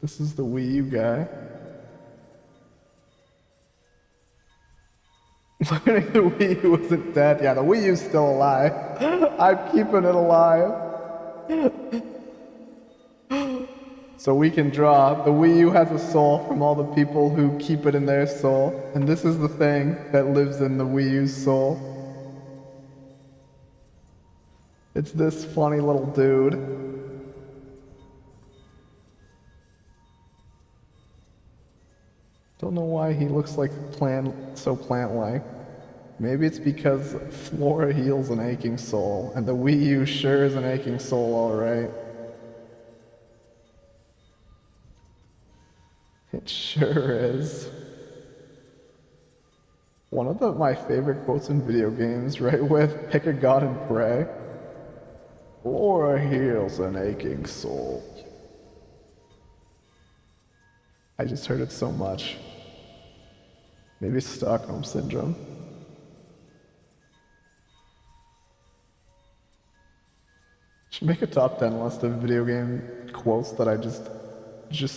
This is the Wii U guy. Learning the Wii U isn't dead. Yeah, the Wii U's still alive. I'm keeping it alive. So we can draw. The Wii U has a soul from all the people who keep it in their soul. And this is the thing that lives in the Wii U's soul. It's this funny little dude. Don't know why he looks like so plant-like. Maybe it's because Flora heals an aching soul, and the Wii U sure is an aching soul, alright. It sure is. One of my favorite quotes in video games, right with pick a god and pray. Flora heals an aching soul. I just heard it so much. Maybe it's Stockholm Syndrome. Should make a top 10 list of video game quotes that I just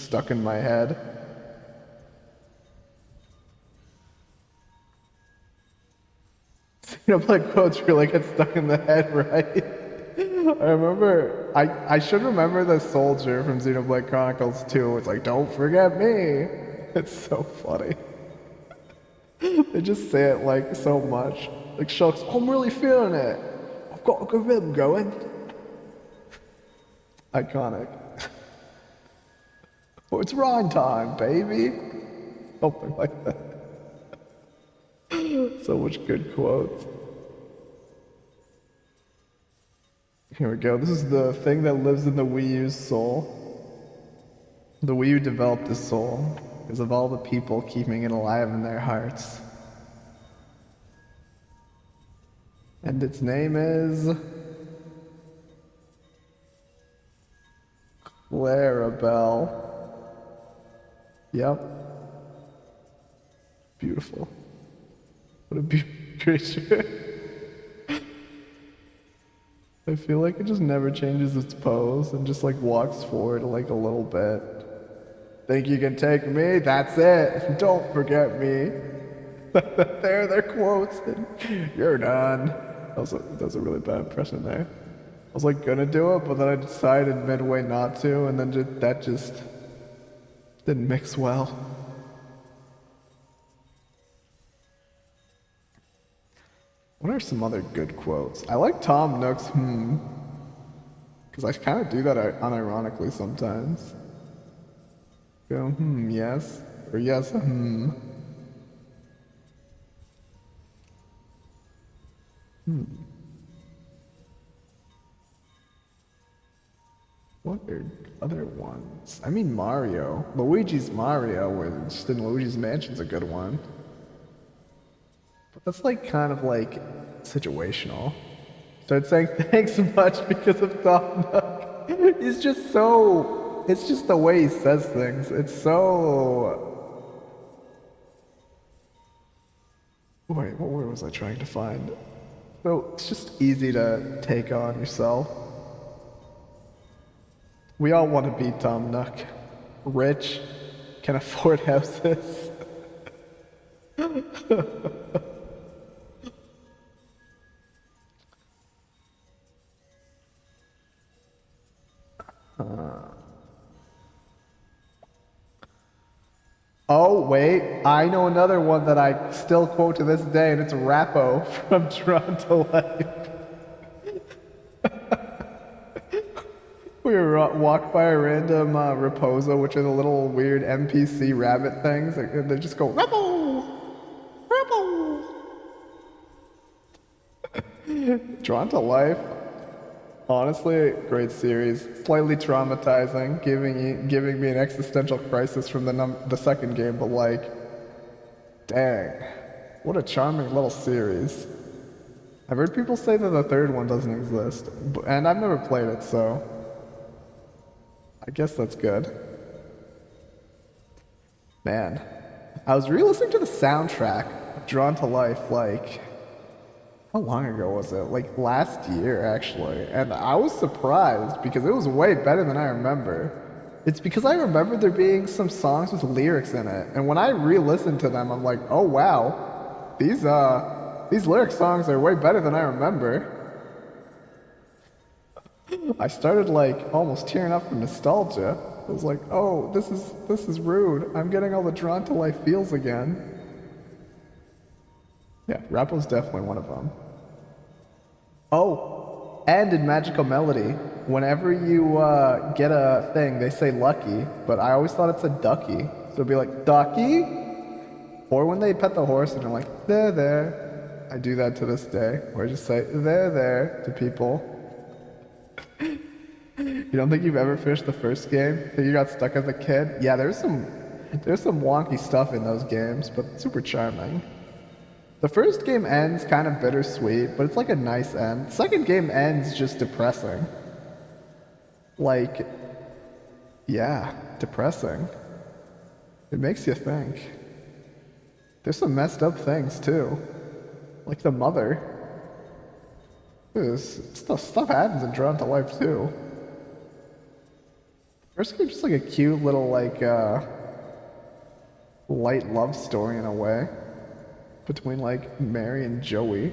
stuck in my head. Xenoblade quotes really get stuck in the head, right? I remember, I should remember the soldier from Xenoblade Chronicles 2. It's like, don't forget me. It's so funny. They just say it like so much. Like, shucks, I'm really feeling it. I've got a good rhythm going. Iconic. Oh, it's rhyme time, baby. Something like that. So much good quotes. Here we go. This is the thing that lives in the Wii U's soul. The Wii U developed this soul because of all the people keeping it alive in their hearts. And its name is Clarabelle. Yep. Beautiful. What a beautiful creature. I feel like it just never changes its pose and just like walks forward like a little bit. Think you can take me? That's it. Don't forget me. There are their quotes. And you're done. That was a really bad impression there. I was like gonna do it, but then I decided midway not to, and then that just didn't mix well. What are some other good quotes? I like Tom Nook's because I kind of do that unironically sometimes. Go, yes, or yes, What are other ones? I mean Mario. Luigi's Mario, where just in Luigi's Mansion's a good one. But that's like kind of like situational. Start saying thanks so much because of Tom Nook. He's just so, it's just the way he says things. It's so... Wait, what word was I trying to find? So it's just easy to take on yourself. We all want to be Tom Nook. Rich, can afford houses. Oh, wait, I know another one that I still quote to this day, and it's Rappo from Drawn to Life. We were walked by a random Raposa, which are the little weird NPC rabbit things, and they just go, Rappo! Rappo! Drawn to Life. Honestly, great series. Slightly traumatizing, giving me an existential crisis from the second game, but like, dang, what a charming little series. I've heard people say that the third one doesn't exist, and I've never played it, so I guess that's good. Man, I was re-listening to the soundtrack of Drawn to Life, like, how long ago was it? Like last year, actually. And I was surprised because it was way better than I remember. It's because I remember there being some songs with lyrics in it. And when I re-listened to them, I'm like, oh wow, these lyric songs are way better than I remember. I started like almost tearing up from nostalgia. I was like, oh, this is rude. I'm getting all the Drawn to Life feels again. Yeah, Rappo's definitely one of them. Oh, and in Magical Melody, whenever you get a thing, they say lucky, but I always thought it said ducky. So it'd be like, ducky? Or when they pet the horse and they're like, there. I do that to this day, where I just say, there to people. You don't think you've ever finished the first game? Think you got stuck as a kid? Yeah, there's some wonky stuff in those games, but super charming. The first game ends kind of bittersweet, but it's like a nice end. Second game ends just depressing. Like, yeah, depressing. It makes you think. There's some messed up things too. Like the mother. Stuff happens in Drawn to Life too. First game's just like a cute little like light love story in a way. Between like Mary and Joey.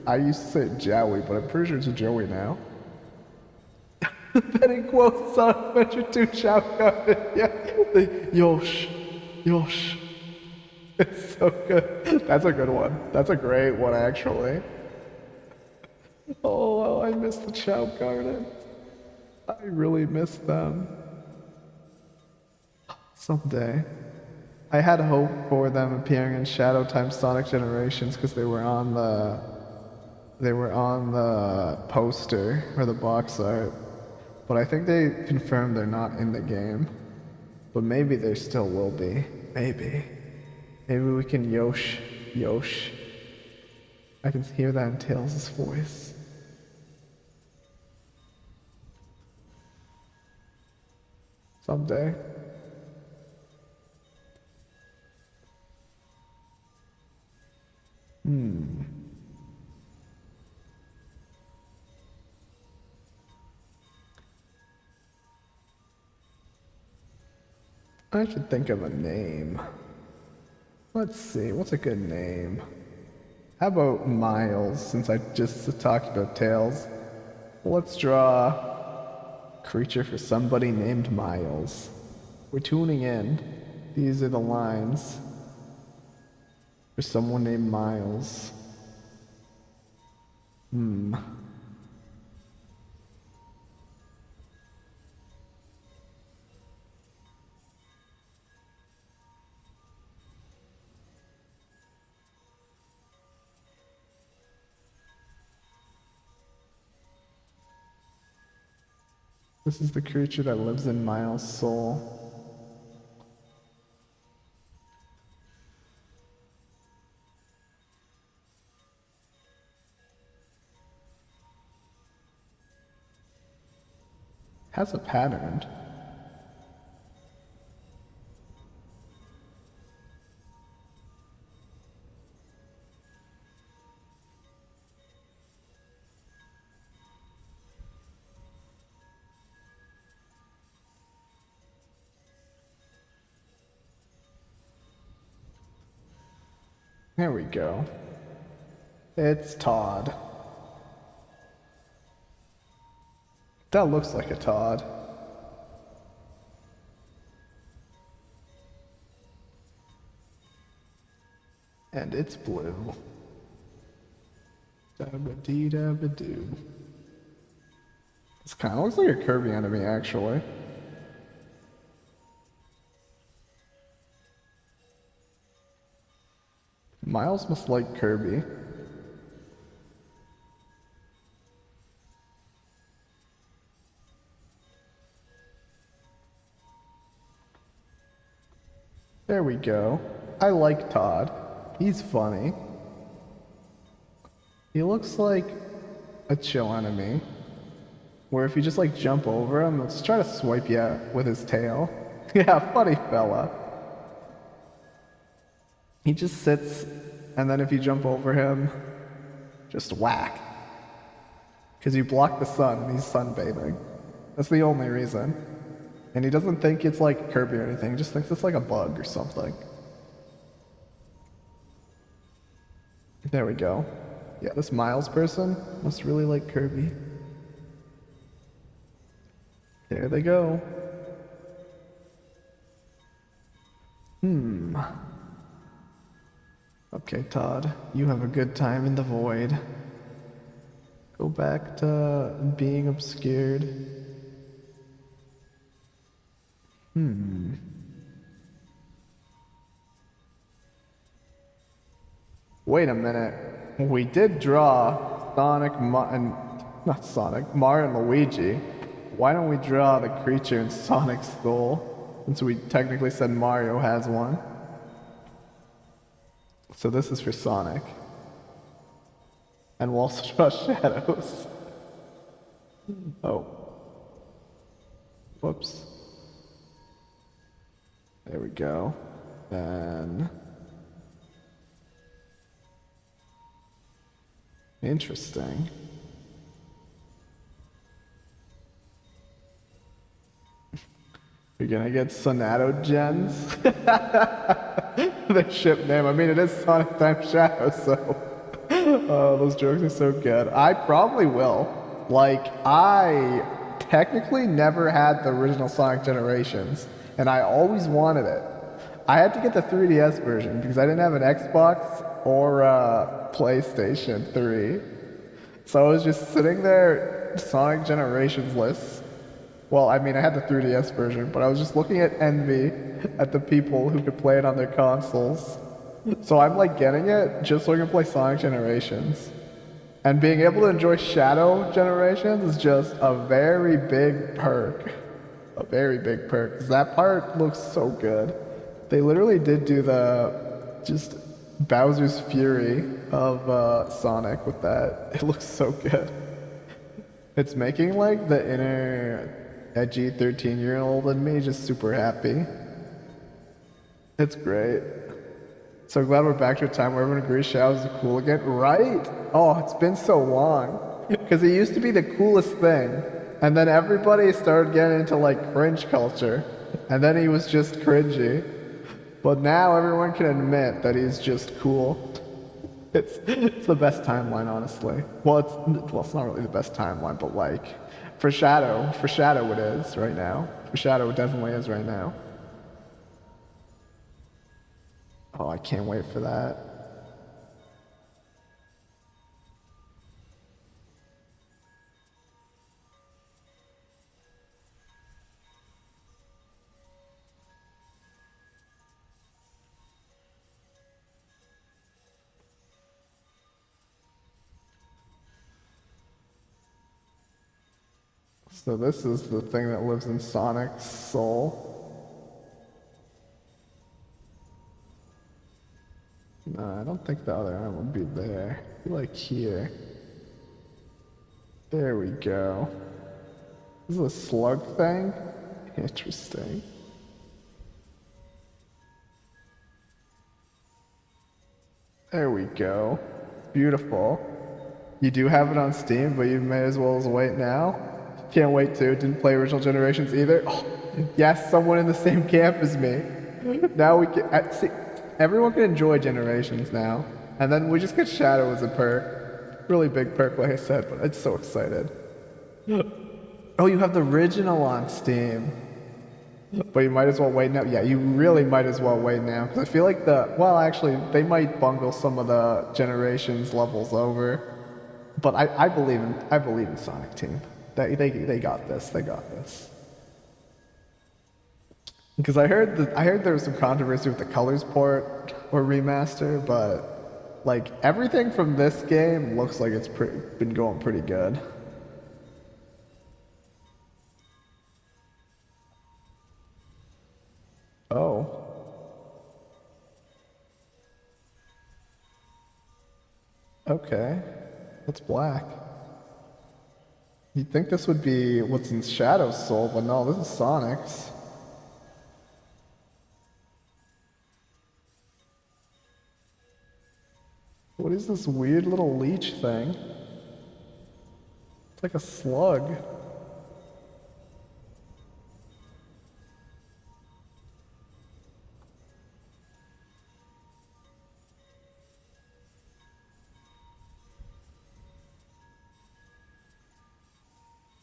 I used to say Joey, but I'm pretty sure it's Joey now. Betting quotes on Adventure 2 shotgun. Yeah. The Yosh. It's so good. That's a good one. That's a great one actually. Oh, I miss the Chow Garden. I really miss them. Someday. I had hope for them appearing in Shadow times Sonic Generations because they were on the poster or the box art. But I think they confirmed they're not in the game. But maybe there still will be. Maybe. Maybe we can Yosh. I can hear that in Tails' voice. Someday. I should think of a name. Let's see, what's a good name? How about Miles, since I just talked about Tails? Let's draw a creature for somebody named Miles. We're tuning in. These are the lines for someone named Miles. This is the creature that lives in Miles' soul. Has a pattern. There we go. It's Todd. That looks like a Todd. And it's blue. Dabba-dee-dabba-doo. This kind of looks like a Kirby enemy, actually. Miles must like Kirby. There we go. I like Todd. He's funny. He looks like a chill enemy. Where if you just like jump over him, let's try to swipe you out with his tail. Yeah, funny fella. He just sits, and then if you jump over him, just whack. Because you block the sun, and he's sunbathing. That's the only reason. And he doesn't think it's like Kirby or anything, he just thinks it's like a bug or something. There we go. Yeah, this Miles person must really like Kirby. There they go. Okay, Todd, you have a good time in the void. Go back to being obscured. Wait a minute. We did draw Mario and Luigi. Why don't we draw the creature in Sonic's skull? Since we technically said Mario has one. So this is for Sonic. And we'll also draw shadows. Oh. Whoops. There we go. Then... Interesting. You're gonna get Sonato Gens? The ship name. I mean, it is Sonic Time Shadow, so... Oh, those jokes are so good. I probably will. Like, I technically never had the original Sonic Generations, and I always wanted it. I had to get the 3DS version because I didn't have an Xbox or a PlayStation 3. So I was just sitting there, Sonic Generations lists, Well, I mean, I had the 3DS version, but I was just looking at envy at the people who could play it on their consoles. So I'm like getting it just so I can play Sonic Generations. And being able to enjoy Shadow Generations is just a very big perk. A very big perk. 'Cause that part looks so good. They literally did do the just Bowser's Fury of Sonic with that. It looks so good. It's making like the inner edgy 13-year-old in me just super happy. It's great. So glad we're back to a time where everyone agrees Shadows is cool again. Right? Oh, it's been so long. Because it used to be the coolest thing. And then everybody started getting into like cringe culture. And then he was just cringy. But now everyone can admit that he's just cool. It's the best timeline, honestly. Well, it's not really the best timeline, but like for Shadow it is right now. For Shadow it definitely is right now. Oh, I can't wait for that. So this is the thing that lives in Sonic's soul. No, I don't think the other arm would be there. It'd be like here. There we go. This is a slug thing? Interesting. There we go. Beautiful. You do have it on Steam, but you may as well wait now. Can't wait to. Didn't play original Generations either. Oh, yes, someone in the same camp as me. Now we can see. Everyone can enjoy Generations now, and then we just get Shadow as a perk. Really big perk, like I said, but I'm so excited. Oh, you have the original on Steam. But you might as well wait now. Yeah, you really might as well wait now. Because I feel like well, actually, they might bungle some of the Generations levels over. But I believe in Sonic Team. They got this. They got this. Because I heard there was some controversy with the Colors port or remaster, but like everything from this game looks like it's been going pretty good. Oh. Okay. That's black. You'd think this would be what's in Shadow's soul, but no, this is Sonic's. What is this weird little leech thing? It's like a slug.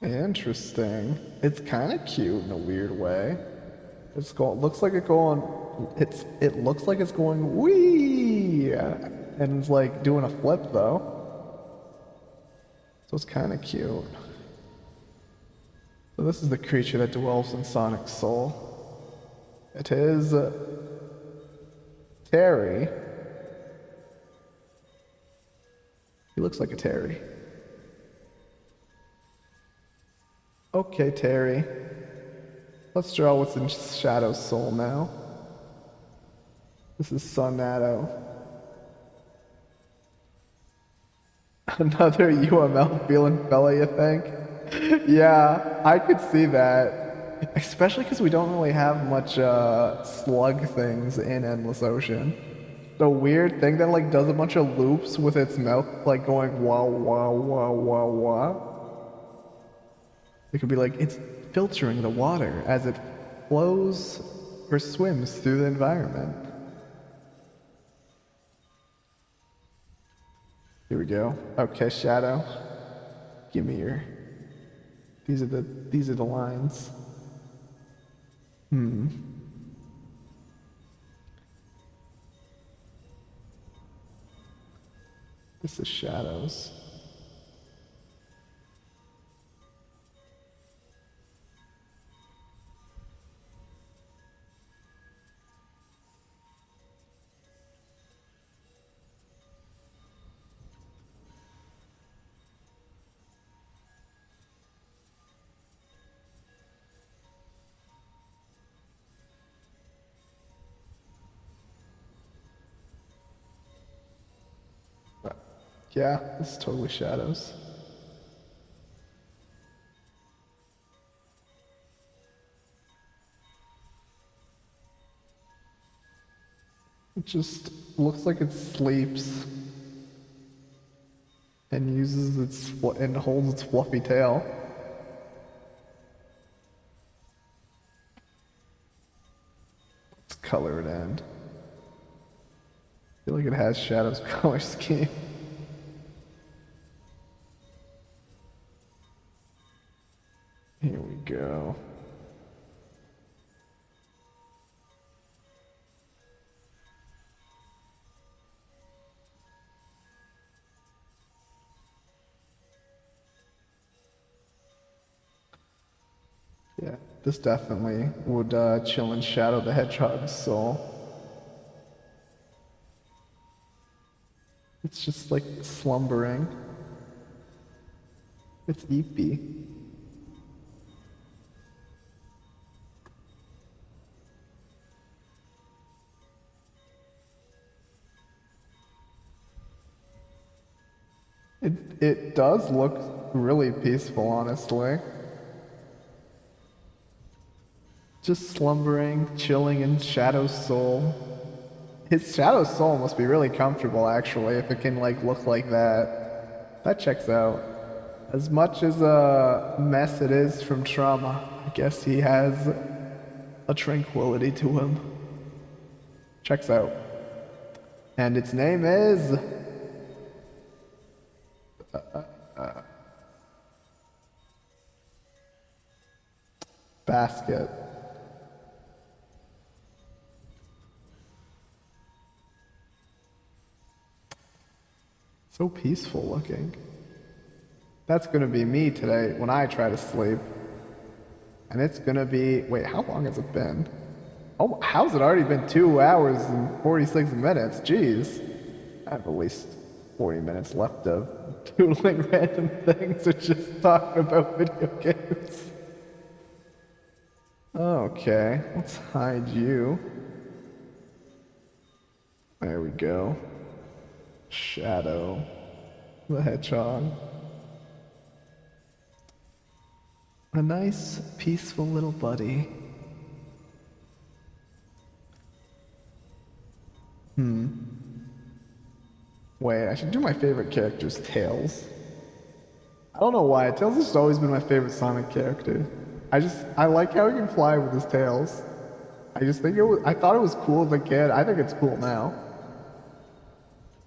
Interesting. It's kind of cute in a weird way. Looks like it looks like it's going wee, and it's like doing a flip though. So it's kind of cute. So this is the creature that dwells in Sonic's soul. It is Terry. He looks like a Terry. Okay, Terry. Let's draw what's in Shadow's soul now. This is Sonado. Another UML feeling fella, you think? Yeah, I could see that. Especially because we don't really have much slug things in Endless Ocean. The weird thing that like does a bunch of loops with its mouth like going wah wah wah wah wah. It could be like it's filtering the water as it flows or swims through the environment. Here we go. Okay, Shadow. Give me your. These are the lines. This is Shadows. Yeah, this is totally shadows. It just looks like it sleeps and uses and holds its fluffy tail. Let's color it in. I feel like it has shadows color scheme. Here we go. Yeah, this definitely would chill in Shadow the Hedgehog's soul. It's just like slumbering. It's eepy. It does look really peaceful, honestly. Just slumbering, chilling in Shadow's soul. His Shadow's soul must be really comfortable, actually, if it can, like, look like that. That checks out. As much as a mess it is from trauma, I guess he has a tranquility to him. Checks out. And its name is... Basket. So peaceful looking. That's gonna be me today when I try to sleep. And it's gonna be, wait, how long has it been? Oh, how's it already been 2 hours and 46 minutes? Jeez. I have at least 40 minutes left of doodling random things or just talking about video games. Okay, let's hide you. There we go. Shadow the Hedgehog. A nice, peaceful little buddy. Wait, I should do my favorite character's Tails. I don't know why, Tails has always been my favorite Sonic character. I like how he can fly with his tails. I thought it was cool as a kid. I think it's cool now.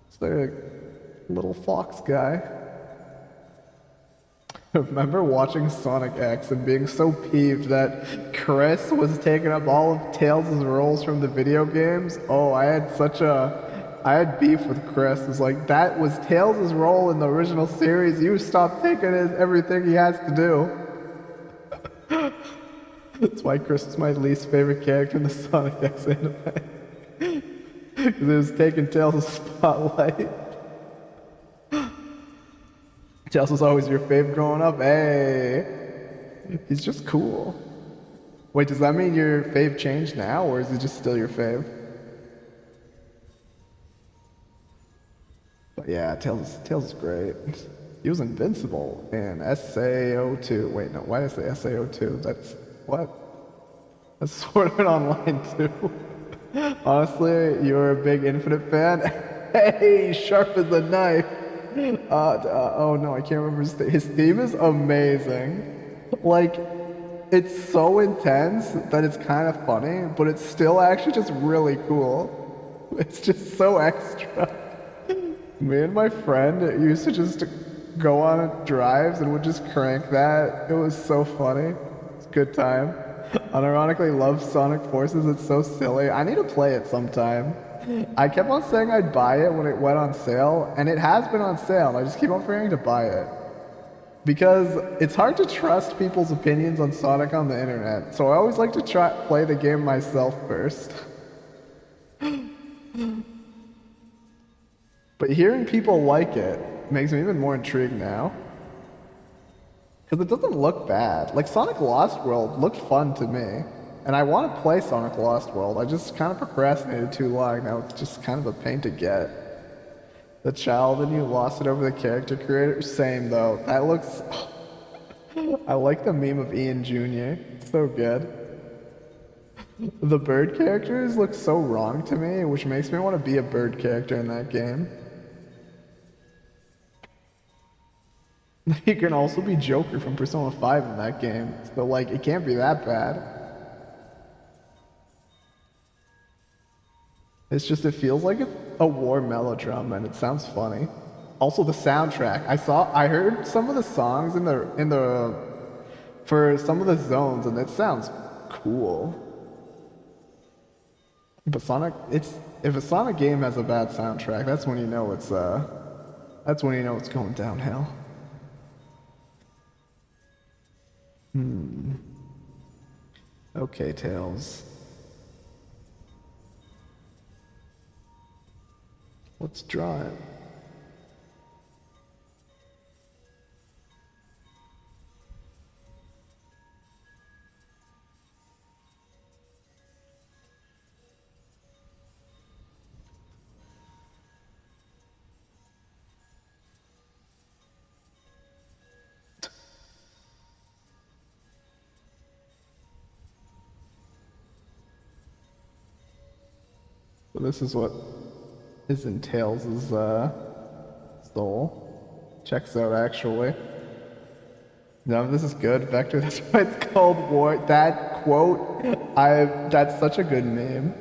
It's the little fox guy. Remember watching Sonic X and being so peeved that Chris was taking up all of Tails' roles from the video games? Oh, I had beef with Chris. It was like, that was Tails' role in the original series. You stopped taking everything he has to do. That's why Chris is my least favorite character in the Sonic X anime. Because it was taking Tails' spotlight. Tails was always your fave growing up? Hey! He's just cool. Wait, does that mean your fave changed now, or is he just still your fave? But yeah, Tails is great. He was invincible in SAO2. Wait, no, why did I say SAO2? That's... what? That's Sword Art Online 2. Honestly, you're a big Infinite fan? Hey, sharp as a knife! Oh no, I can't remember his theme is amazing. Like, it's so intense that it's kind of funny, but it's still actually just really cool. It's just so extra. Me and my friend used to just go on drives and would just crank that. It was so funny. It's a good time. Unironically love Sonic Forces. It's so silly. I need to play it sometime. I kept on saying I'd buy it when it went on sale, and it has been on sale. I just keep on forgetting to buy it. Because it's hard to trust people's opinions on Sonic on the internet, so I always like to play the game myself first. But hearing people like it makes me even more intrigued now. Because it doesn't look bad. Like, Sonic Lost World looked fun to me. And I want to play Sonic Lost World. I just kind of procrastinated too long. Now it's just kind of a pain to get. The child in you lost it over the character creator. Same though. That looks. I like the meme of Ian Jr. It's so good. The bird characters look so wrong to me, which makes me want to be a bird character in that game. You can also be Joker from Persona 5 in that game, so like it can't be that bad. It's just it feels like a war melodrama and it sounds funny. Also the soundtrack. I heard some of the songs for some of the zones and it sounds cool. But if a Sonic game has a bad soundtrack, that's when you know it's going downhill. Okay, Tails. Let's draw it. So this is what is in Tails' soul. Checks out actually. No, this is good. Vector, that's why it's called War. That quote, that's such a good meme.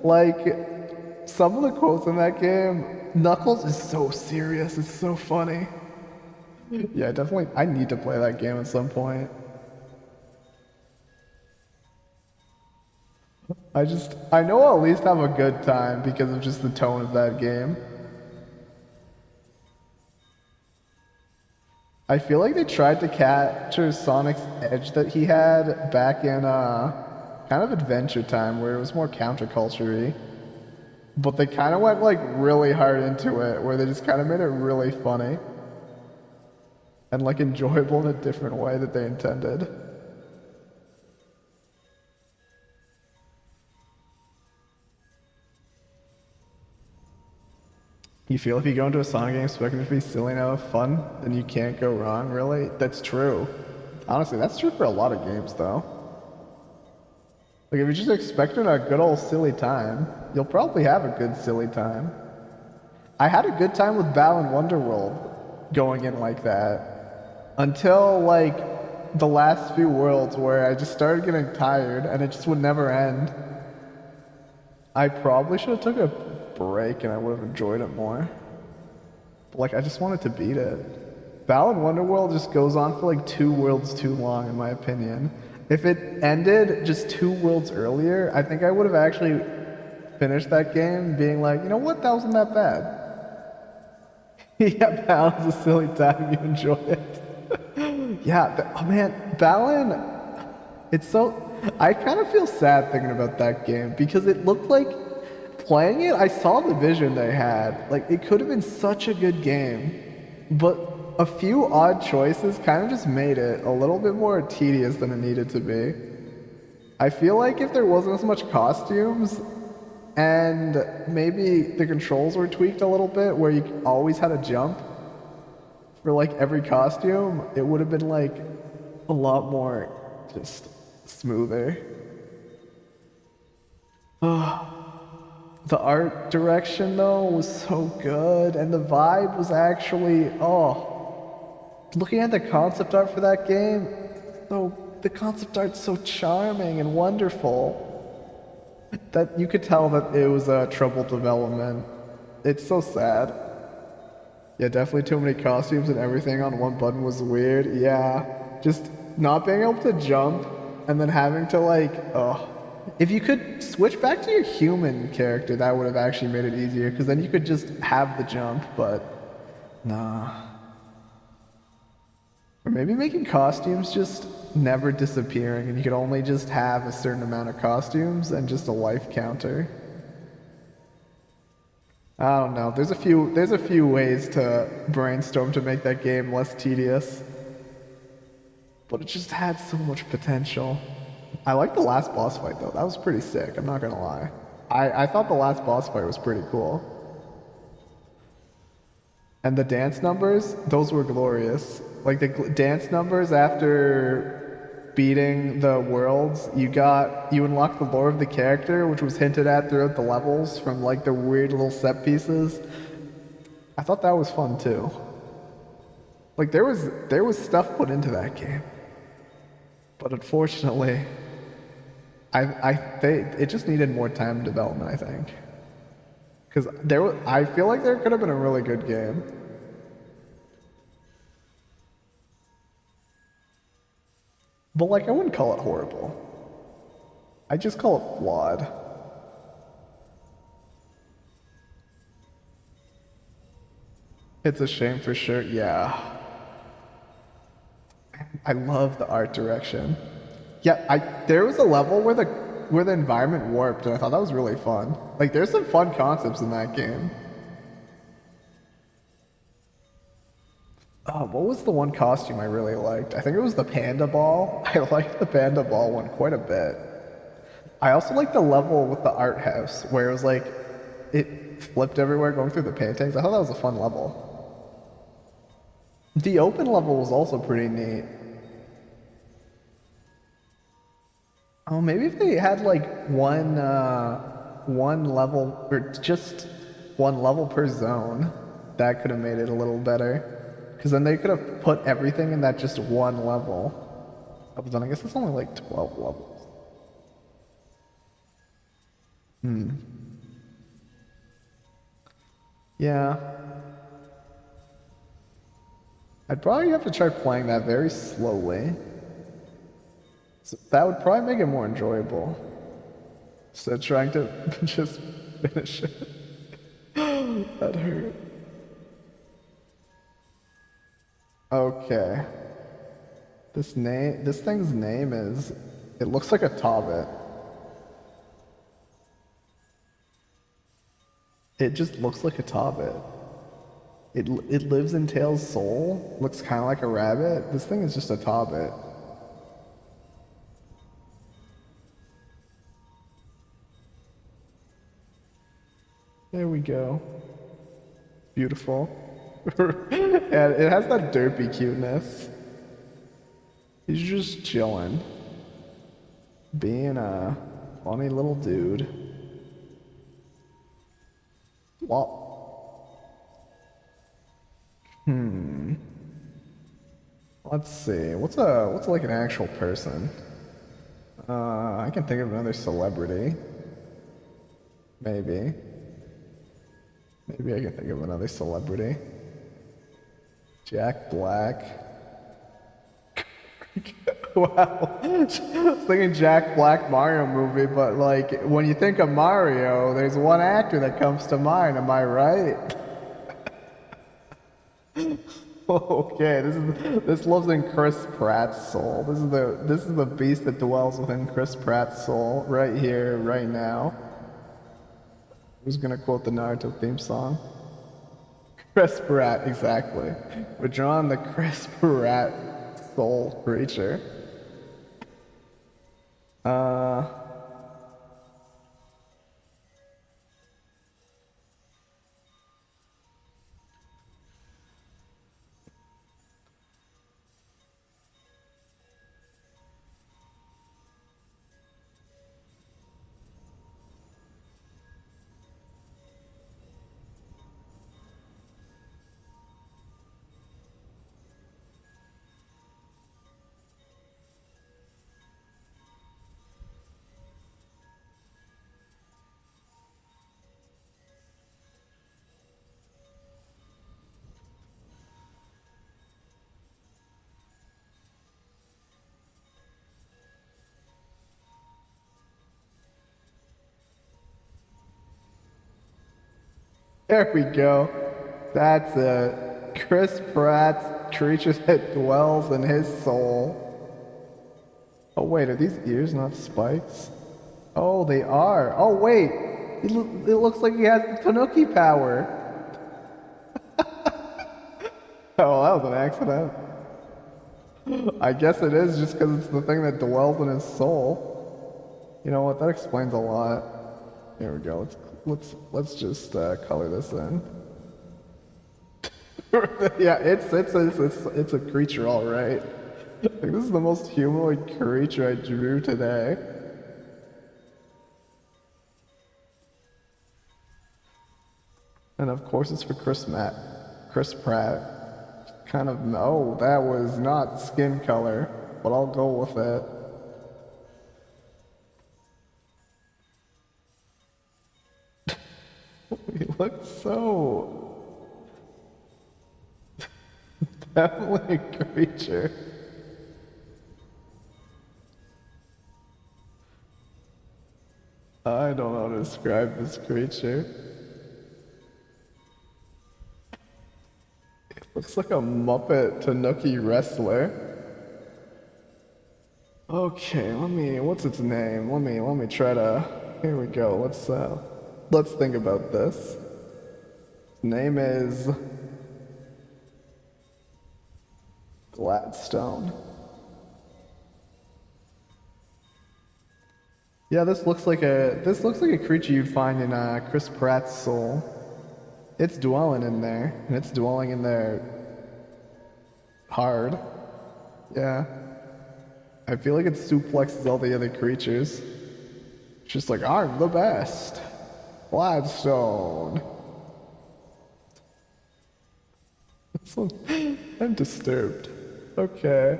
Like, some of the quotes in that game, Knuckles is so serious, it's so funny. Yeah, definitely, I need to play that game at some point. I know I'll at least have a good time because of just the tone of that game. I feel like they tried to capture Sonic's edge that he had back in kind of Adventure Time where it was more counterculture-y. But they kind of went like really hard into it where they just kind of made it really funny. And like enjoyable in a different way that they intended. You feel if you go into a Sonic game expecting it to be silly and have fun, then you can't go wrong, really? That's true. Honestly, that's true for a lot of games, though. Like, if you're just expecting a good old silly time, you'll probably have a good silly time. I had a good time with Balan Wonderworld going in like that. Until, like, the last few worlds where I just started getting tired and it just would never end. I probably should have took a break and I would have enjoyed it more. But like, I just wanted to beat it. Balan Wonderworld just goes on for like 2 worlds too long, in my opinion. If it ended just 2 worlds earlier, I think I would have actually finished that game being like, you know what, that wasn't that bad. Yeah, Balan's a silly time, you enjoy it. Yeah, oh man, Balan, it's so... I kind of feel sad thinking about that game because it looked like playing it, I saw the vision they had. Like, it could have been such a good game, but a few odd choices kind of just made it a little bit more tedious than it needed to be. I feel like if there wasn't as much costumes and maybe the controls were tweaked a little bit where you always had a jump for like every costume, it would have been like a lot more just smoother. The art direction though was so good and the vibe was actually, looking at the concept art for that game, so the concept art's so charming and wonderful that you could tell that it was a troubled development. It's so sad. Yeah, definitely too many costumes and everything on one button was weird. Yeah, just not being able to jump and then having to like, if you could switch back to your human character, that would have actually made it easier, because then you could just have the jump, but nah. Or maybe making costumes just never disappearing, and you could only just have a certain amount of costumes and just a life counter. I don't know. There's a few ways to brainstorm to make that game less tedious, but it just had so much potential. I like the last boss fight though. That was pretty sick, I'm not gonna lie. I thought the last boss fight was pretty cool. And the dance numbers, those were glorious. Like the dance numbers after beating the worlds, you unlocked the lore of the character, which was hinted at throughout the levels from like the weird little set pieces. I thought that was fun too. Like there was stuff put into that game, but unfortunately, it just needed more time development. I think because I feel like there could have been a really good game. But like I wouldn't call it horrible. I just call it flawed. It's a shame for sure. Yeah. I love the art direction. Yeah, there was a level where the environment warped and I thought that was really fun. Like there's some fun concepts in that game. Oh, what was the one costume I really liked? I think it was the panda ball. I liked the panda ball one quite a bit. I also liked the level with the art house where it was like it flipped everywhere going through the paintings. I thought that was a fun level. The open level was also pretty neat. Oh, maybe if they had like one level or just one level per zone, that could have made it a little better. Because then they could have put everything in that just one level. But then I guess it's only like 12 levels. Yeah. I'd probably have to try playing that very slowly. So that would probably make it more enjoyable. Instead of trying to just finish it. That hurt. Okay. This thing's name is, it looks like a Tobbit. It just looks like a Tobbit. It lives in Tails' soul, looks kind of like a rabbit. This thing is just a Tobbit. There we go. Beautiful. And it has that derpy cuteness. He's just chilling. Being a funny little dude. Well, let's see. What's like an actual person? I can think of another celebrity. Maybe. Maybe I can think of another celebrity. Jack Black. Wow. I was thinking Jack Black Mario movie, but like when you think of Mario, there's one actor that comes to mind, am I right? Okay, this lives in Chris Pratt's soul. This is the beast that dwells within Chris Pratt's soul, right here, right now. Who's gonna quote the Naruto theme song? Chris Pratt, exactly. We're drawing the Chris Pratt soul creature. There we go. That's it. Chris Pratt's creature that dwells in his soul. Oh wait, are these ears not spikes? Oh, they are. Oh wait, it looks like he has the Tanuki power. Oh, that was an accident. I guess it is just because it's the thing that dwells in his soul. You know what? That explains a lot. There we go. Let's just color this in. Yeah, it's a creature, all right. Like, this is the most humanoid creature I drew today. And of course, it's for Chris Pratt. Kind of, no, that was not skin color, but I'll go with it. He looks so definitely a creature. I don't know how to describe this creature. It looks like a Muppet Tanuki wrestler. Okay, what's its name? Let me try to, here we go. Let's think about this. Its name is Gladstone. Yeah, this looks like a creature you'd find in Chris Pratt's soul. It's dwelling in there, and it's dwelling in there hard. Yeah. I feel like it suplexes all the other creatures. It's just like, I'm the best. Gladstone. I'm disturbed. Okay.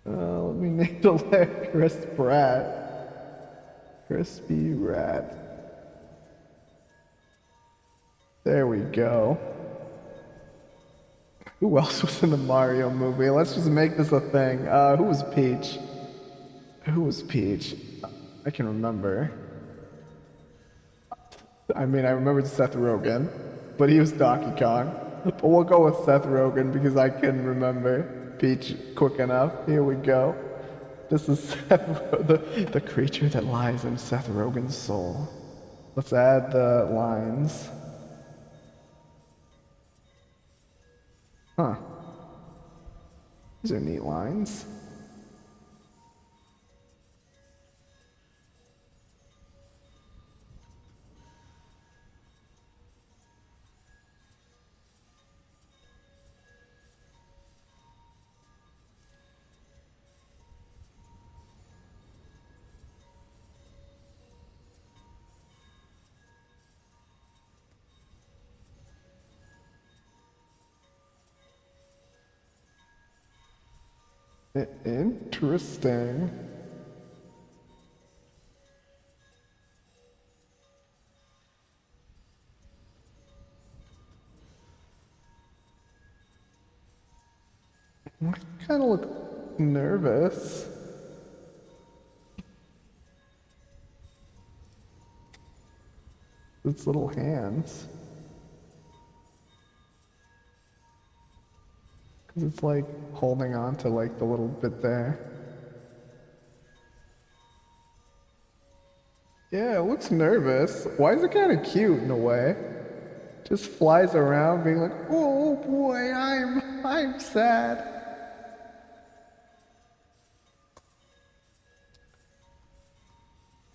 Let me name the lair Chris Pratt. Crispy Rat. There we go. Who else was in the Mario movie? Let's just make this a thing. Who was Peach? Who was Peach? I can remember. I mean, I remembered Seth Rogen, but he was Donkey Kong. But we'll go with Seth Rogen because I couldn't remember Peach quick enough. Here we go. This is the creature that lies in Seth Rogen's soul. Let's add the lines. Huh. These are neat lines. Interesting. I kind of look nervous. Its little hands. Because it's like holding on to like the little bit there. Yeah, it looks nervous. Why is it kind of cute in a way? Just flies around being like, oh boy, I'm sad.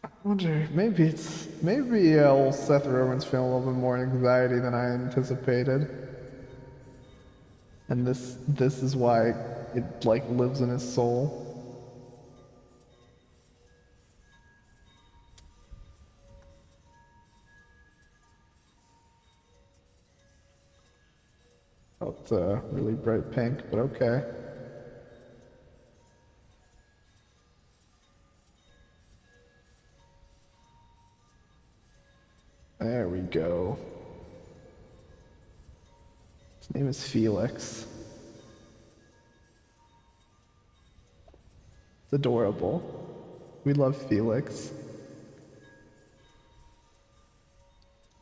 I wonder, maybe old Seth Rogen's feeling a little bit more anxiety than I anticipated. And this is why it like lives in his soul. Oh, it's a really bright pink, but okay. There we go. His name is Felix. It's adorable. We love Felix.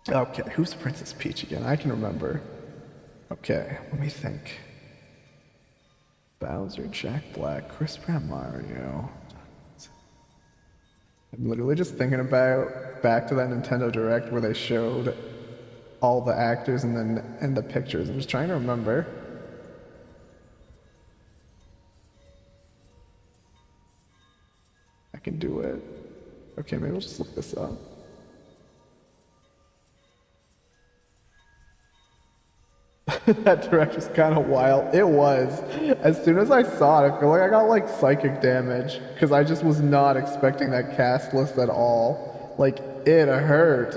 Okay, who's Princess Peach again? I can remember. Okay, let me think. Bowser, Jack Black, Chris Pratt, Mario. I'm literally just thinking about back to that Nintendo Direct where they showed all the actors and the pictures. I'm just trying to remember. I can do it. Okay, maybe we'll just look this up. That direct was kind of wild. It was. As soon as I saw it, I feel like I got like psychic damage because I just was not expecting that cast list at all. Like it hurt.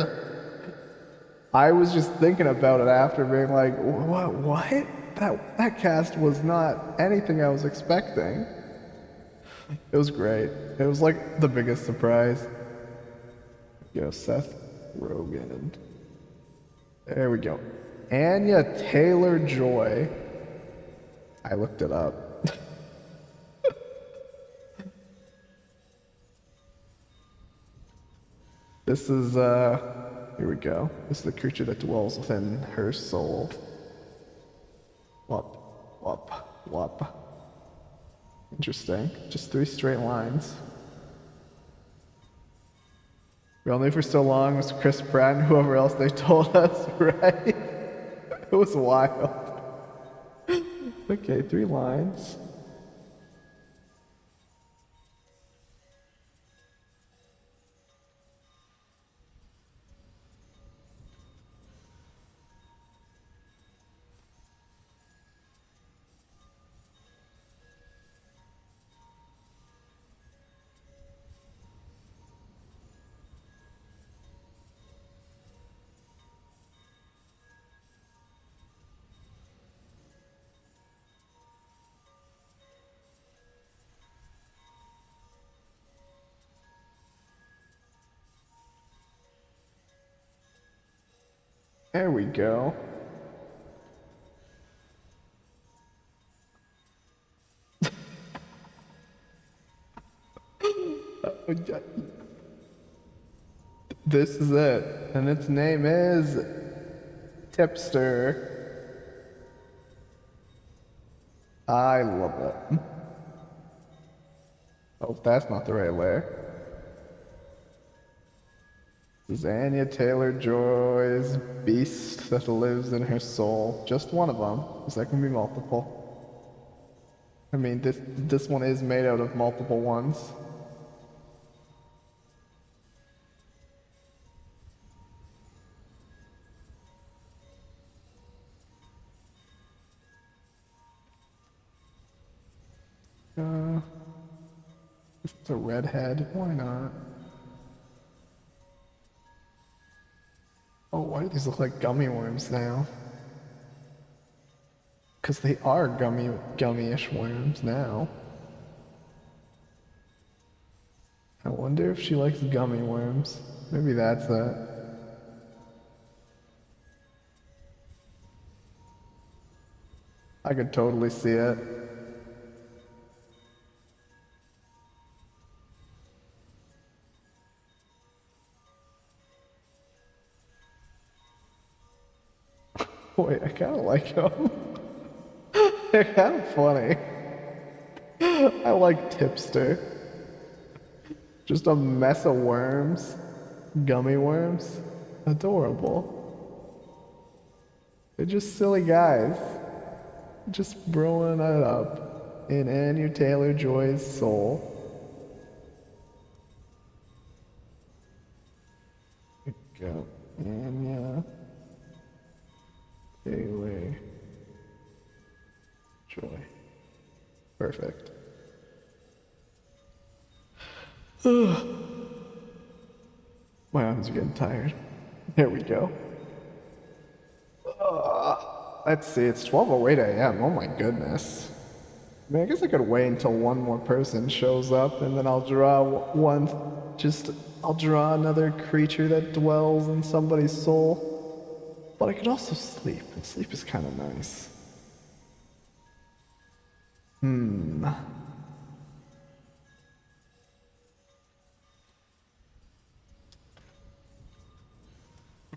I was just thinking about it after being like, what? What? That cast was not anything I was expecting. It was great. It was like the biggest surprise. Yo, Seth Rogen. There we go. Anya Taylor-Joy. I looked it up. This is, here we go. This is the creature that dwells within her soul. Wop, wop, wop. Interesting. Just 3 straight lines. We all knew for so long was Chris Pratt and whoever else they told us, right? It was wild. Okay, 3 lines. There we go. This is it, and its name is Tipster. I love it. Oh, that's not the right layer. This is Anya Taylor-Joy's beast that lives in her soul. Just one of them, because there can be multiple. I mean, this one is made out of multiple ones. It's a redhead. Why not? Oh, why do these look like gummy worms now? Because they are gummy-ish worms now. I wonder if she likes gummy worms. Maybe that's it. I could totally see it. Wait, I kind of like them. They're kind of funny. I like Tipster. Just a mess of worms. Gummy worms. Adorable. They're just silly guys. Just throwing it up in Anya Taylor-Joy's soul. Here we go. Anya Taylor-Joy. Perfect. My arms are getting tired. There we go. Let's see, it's 12:08 a.m. Oh my goodness. I mean, I guess I could wait until one more person shows up and then I'll draw I'll draw another creature that dwells in somebody's soul. But I could also sleep, and sleep is kind of nice. I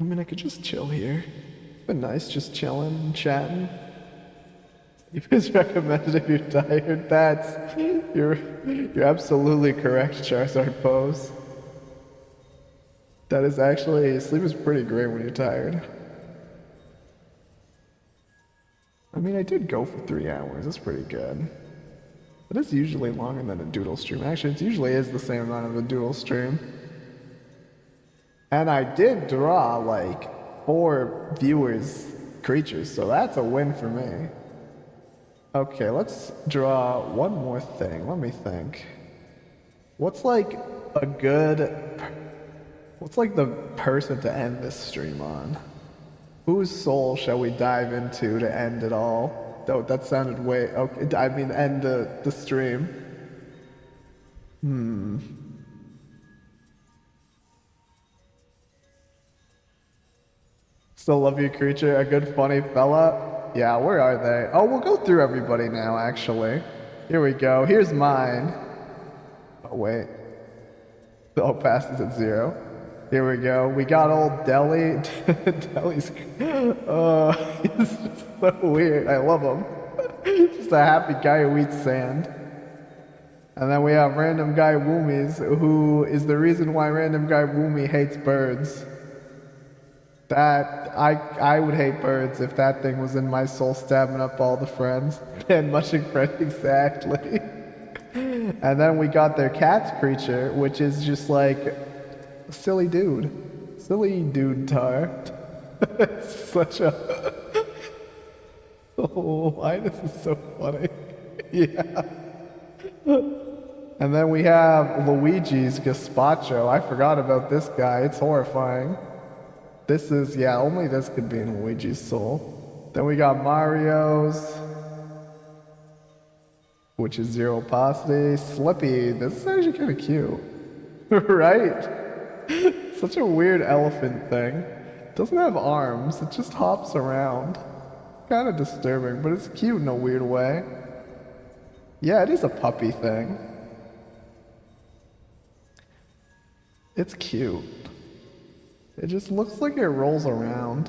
mean, I could just chill here. It's been nice just chilling and chatting. Sleep is recommended if you're tired. You're absolutely correct, Charizard Pose. That is actually, sleep is pretty great when you're tired. I mean, I did go for 3 hours. That's pretty good. But it's usually longer than a doodle stream. Actually, it usually is the same amount of a doodle stream. And I did draw like 4 viewers creatures, so that's a win for me. Okay, let's draw one more thing. Let me think. What's like a good... What's like the person to end this stream on? Whose soul shall we dive into to end it all? That sounded way... Okay, I mean end the stream. Still love you, creature. A good funny fella. Yeah, where are they? Oh, we'll go through everybody now, actually. Here we go. Here's mine. Oh, wait. Oh, passes at 0. Here we go. We got old Deli. Deli's... Oh, he's just so weird. I love him. Just a happy guy who eats sand. And then we have Random Guy Woomies, who is the reason why Random Guy Woomy hates birds. That, I would hate birds if that thing was in my soul stabbing up all the friends. And mushing friends, exactly. And then we got their cat's creature, which is just like a silly dude. Silly dude tar. Such a... Oh, why this is so funny. Yeah. And then we have Luigi's Gazpacho. I forgot about this guy. It's horrifying. This is, yeah, only this could be in Luigi's soul. Then we got Mario's, which is 0 opacity. Slippy, this is actually kind of cute. Right? Such a weird elephant thing. It doesn't have arms, it just hops around. Kind of disturbing, but it's cute in a weird way. Yeah, it is a puppy thing. It's cute. It just looks like it rolls around.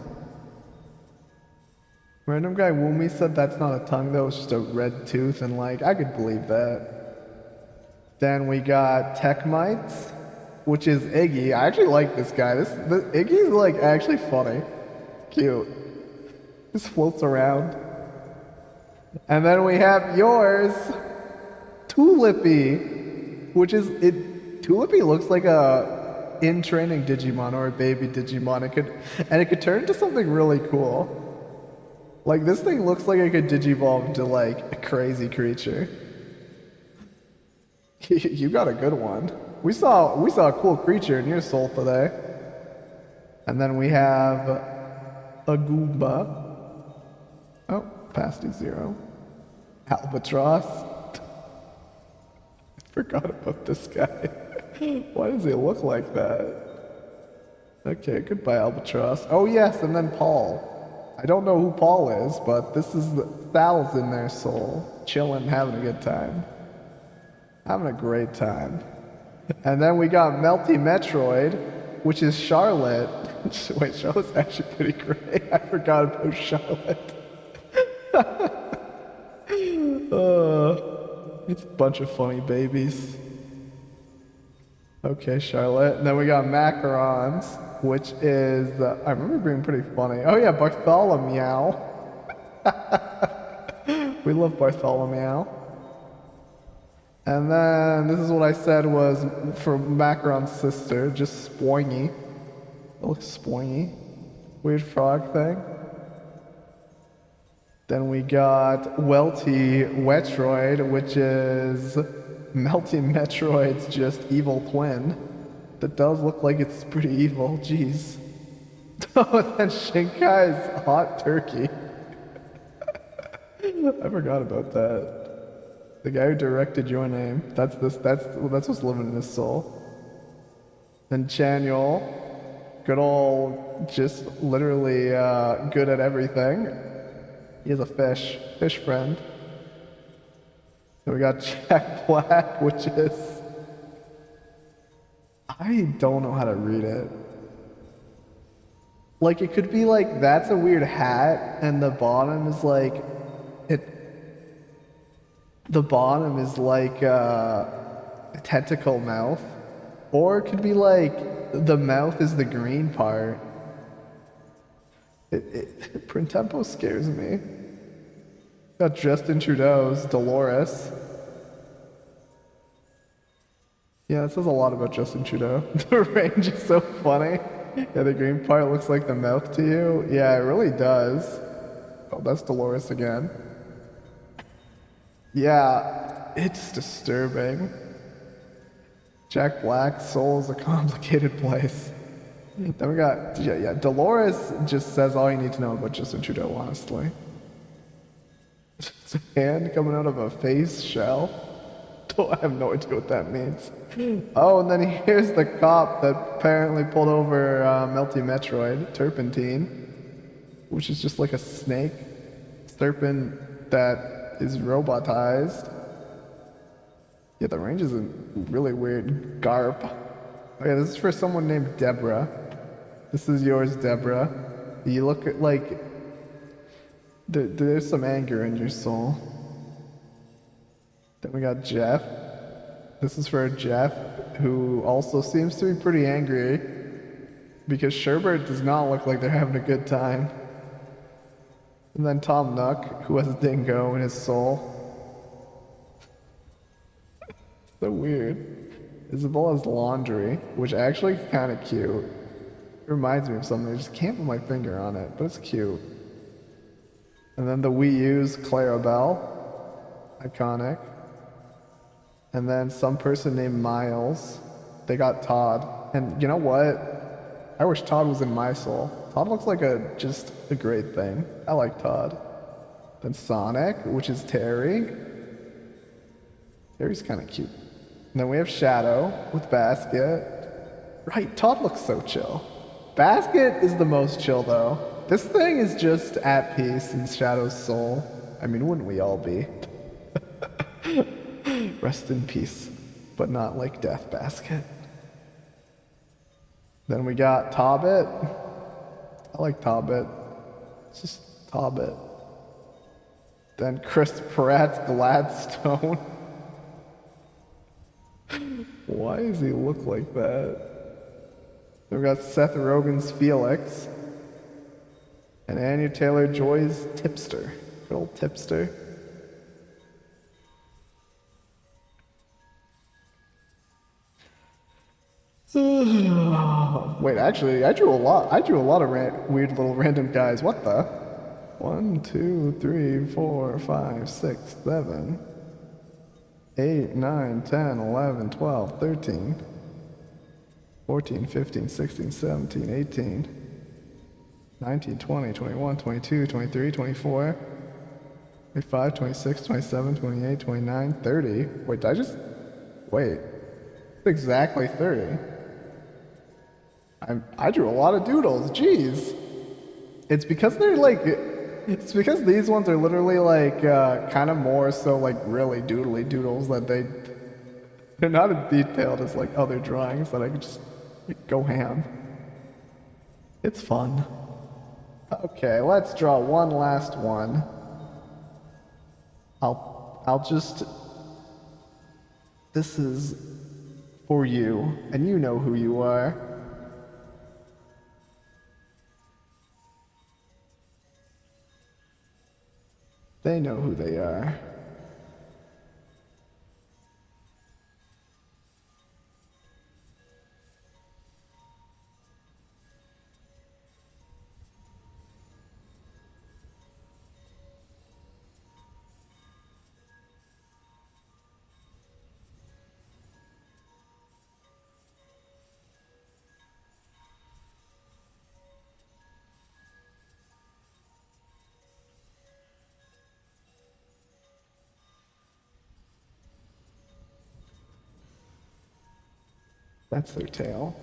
Random Guy Woomy said that's not a tongue though, it's just a red tooth, and like, I could believe that. Then we got Techmites, which is Iggy. I actually like this guy. Iggy's like actually funny. Cute. Just floats around. And then we have yours, Tulipy, which is, Tulipy looks like a in-training Digimon or a baby Digimon. It could turn into something really cool. Like this thing looks like it could digivolve into like a crazy creature. You got a good one. We saw a cool creature in your soul today. And then we have a Goomba. Oh, past is 0. Albatross. I forgot about this guy. Why does he look like that? Okay, goodbye, Albatross. Oh yes, and then Paul. I don't know who Paul is, but this is Sal's in their soul. Chilling, having a good time. Having a great time. And then we got Melty Metroid, which is Charlotte. Wait, Charlotte's actually pretty great. I forgot about Charlotte. It's a bunch of funny babies. Okay, Charlotte. And then we got Macarons, which is, I remember being pretty funny. Oh yeah, Bartholomew. We love Bartholomew. And then this is what I said was for Macaron's sister, just Spoingy. It looks Spoingy. Weird frog thing. Then we got Welty Wetroid, which is Melty Metroid's just evil twin. That does look like it's pretty evil, jeez. Oh, and then Shinkai's hot turkey. I forgot about that. The guy who directed Your Name. That's what's living in his soul. Then Chaniel, good old, just literally good at everything. He has a fish friend. Then we got Jack Black, which is, I don't know how to read it. Like it could be like, that's a weird hat, and the bottom is like, the bottom is like a tentacle mouth. Or it could be like, the mouth is the green part. Printempo scares me. Got Justin Trudeau's Dolores. Yeah, it says a lot about Justin Trudeau. The range is so funny. Yeah, the green part looks like the mouth to you. Yeah, it really does. Oh, that's Dolores again. Yeah, it's disturbing. Jack Black's soul is a complicated place. Then we got, yeah, Dolores just says all you need to know about Justin Trudeau, honestly. It's a hand coming out of a face shell. I have no idea what that means. Oh, and then here's the cop that apparently pulled over Melty Metroid, Turpentine, which is just like a snake serpent that is robotized. Yeah, the range is a really weird garb. Okay, this is for someone named Deborah. This is yours, Deborah. You look like there's some anger in your soul. Then we got Jeff. This is for Jeff, who also seems to be pretty angry because Sherbert does not look like they're having a good time. And then Tom Nook, who has a dingo in his soul. So weird. Isabella's laundry, which actually kind of cute. It reminds me of something. I just can't put my finger on it, but it's cute. And then the Wii U's Clarabelle. Iconic. And then some person named Miles. They got Todd. And you know what? I wish Todd was in my soul. Todd looks like just a great thing. I like Todd. Then Sonic, which is Terry. Terry's kind of cute. And then we have Shadow with Basket. Right, Todd looks so chill. Basket is the most chill though. This thing is just at peace in Shadow's soul. I mean, wouldn't we all be? Rest in peace, but not like Death Basket. Then we got Tobbit. I like Tobbit. It's just Tobbit. Then Chris Pratt's Gladstone. Why does he look like that? Then we got Seth Rogen's Felix. And Anya Taylor-Joy's Tipster. Good old Tipster. Wait, actually, I drew a lot. I drew a lot of weird little random guys. What the? 1, 2, 3, 4, 5, 6, 7, 8, 9, 10, 11, 12, 13, 14, 15, 16, 17, 18, 19, 20, 21, 22, 23, 24, 25, 26, 27, 28, 29, 30. Wait, did I just... Wait. It's exactly 30. I drew a lot of doodles, jeez. It's because they're like... It's because these ones are literally like, kind of more so like really doodly doodles that they're not as detailed as like other drawings that I could just go ham. It's fun. Okay, let's draw one last one. I'll just... This is for you, and you know who you are. They know who they are. That's their tail.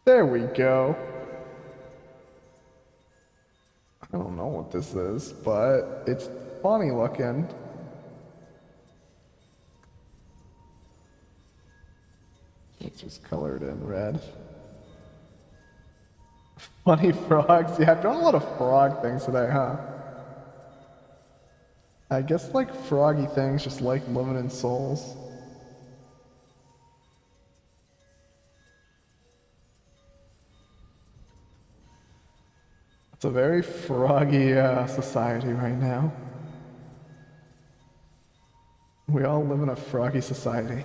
There we go. I don't know what this is, but it's funny looking. Let's just color it in red. Funny frogs. Yeah, I've drawn a lot of frog things today, huh? I guess like froggy things just like living in souls. It's a very froggy society right now. We all live in a froggy society.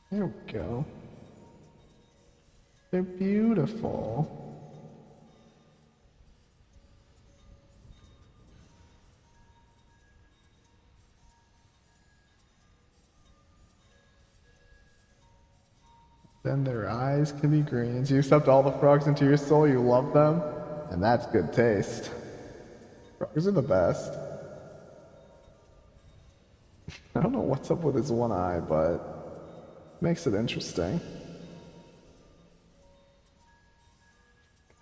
There we go. They're beautiful. Then their eyes can be green. So you accept all the frogs into your soul, you love them, and that's good taste. Frogs are the best. I don't know what's up with his one eye, but makes it interesting.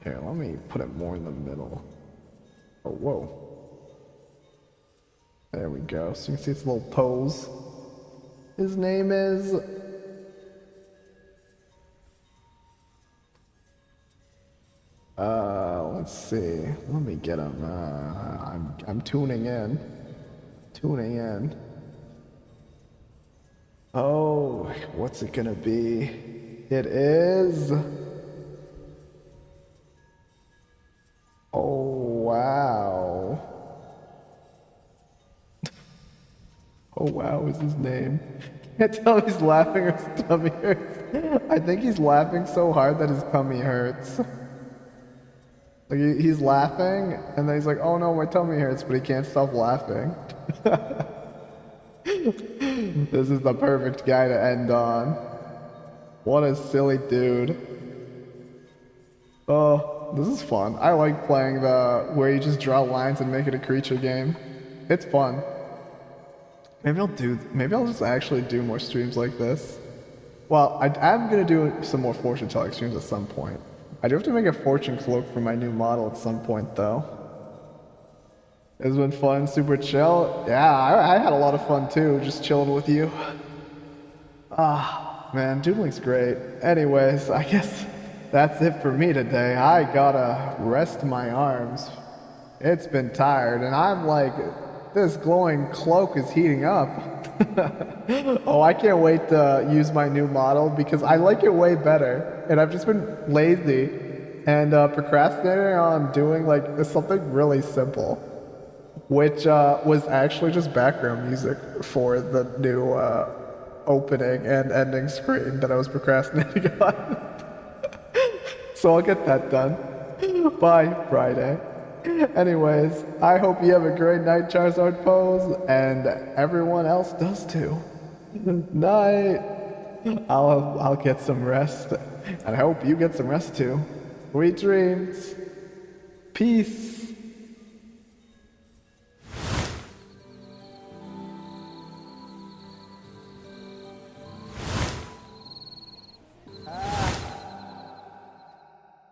Here, let me put it more in the middle. Oh, whoa. There we go. So you can see its little pose. His name is... let's see. Let me get him. I'm tuning in. Tuning in. Oh, what's it gonna be? It is... Oh, wow. Oh, wow is his name. Can't tell if he's laughing or his tummy hurts. I think he's laughing so hard that his tummy hurts. Like he's laughing, and then he's like, oh no, my tummy hurts, but he can't stop laughing. This is the perfect guy to end on. What a silly dude. Oh, this is fun. I like playing the where you just draw lines and make it a creature game. It's fun. Maybe I'll just actually do more streams like this. Well, I'm gonna do some more fortune telling streams at some point. I do have to make a fortune cloak for my new model at some point, though. It's been fun, super chill. Yeah, I had a lot of fun too, just chilling with you. Ah, man, doodling's great. Anyways, I guess that's it for me today. I gotta rest my arms. It's been tired, and I'm like, this glowing cloak is heating up. Oh, I can't wait to use my new model because I like it way better. And I've just been lazy and procrastinating on doing like something really simple, which was actually just background music for the new opening and ending screen that I was procrastinating on. So I'll get that done by Friday. Anyways, I hope you have a great night, Charizard Pose, and everyone else does too. Night. I'll get some rest, and I hope you get some rest too. Sweet dreams. Peace.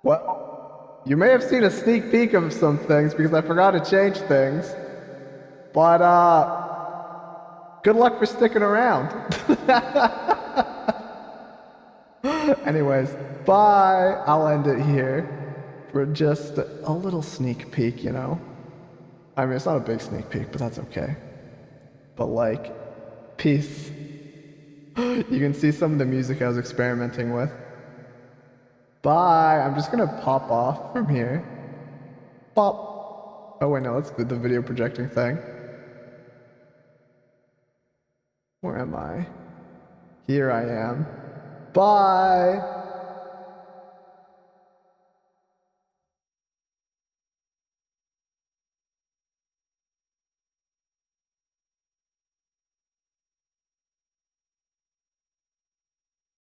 Well, you may have seen a sneak peek of some things because I forgot to change things. But, good luck for sticking around. Anyways, bye. I'll end it here for just a little sneak peek, you know? I mean, it's not a big sneak peek, but that's okay. But, like, peace. You can see some of the music I was experimenting with. Bye. I'm just gonna pop off from here. Pop. Oh wait, no, that's the video projecting thing. Where am I? Here I am. Bye.